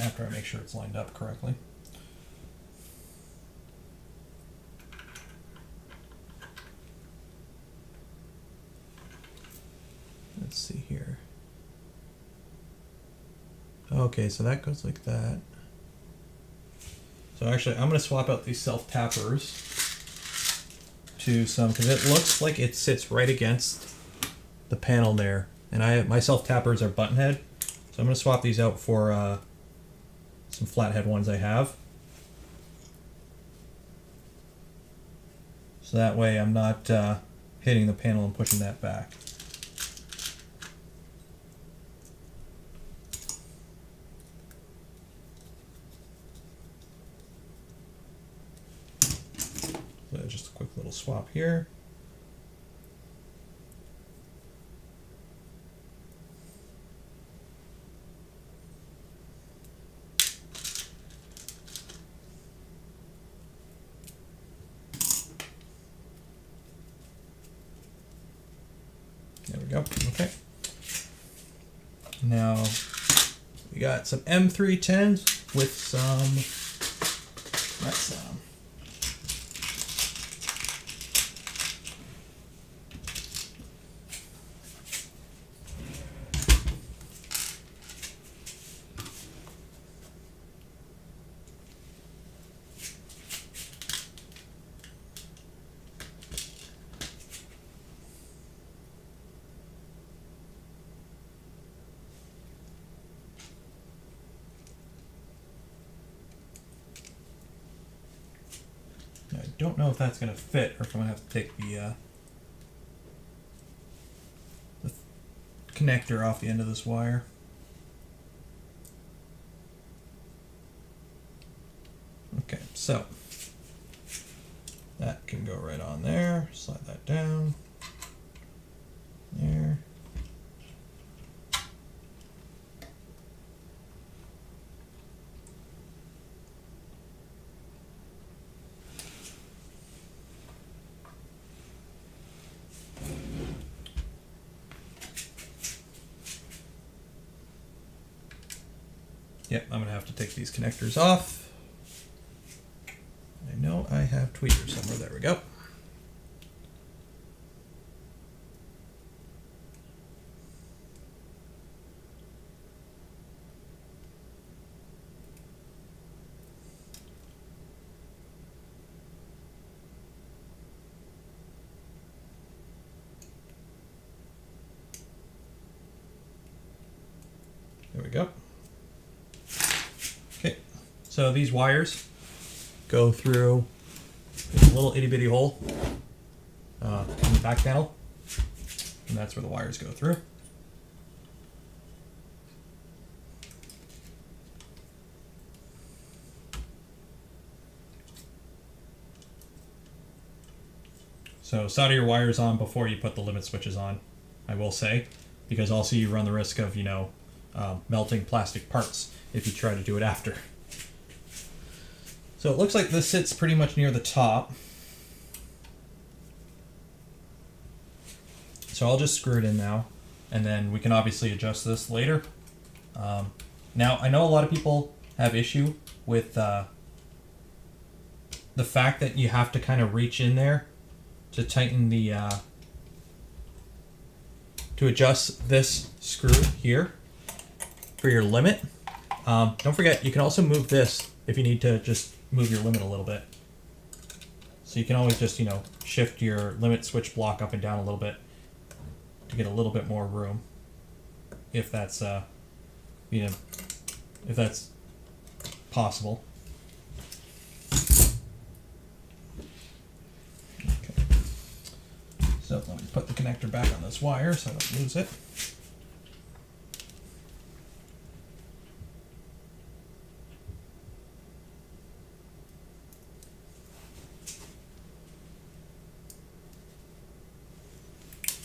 After I make sure it's lined up correctly. Let's see here. Okay, so that goes like that. So actually, I'm going to swap out these self-tappers to some, because it looks like it sits right against the panel there. And my self-tappers are button head. So I'm going to swap these out for some flathead ones I have. So that way I'm not hitting the panel and pushing that back. So just a quick little swap here. There we go. Okay. Now we got some M310s with some. That's I don't know if that's going to fit, or if I'm going to have to take the connector off the end of this wire. Okay, so that can go right on there. Slide that down. There. Yep, I'm going to have to take these connectors off. I know I have tweezers somewhere. There we go. There we go. Okay, so these wires go through a little itty bitty hole in the back panel, and that's where the wires go through. So solder your wires on before you put the limit switches on, I will say, because also you run the risk of, melting plastic parts if you try to do it after. So it looks like this sits pretty much near the top. So I'll just screw it in now, and then we can obviously adjust this later. Now, I know a lot of people have issue with the fact that you have to kind of reach in there to tighten the, to adjust this screw here for your limit. Don't forget, you can also move this if you need to just move your limit a little bit. So you can always just, shift your limit switch block up and down a little bit to get a little bit more room, if that's, if that's possible. So let me put the connector back on this wire so I don't lose it.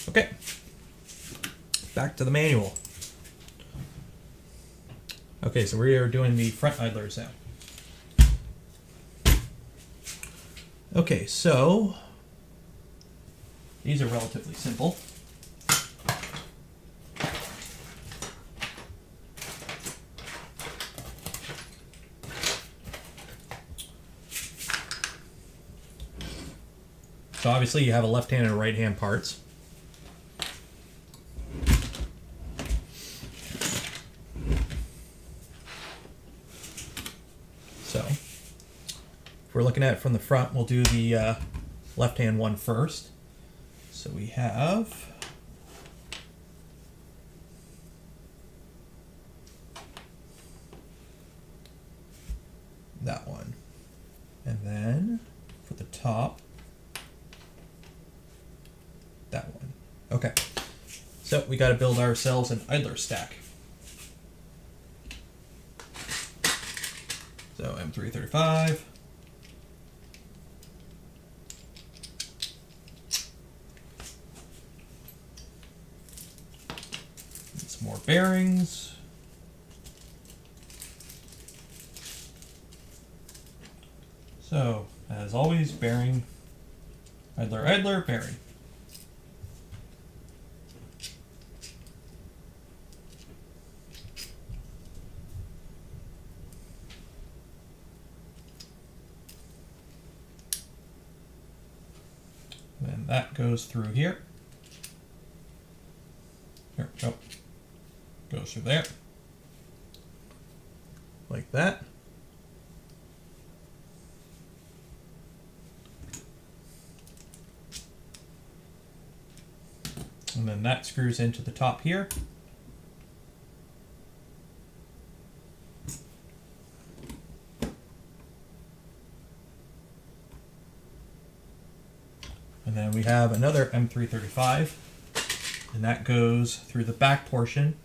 Okay, back to the manual. Okay, so we are doing the front idlers now. Okay, so these are relatively simple. So obviously you have a left hand and a right hand parts. So if we're looking at it from the front, we'll do the left hand one first. So we have that one. And then for the top, that one. Okay. So we got to build ourselves an idler stack. So M335. Need some more bearings. So, as always, bearing, idler, idler, bearing. Then that goes through here. Here, oh, goes through there. Like that. And then that screws into the top here. And then we have another M335, and that goes through the back portion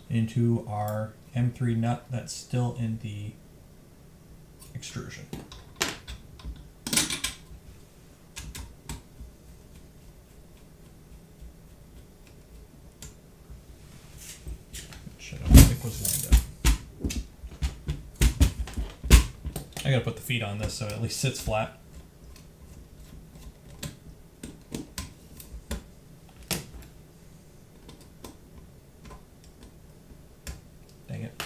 into our M3 nut that's still in the extrusion. Shit, I don't think was lined up. I gotta put the feet on this so it at least sits flat. Dang it.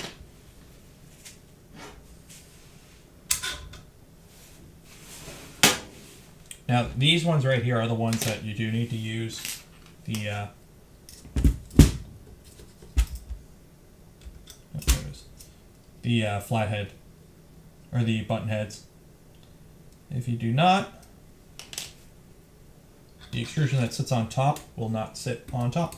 Now, these ones right here are the ones that you do need to use the flathead or the button heads. If you do not, the extrusion that sits on top will not sit on top.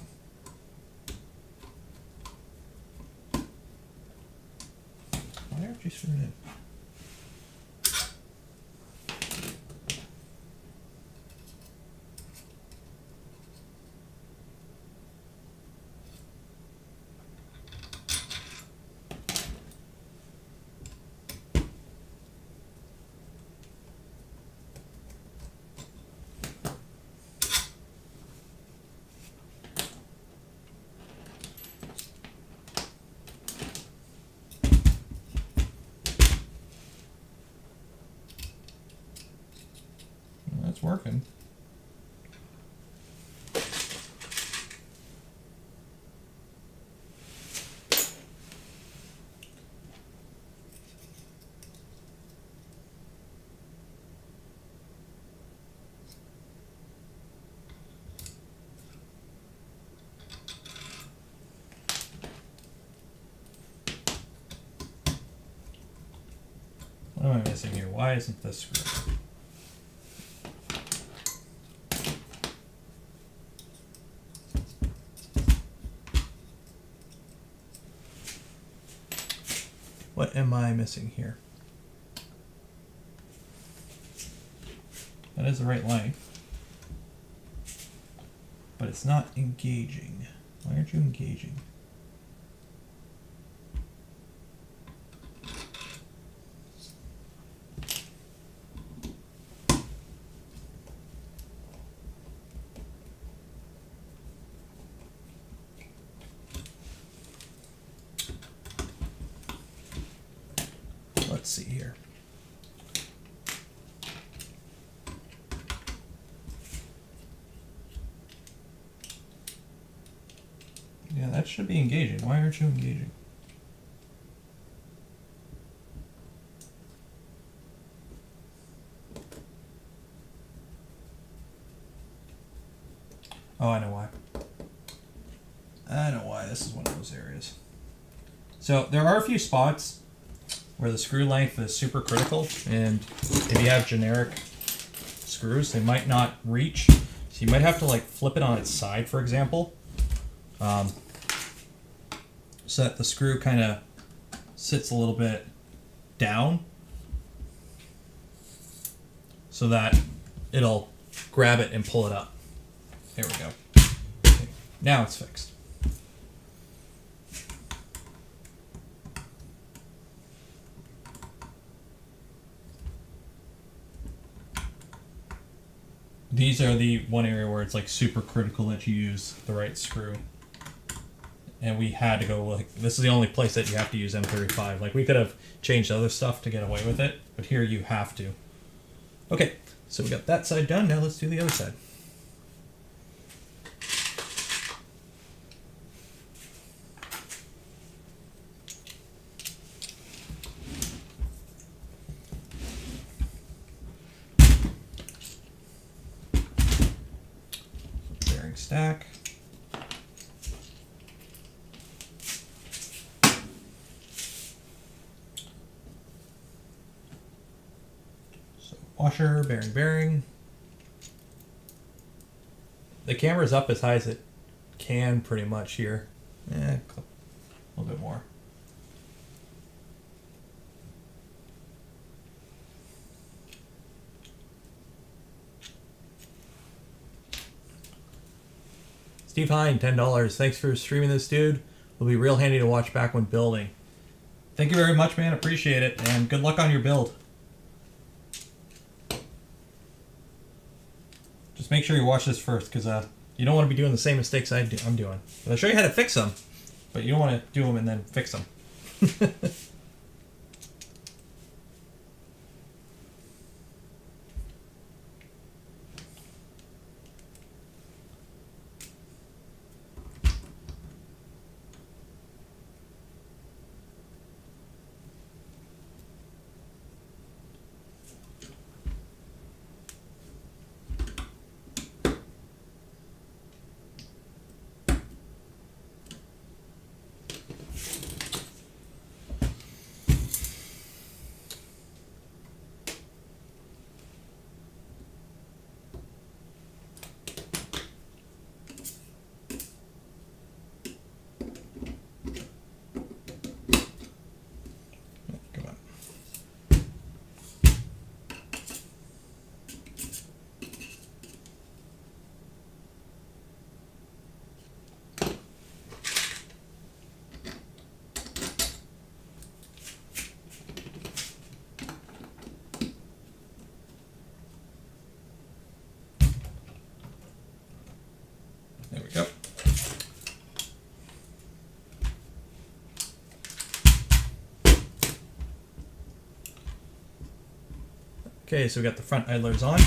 Why aren't you screwing in? It's working. What am I missing here? Why isn't this screwed? What am I missing here? That is the right length. but it's not engaging. Why aren't you engaging? Let's see here. Yeah, that should be engaging. Why aren't you engaging? Oh, I know why. I know why. This is one of those areas. So there are a few spots where the screw length is super critical, and if you have generic screws, they might not reach. So you might have to like flip it on its side, for example, so that the screw kind of sits a little bit down, so that it'll grab it and pull it up. There we go. Okay. Now it's fixed. These are the one area where it's like super critical that you use the right screw. And we had to go, like, this is the only place that you have to use M35. Like, we could have changed other stuff to get away with it, but here you have to. Okay, so we got that side done. Now let's do the other side. Bearing stack. Washer, bearing. The camera's up as high as it can pretty much here. A little bit more. Steve Hine, $10. Thanks for streaming this, dude. It'll be real handy to watch back when building. Thank you very much, man. Appreciate it. And good luck on your build. Just make sure you watch this first, because you don't want to be doing the same mistakes I'm doing. I'll show you how to fix them, but you don't want to do them and then fix them. There we go. Okay, so we got the front idlers on.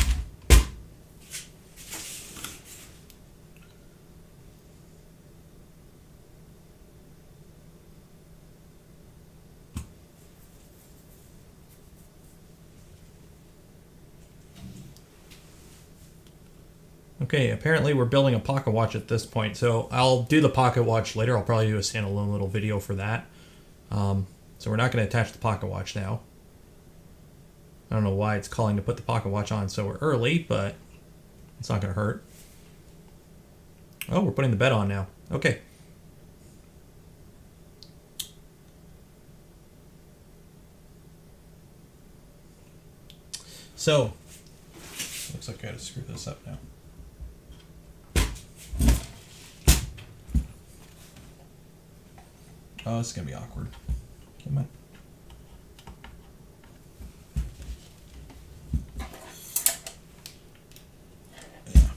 Okay, apparently we're building a pocket watch at this point, so I'll do the pocket watch later. I'll probably do a standalone little video for that. So we're not going to attach the pocket watch now. I don't know why it's calling to put the pocket watch on so early, but it's not going to hurt. Oh, we're putting the bed on now. Okay. So, looks like I got to screw this up now. Oh, this is gonna be awkward. Come on. Yeah.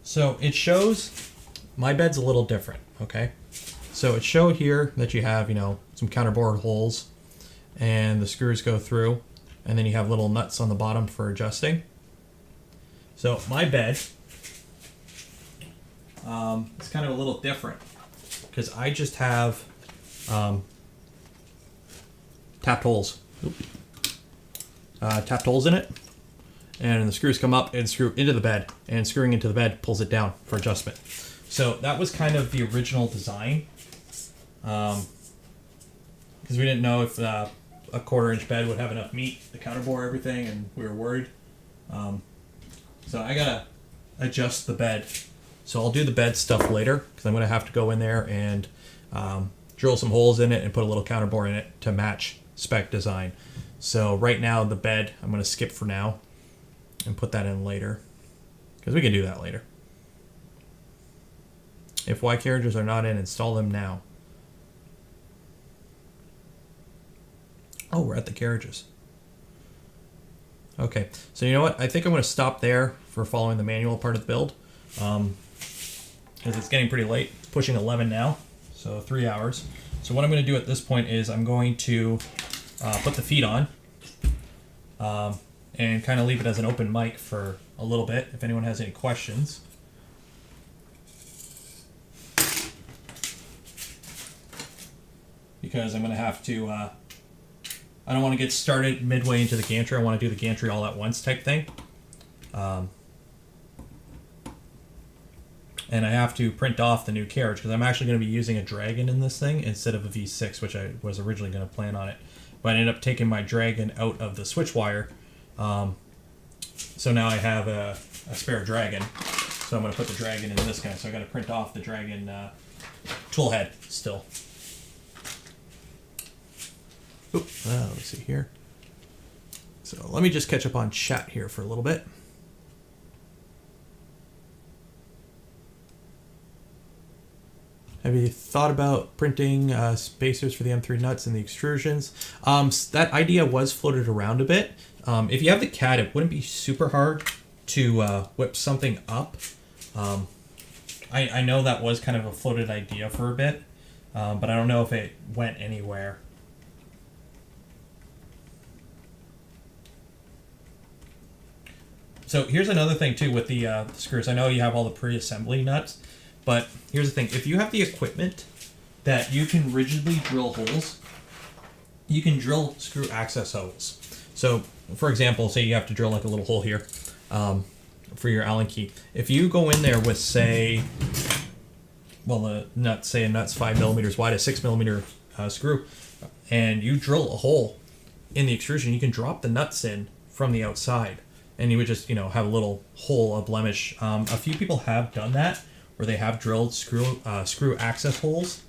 So it shows my bed's a little different, okay? So it showed here that you have, some counterbore holes and the screws go through, and then you have little nuts on the bottom for adjusting. So my bed is kind of a little different because I just have tapped holes. Tapped holes in it, and the screws come up and screw into the bed, and screwing into the bed pulls it down for adjustment. So that was kind of the original design, because we didn't know if a 1/4-inch bed would have enough meat to counterbore everything, and we were worried. So I gotta adjust the bed. So I'll do the bed stuff later, because I'm gonna have to go in there and drill some holes in it and put a little counterbore in it to match spec design. So right now the bed I'm gonna skip for now and put that in later, because we can do that later. If Y carriages are not in, install them now. Oh, we're at the carriages. Okay, so you know what? I think I'm going to stop there for following the manual part of the build, because it's getting pretty late. It's pushing 11 now, so 3 hours. So what I'm going to do at this point is I'm going to put the feet on and kind of leave it as an open mic for a little bit if anyone has any questions. Because I'm going to have to, I don't want to get started midway into the gantry. I want to do the gantry all at once type thing. And I have to print off the new carriage because I'm actually going to be using a Dragon in this thing instead of a V6, which I was originally going to plan on it. But I ended up taking my Dragon out of the switch wire. So now I have a spare Dragon. So I'm going to put the Dragon in this guy. So I got to print off the Dragon tool head still. Oop, let me see here. So let me just catch up on chat here for a little bit. Have you thought about printing spacers for the M3 nuts and the extrusions? That idea was floated around a bit. If you have the CAD, it wouldn't be super hard to whip something up. I know that was kind of a floated idea for a bit, but I don't know if it went anywhere. So here's another thing too with the screws. I know you have all the pre-assembly nuts, but here's the thing. If you have the equipment that you can rigidly drill holes, you can drill screw access holes. So for example, say you have to drill like a little hole here for your Allen key. If you go in there with say, well, a nut's 5 millimeters wide, a 6 millimeter screw, and you drill a hole in the extrusion, you can drop the nuts in from the outside. And you would just, have a little hole, a blemish. A few people have done that, where they have drilled screw access holes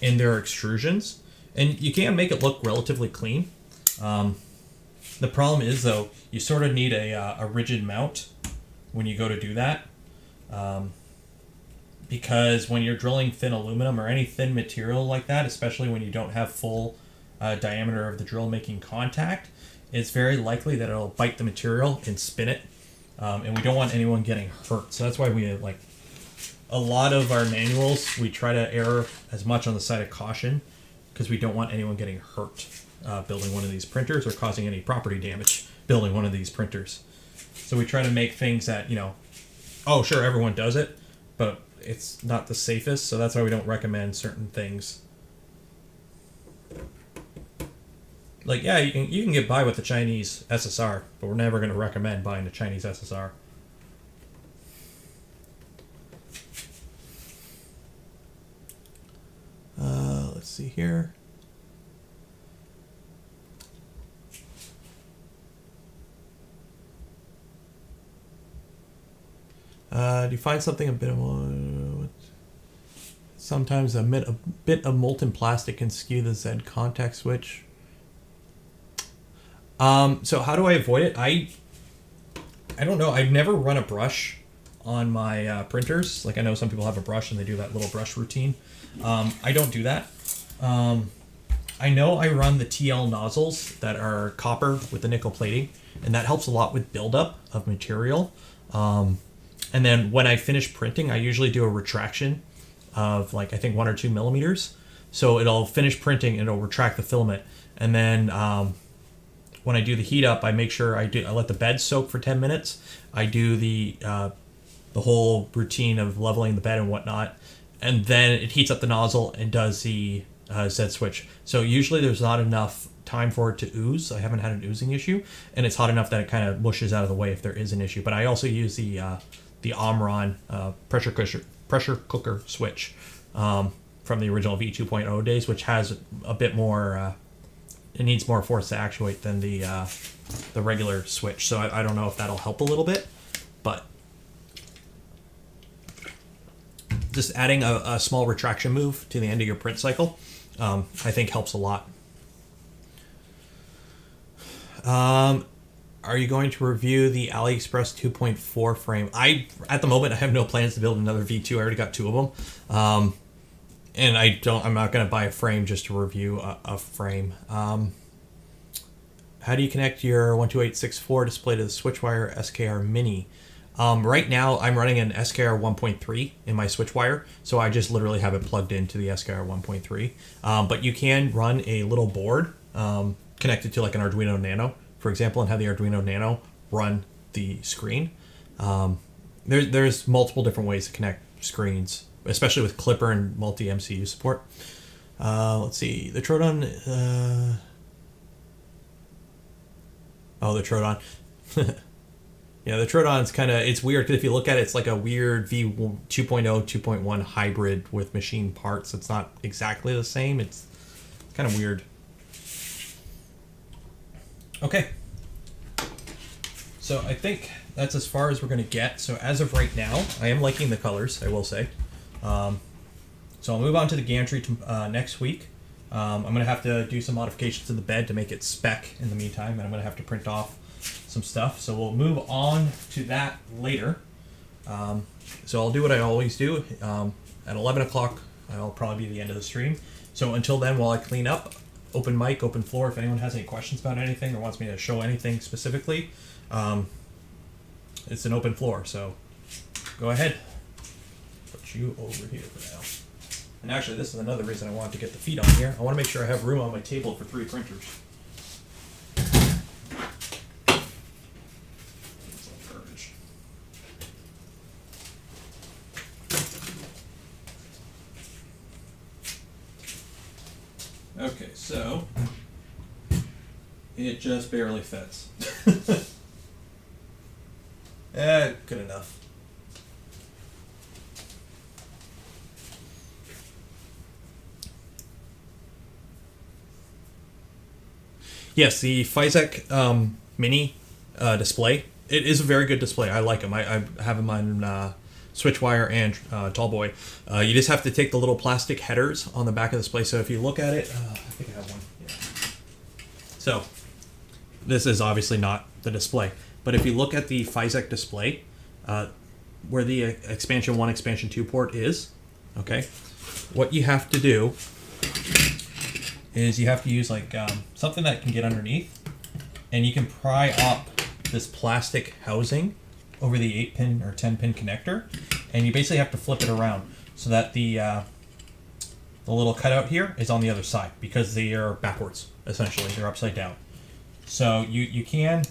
in their extrusions, and you can make it look relatively clean. The problem is, though, you sort of need a rigid mount when you go to do that, because when you're drilling thin aluminum or any thin material like that, especially when you don't have full diameter of the drill making contact, it's very likely that it'll bite the material and spin it, and we don't want anyone getting hurt. So that's why we have, like, a lot of our manuals, we try to err as much on the side of caution, because we don't want anyone getting hurt building one of these printers or causing any property damage building one of these printers. So we try to make things that, oh, sure, everyone does it, but it's not the safest, so that's why we don't recommend certain things. Like, yeah, you can get by with the Chinese SSR, but we're never going to recommend buying the Chinese SSR. Let's see here. Do you find something a bit of... Sometimes a bit of molten plastic can skew the Z contact switch. So how do I avoid it? I don't know. I've never run a brush on my printers. Like I know some people have a brush and they do that little brush routine. I don't do that. I know I run the TL nozzles that are copper with the nickel plating, and that helps a lot with buildup of material. And then when I finish printing, I usually do a retraction of like I think 1 or 2 millimeters. So it'll finish printing and it'll retract the filament. And then when I do the heat up, I make sure I let the bed soak for 10 minutes. I do the whole routine of leveling the bed and whatnot, and then it heats up the nozzle and does the Z switch. So usually there's not enough time for it to ooze. I haven't had an oozing issue, and it's hot enough that it kind of mushes out of the way if there is an issue. But I also use the Omron pressure cooker switch from the original V2.0 days, which has a bit more. It needs more force to actuate than the regular switch. So I don't know if that'll help a little bit, but just adding a small retraction move to the end of your print cycle, I think helps a lot. Are you going to review the AliExpress 2.4 frame? At the moment, I have no plans to build another V2. I already got 2 of them. And I'm not going to buy a frame just to review a frame. How do you connect your 12864 display to the SwitchWire SKR Mini? Right now, I'm running an SKR 1.3 in my SwitchWire, so I just literally have it plugged into the SKR 1.3. But you can run a little board connected to like an Arduino Nano, for example, and have the Arduino Nano run the screen. There's multiple different ways to connect screens, especially with Clipper and multi-MCU support. Let's see, the Troton. The Troton. Yeah, the Troton's it's weird because if you look at it, it's like a weird V2.0, 2.1 hybrid with machine parts. It's not exactly the same. It's kind of weird. Okay. So I think that's as far as we're going to get. So as of right now, I am liking the colors, I will say. So I'll move on to the gantry next week. I'm going to have to do some modifications to the bed to make it spec in the meantime, and I'm going to have to print off some stuff. So we'll move on to that later. So I'll do what I always do. At 11 o'clock, I'll probably be the end of the stream. So until then, while I clean up, open mic, open floor. If anyone has any questions about anything or wants me to show anything specifically, it's an open floor. So go ahead. Put you over here for now. And actually, this is another reason I wanted to get the feet on here. I want to make sure I have room on my table for 3 printers. Okay, so it just barely fits. Good enough. Yes, the Physek Mini display. It is a very good display. I like them. I have them on SwitchWire and Tallboy. You just have to take the little plastic headers on the back of the display. So if you look at it, I think I have one. Yeah. So this is obviously not the display, but if you look at the Physek display, where the expansion 1, expansion 2 port is, okay, what you have to do is you have to use like something that can get underneath, and you can pry up this plastic housing over the 8-pin or 10-pin connector, and you basically have to flip it around so that the little cutout here is on the other side, because they are backwards, essentially. They're upside down. So you can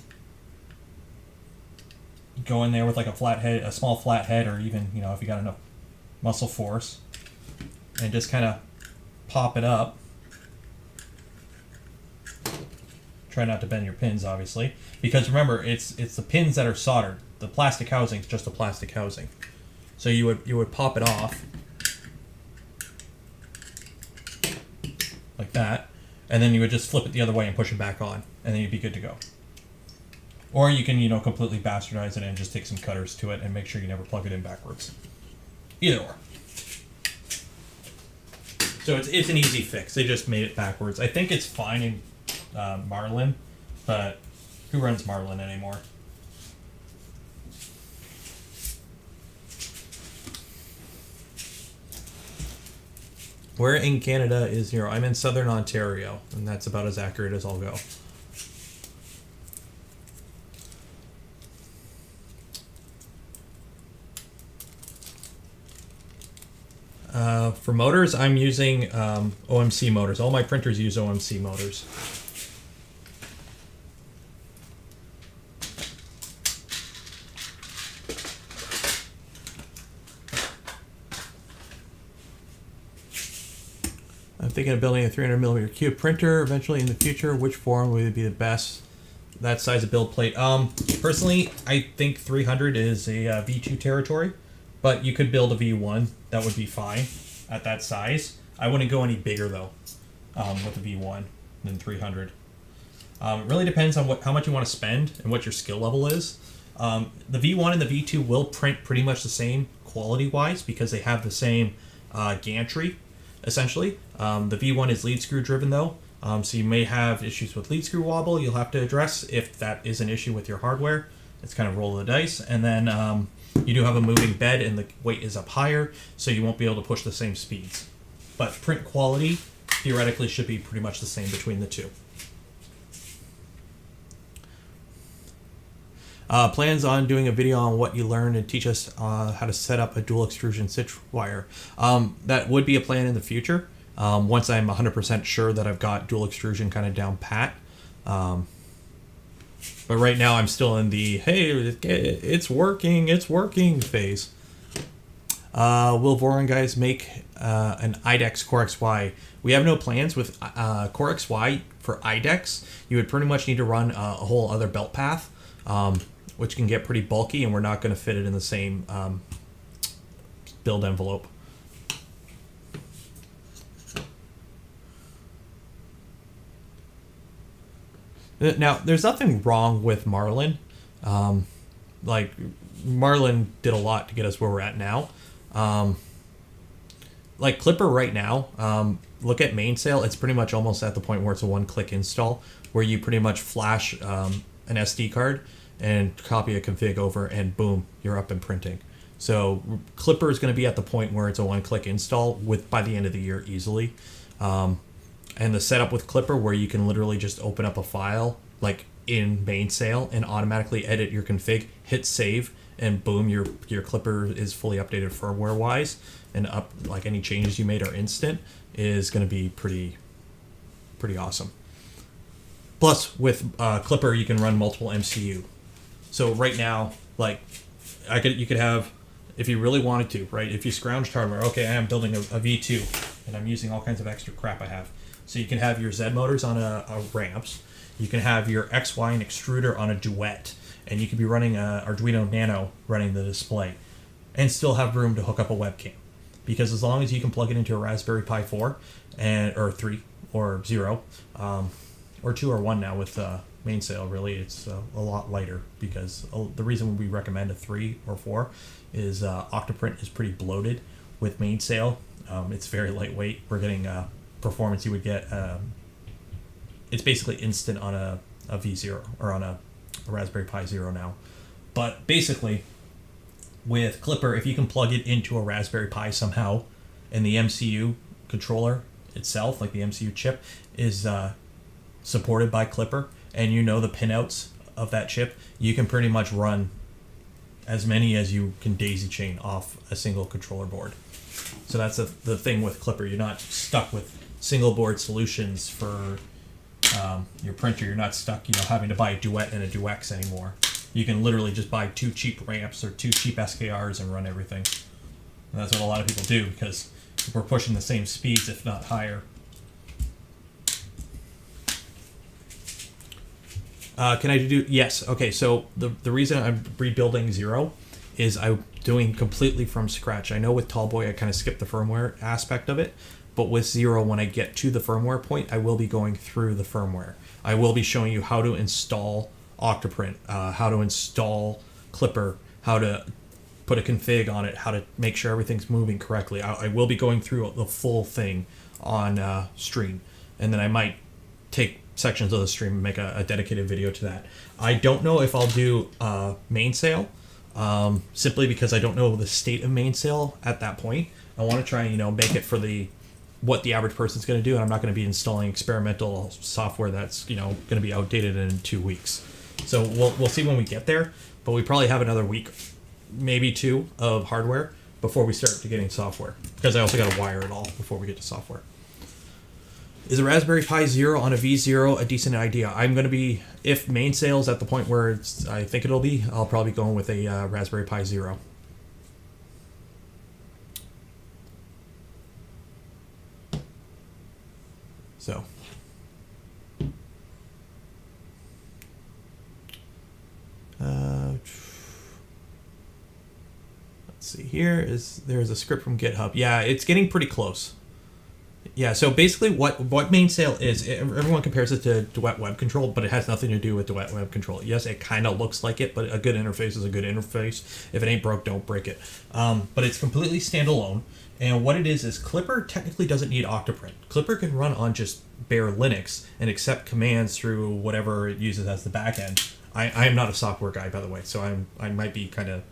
go in there with like a small flat head, or even, if you got enough muscle force, and just kind of pop it up. Try not to bend your pins, obviously, because remember, it's the pins that are soldered. The plastic housing is just a plastic housing. So you would pop it off like that, and then you would just flip it the other way and push it back on, and then you'd be good to go. Or you can, completely bastardize it and just take some cutters to it and make sure you never plug it in backwards. Either or. So it's an easy fix. They just made it backwards. I think it's fine in Marlin, but who runs Marlin anymore? Where in Canada is 0? I'm in southern Ontario, and that's about as accurate as I'll go. For motors, I'm using OMC motors. All my printers use OMC motors. I'm thinking of building a 300mm cube printer eventually in the future. Which form would be the best? That size of build plate. Personally, I think 300 is a V2 territory, but you could build a V1. That would be fine at that size. I wouldn't go any bigger though with a V1 than 300. It really depends on how much you want to spend and what your skill level is. The V1 and the V2 will print pretty much the same quality-wise because they have the same gantry, essentially. The V1 is lead screw driven though, so you may have issues with lead screw wobble you'll have to address if that is an issue with your hardware. It's kind of roll of the dice. And then you do have a moving bed and the weight is up higher, so you won't be able to push the same speeds. But print quality theoretically should be pretty much the same between the two. Plans on doing a video on what you learned and teach us how to set up a dual extrusion stitch wire. That would be a plan in the future once I'm 100% sure that I've got dual extrusion kind of down pat. But right now I'm still in the, hey, it's working phase. Will Voron guys make an IDEX Core XY? We have no plans with Core XY for IDEX. You would pretty much need to run a whole other belt path, which can get pretty bulky, and we're not going to fit it in the same build envelope. Now, there's nothing wrong with Marlin. Like, Marlin did a lot to get us where we're at now. Like Clipper right now, look at Mainsail. It's pretty much almost at the point where it's a one-click install, where you pretty much flash an SD card and copy a config over, and boom, you're up and printing. So Clipper is going to be at the point where it's a one-click install by the end of the year easily. And the setup with Clipper, where you can literally just open up a file like in Mainsail and automatically edit your config, hit save, and boom, your Clipper is fully updated firmware wise, and up like any changes you made are instant, is going to be pretty awesome. Plus with Clipper you can run multiple MCU. So right now, like you could have, if you really wanted to, right? If you scrounged hardware, okay, I am building a V2 and I'm using all kinds of extra crap I have. So you can have your Z motors on a ramps. You can have your XY and extruder on a Duet, and you could be running a Arduino Nano running the display, and still have room to hook up a webcam. Because as long as you can plug it into a Raspberry Pi 4 or 3 or 0, or 2 or 1 now with Mainsail, really it's a lot lighter, because the reason we recommend a 3 or 4 is Octoprint is pretty bloated with Mainsail. It's very lightweight. We're getting performance you would get. It's basically instant on a V0 or on a Raspberry Pi Zero now. But basically, with Clipper, if you can plug it into a Raspberry Pi somehow, and the MCU controller itself, like the MCU chip, is supported by Clipper, and you know the pinouts of that chip, you can pretty much run as many as you can daisy chain off a single controller board. So that's the thing with Clipper. You're not stuck with single board solutions for your printer. You're not stuck, having to buy a Duet and a Duex anymore. You can literally just buy 2 cheap ramps or 2 cheap SKRs and run everything. And that's what a lot of people do, because we're pushing the same speeds, if not higher. Can I do? Yes. Okay. So the reason I'm rebuilding Vzero is I'm doing completely from scratch. I know with Tallboy I kind of skipped the firmware aspect of it, but with Vzero, when I get to the firmware point, I will be going through the firmware. I will be showing you how to install Octoprint, how to install Clipper, how to put a config on it, how to make sure everything's moving correctly. I will be going through the full thing on stream, and then I might take sections of the stream and make a dedicated video to that. I don't know if I'll do Mainsail, simply because I don't know the state of Mainsail at that point. I want to try and make it for the what the average person's going to do, and I'm not going to be installing experimental software that's going to be outdated in 2 weeks. So we'll see when we get there, but we probably have another week, maybe 2 of hardware before we start to getting software, because I also got to wire it all before we get to software. Is a Raspberry Pi Zero on a V0 a decent idea? I'm going to be, if mainsail's at the point where I think it'll be, I'll probably go with a Raspberry Pi Zero. So, let's see here. There's a script from GitHub. Yeah, it's getting pretty close. Yeah, so basically what mainsail is, everyone compares it to Duet Web Control, but it has nothing to do with Duet Web Control. Yes, it kind of looks like it, but a good interface is a good interface. If it ain't broke, don't break it. But it's completely standalone. And what it is Clipper technically doesn't need Octoprint. Clipper can run on just bare Linux and accept commands through whatever it uses as the backend. I am not a software guy, by the way, so I might be kind of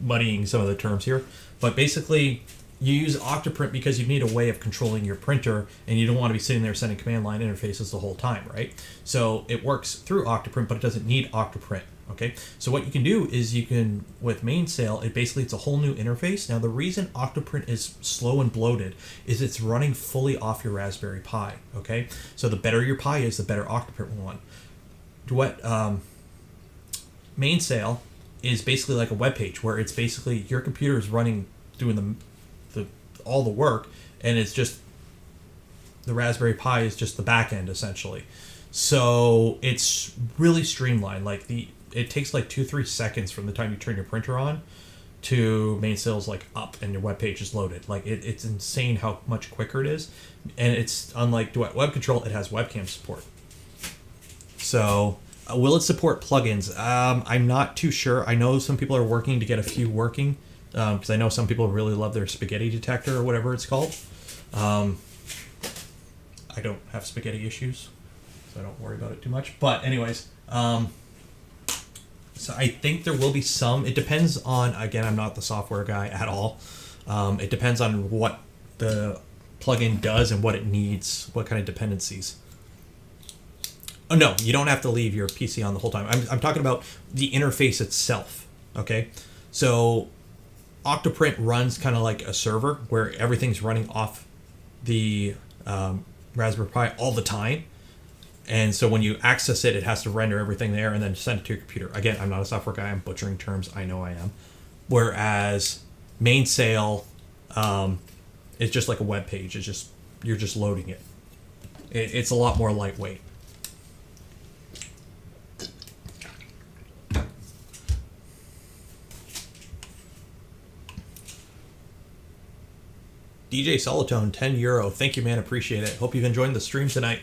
muddying some of the terms here. But basically, you use Octoprint because you need a way of controlling your printer, and you don't want to be sitting there sending command line interfaces the whole time, right? So it works through Octoprint, but it doesn't need Octoprint. Okay, so what you can do is with mainsail, it's a whole new interface. Now, the reason Octoprint is slow and bloated is it's running fully off your Raspberry Pi. Okay, so the better your Pi is, the better Octoprint will run. What mainsail is basically like a web page where it's basically your computer is running, doing all the work, and it's just the Raspberry Pi is just the back end essentially. So it's really streamlined. It takes 2-3 seconds from the time you turn your printer on to mainsail's up and your web page is loaded. It's insane how much quicker it is, and it's unlike Duet Web Control. It has webcam support. So will it support plugins? I'm not too sure. I know some people are working to get a few working, because I know some people really love their spaghetti detector or whatever it's called. I don't have spaghetti issues, so I don't worry about it too much. But anyways, so I think there will be some. It depends on, again, I'm not the software guy at all. It depends on what the plugin does and what it needs, what kind of dependencies. Oh, no, you don't have to leave your PC on the whole time. I'm talking about the interface itself, okay? So Octoprint runs kind of like a server where everything's running off the Raspberry Pi all the time. And so when you access it, it has to render everything there and then send it to your computer. Again, I'm not a software guy. I'm butchering terms. I know I am. Whereas mainsail is just like a web page. It's just, you're just loading it. It's a lot more lightweight. DJ Solitone, €10. Thank you, man. Appreciate it. Hope you've enjoyed the stream tonight.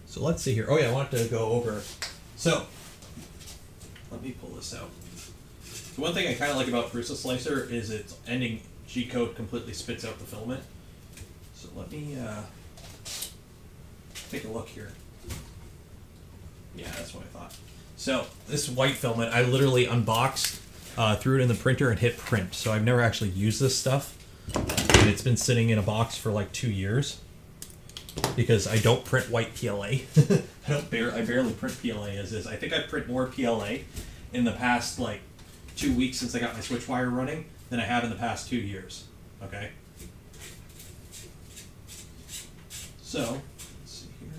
So let's see here. Oh yeah, I wanted to go over. So let me pull this out. The one thing I kind of like about Prusa Slicer is its ending G code completely spits out the filament. So let me take a look here. Yeah, that's what I thought. So this white filament, I literally unboxed, threw it in the printer and hit print. So I've never actually used this stuff. And it's been sitting in a box for 2 years. Because I don't print white PLA. I barely print PLA as is. I think I print more PLA in the past 2 weeks since I got my switch wire running than I have in the past 2 years. Okay. So let's see here.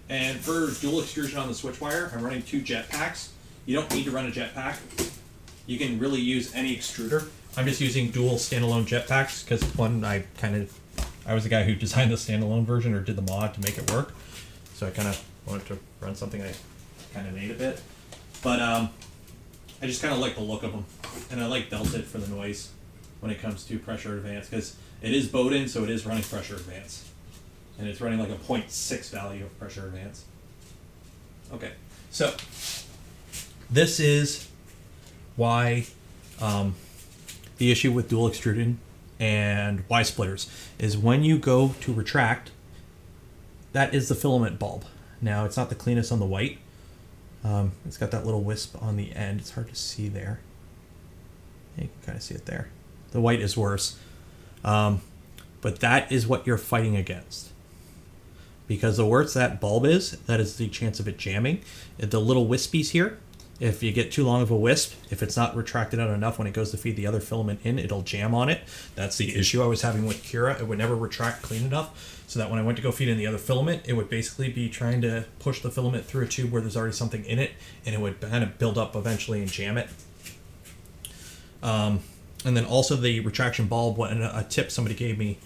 And for dual extrusion on the switch wire, I'm running 2 jet packs. You don't need to run a jet pack. You can really use any extruder. I'm just using dual standalone jetpacks because one, I was the guy who designed the standalone version or did the mod to make it work. So I kind of wanted to run something I kind of made a bit. But I just kind of like the look of them. And I like belted for the noise when it comes to pressure advance because it is Bowden, so it is running pressure advance. And it's running a 0.6 value of pressure advance. Okay, so this is why the issue with dual extruding and Y splitters is when you go to retract, that is the filament bulb. Now, it's not the cleanest on the white, It's got that little wisp on the end. It's hard to see there. You can kind of see it there. The white is worse. But that is what you're fighting against. Because the worse that bulb is, that is the chance of it jamming. The little wispies here, if you get too long of a wisp, if it's not retracted out enough when it goes to feed the other filament in, it'll jam on it. That's the issue I was having with Cura. It would never retract clean enough, so that when I went to go feed in the other filament, it would basically be trying to push the filament through a tube where there's already something in it, and it would kind of build up eventually and jam it. And then also the retraction bulb, a tip somebody gave me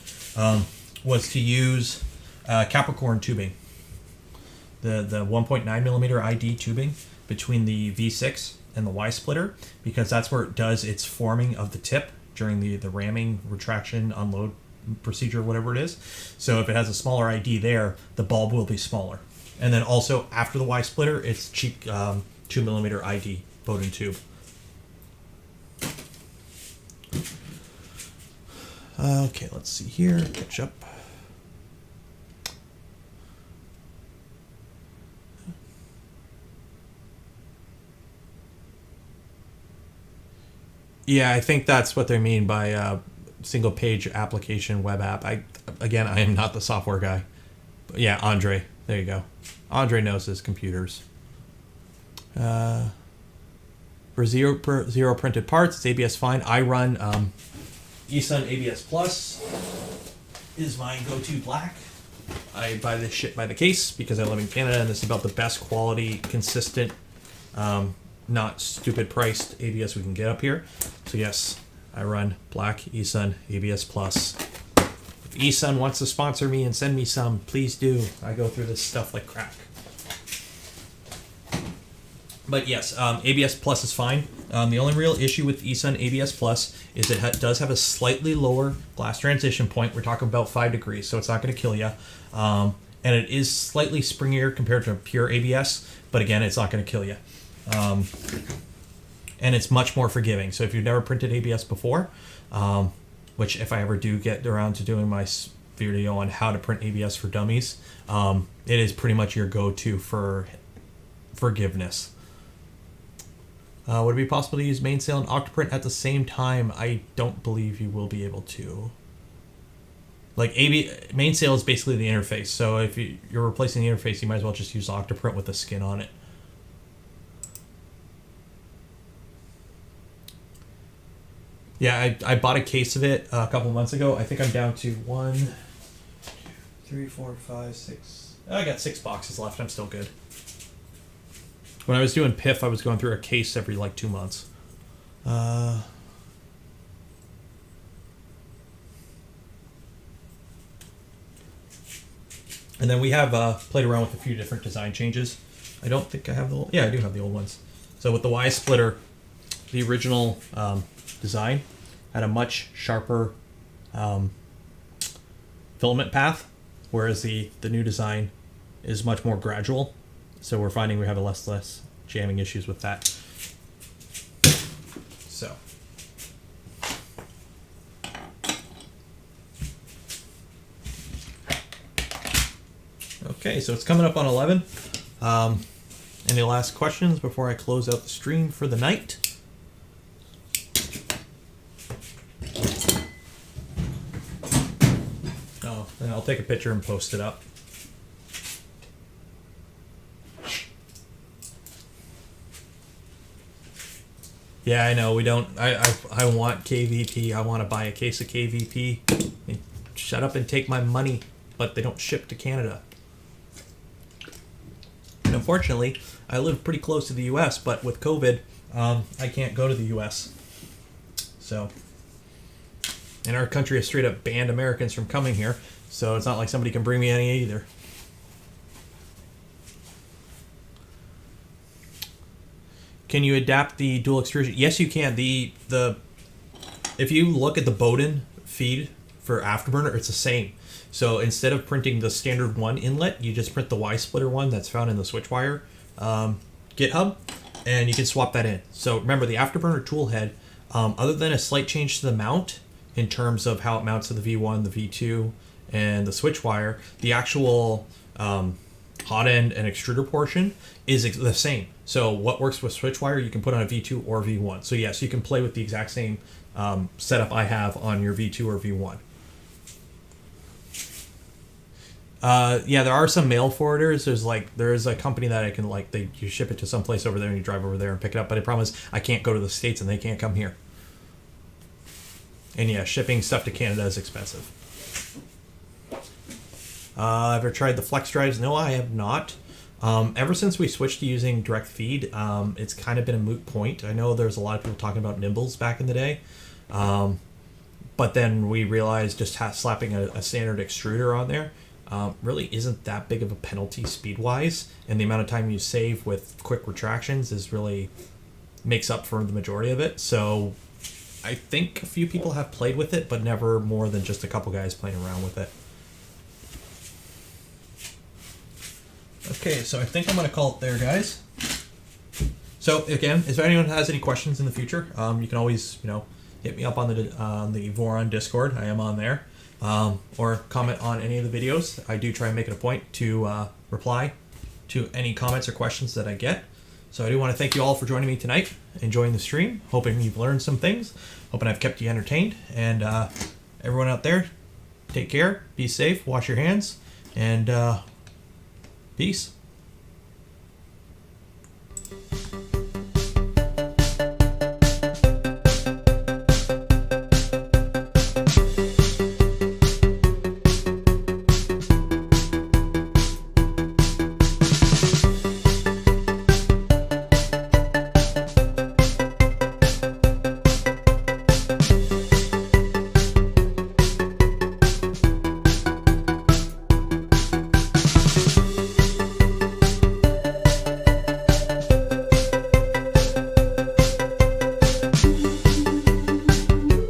was to use Capricorn tubing, the 1.9 millimeter ID tubing between the V6 and the Y splitter, because that's where it does its forming of the tip during the ramming, retraction, unload procedure, whatever it is. So if it has a smaller ID there, the bulb will be smaller. And then also after the Y splitter, it's cheap 2 millimeter ID Voron tube. Okay, let's see here. Catch up. Yeah, I think that's what they mean by single page application web app. I am not the software guy. But yeah, Andre. There you go. Andre knows his computers. For zero printed parts, it's ABS fine. I run eSun ABS Plus is my go-to black. I buy this shit by the case because I live in Canada and this is about the best quality, consistent, not stupid priced ABS we can get up here. So yes, I run black eSun ABS Plus. If eSun wants to sponsor me and send me some, please do. I go through this stuff like crack. But yes, ABS Plus is fine. The only real issue with eSun ABS Plus is it does have a slightly lower glass transition point. We're talking about 5 degrees, so it's not going to kill you. And it is slightly springier compared to pure ABS, but again, it's not going to kill you. And it's much more forgiving. So if you've never printed ABS before, which if I ever do get around to doing my video on how to print ABS for dummies, it is pretty much your go-to for forgiveness. Would it be possible to use Mainsail and Octoprint at the same time? I don't believe you will be able to. Like Mainsail is basically the interface, so if you're replacing the interface, you might as well just use Octoprint with the skin on it. Yeah, I bought a case of it a couple months ago. I think I'm down to 1, 2, 3, 4, 5, 6. I got 6 boxes left. I'm still good. When I was doing PIF, I was going through a case every like 2 months. And then we have played around with a few different design changes. I don't think I have the old... Yeah, I do have the old ones. So with the Y splitter, the original design had a much sharper filament path, whereas the new design is much more gradual. So we're finding we have less jamming issues with that. So. Okay, so it's coming up on 11. Any last questions before I close out the stream for the night? Oh, and I'll take a picture and post it up. Yeah, I know, we don't... I want KVP. I want to buy a case of KVP. Shut up and take my money. But they don't ship to Canada. And unfortunately, I live pretty close to the U.S., but with COVID, I can't go to the U.S. So... And our country has straight up banned Americans from coming here. So it's not like somebody can bring me any either. Can you adapt the dual extrusion? Yes, you can. If you look at the Bowden feed for Afterburner, it's the same. So instead of printing the standard 1 inlet, you just print the Y splitter one that's found in the Switchwire GitHub, and you can swap that in. So remember, the Afterburner tool head, other than a slight change to the mount in terms of how it mounts to the V1, the V2, and the Switchwire, the actual hot end and extruder portion is the same. So what works with switch wire, you can put on a V2 or V1. So yes, you can play with the exact same setup I have on your V2 or V1. Yeah, there are some mail forwarders. There is a company that I can you ship it to some place over there and you drive over there and pick it up. But the problem is I can't go to the States and they can't come here. And yeah, shipping stuff to Canada is expensive. Ever tried the flex drives? No, I have not. Ever since we switched to using direct feed, it's kind of been a moot point. I know there's a lot of people talking about nimbles back in the day. But then we realized just slapping a standard extruder on there really isn't that big of a penalty speed-wise. And the amount of time you save with quick retractions is really makes up for the majority of it. So I think a few people have played with it, but never more than just a couple guys playing around with it. Okay, so I think I'm going to call it there, guys. So again, if anyone has any questions in the future, you can always, hit me up on the Voron Discord. I am on there, or comment on any of the videos. I do try and make it a point to reply to any comments or questions that I get. So I do want to thank you all for joining me tonight, enjoying the stream, hoping you've learned some things, hoping I've kept you entertained, and everyone out there, take care, be safe, wash your hands, and peace.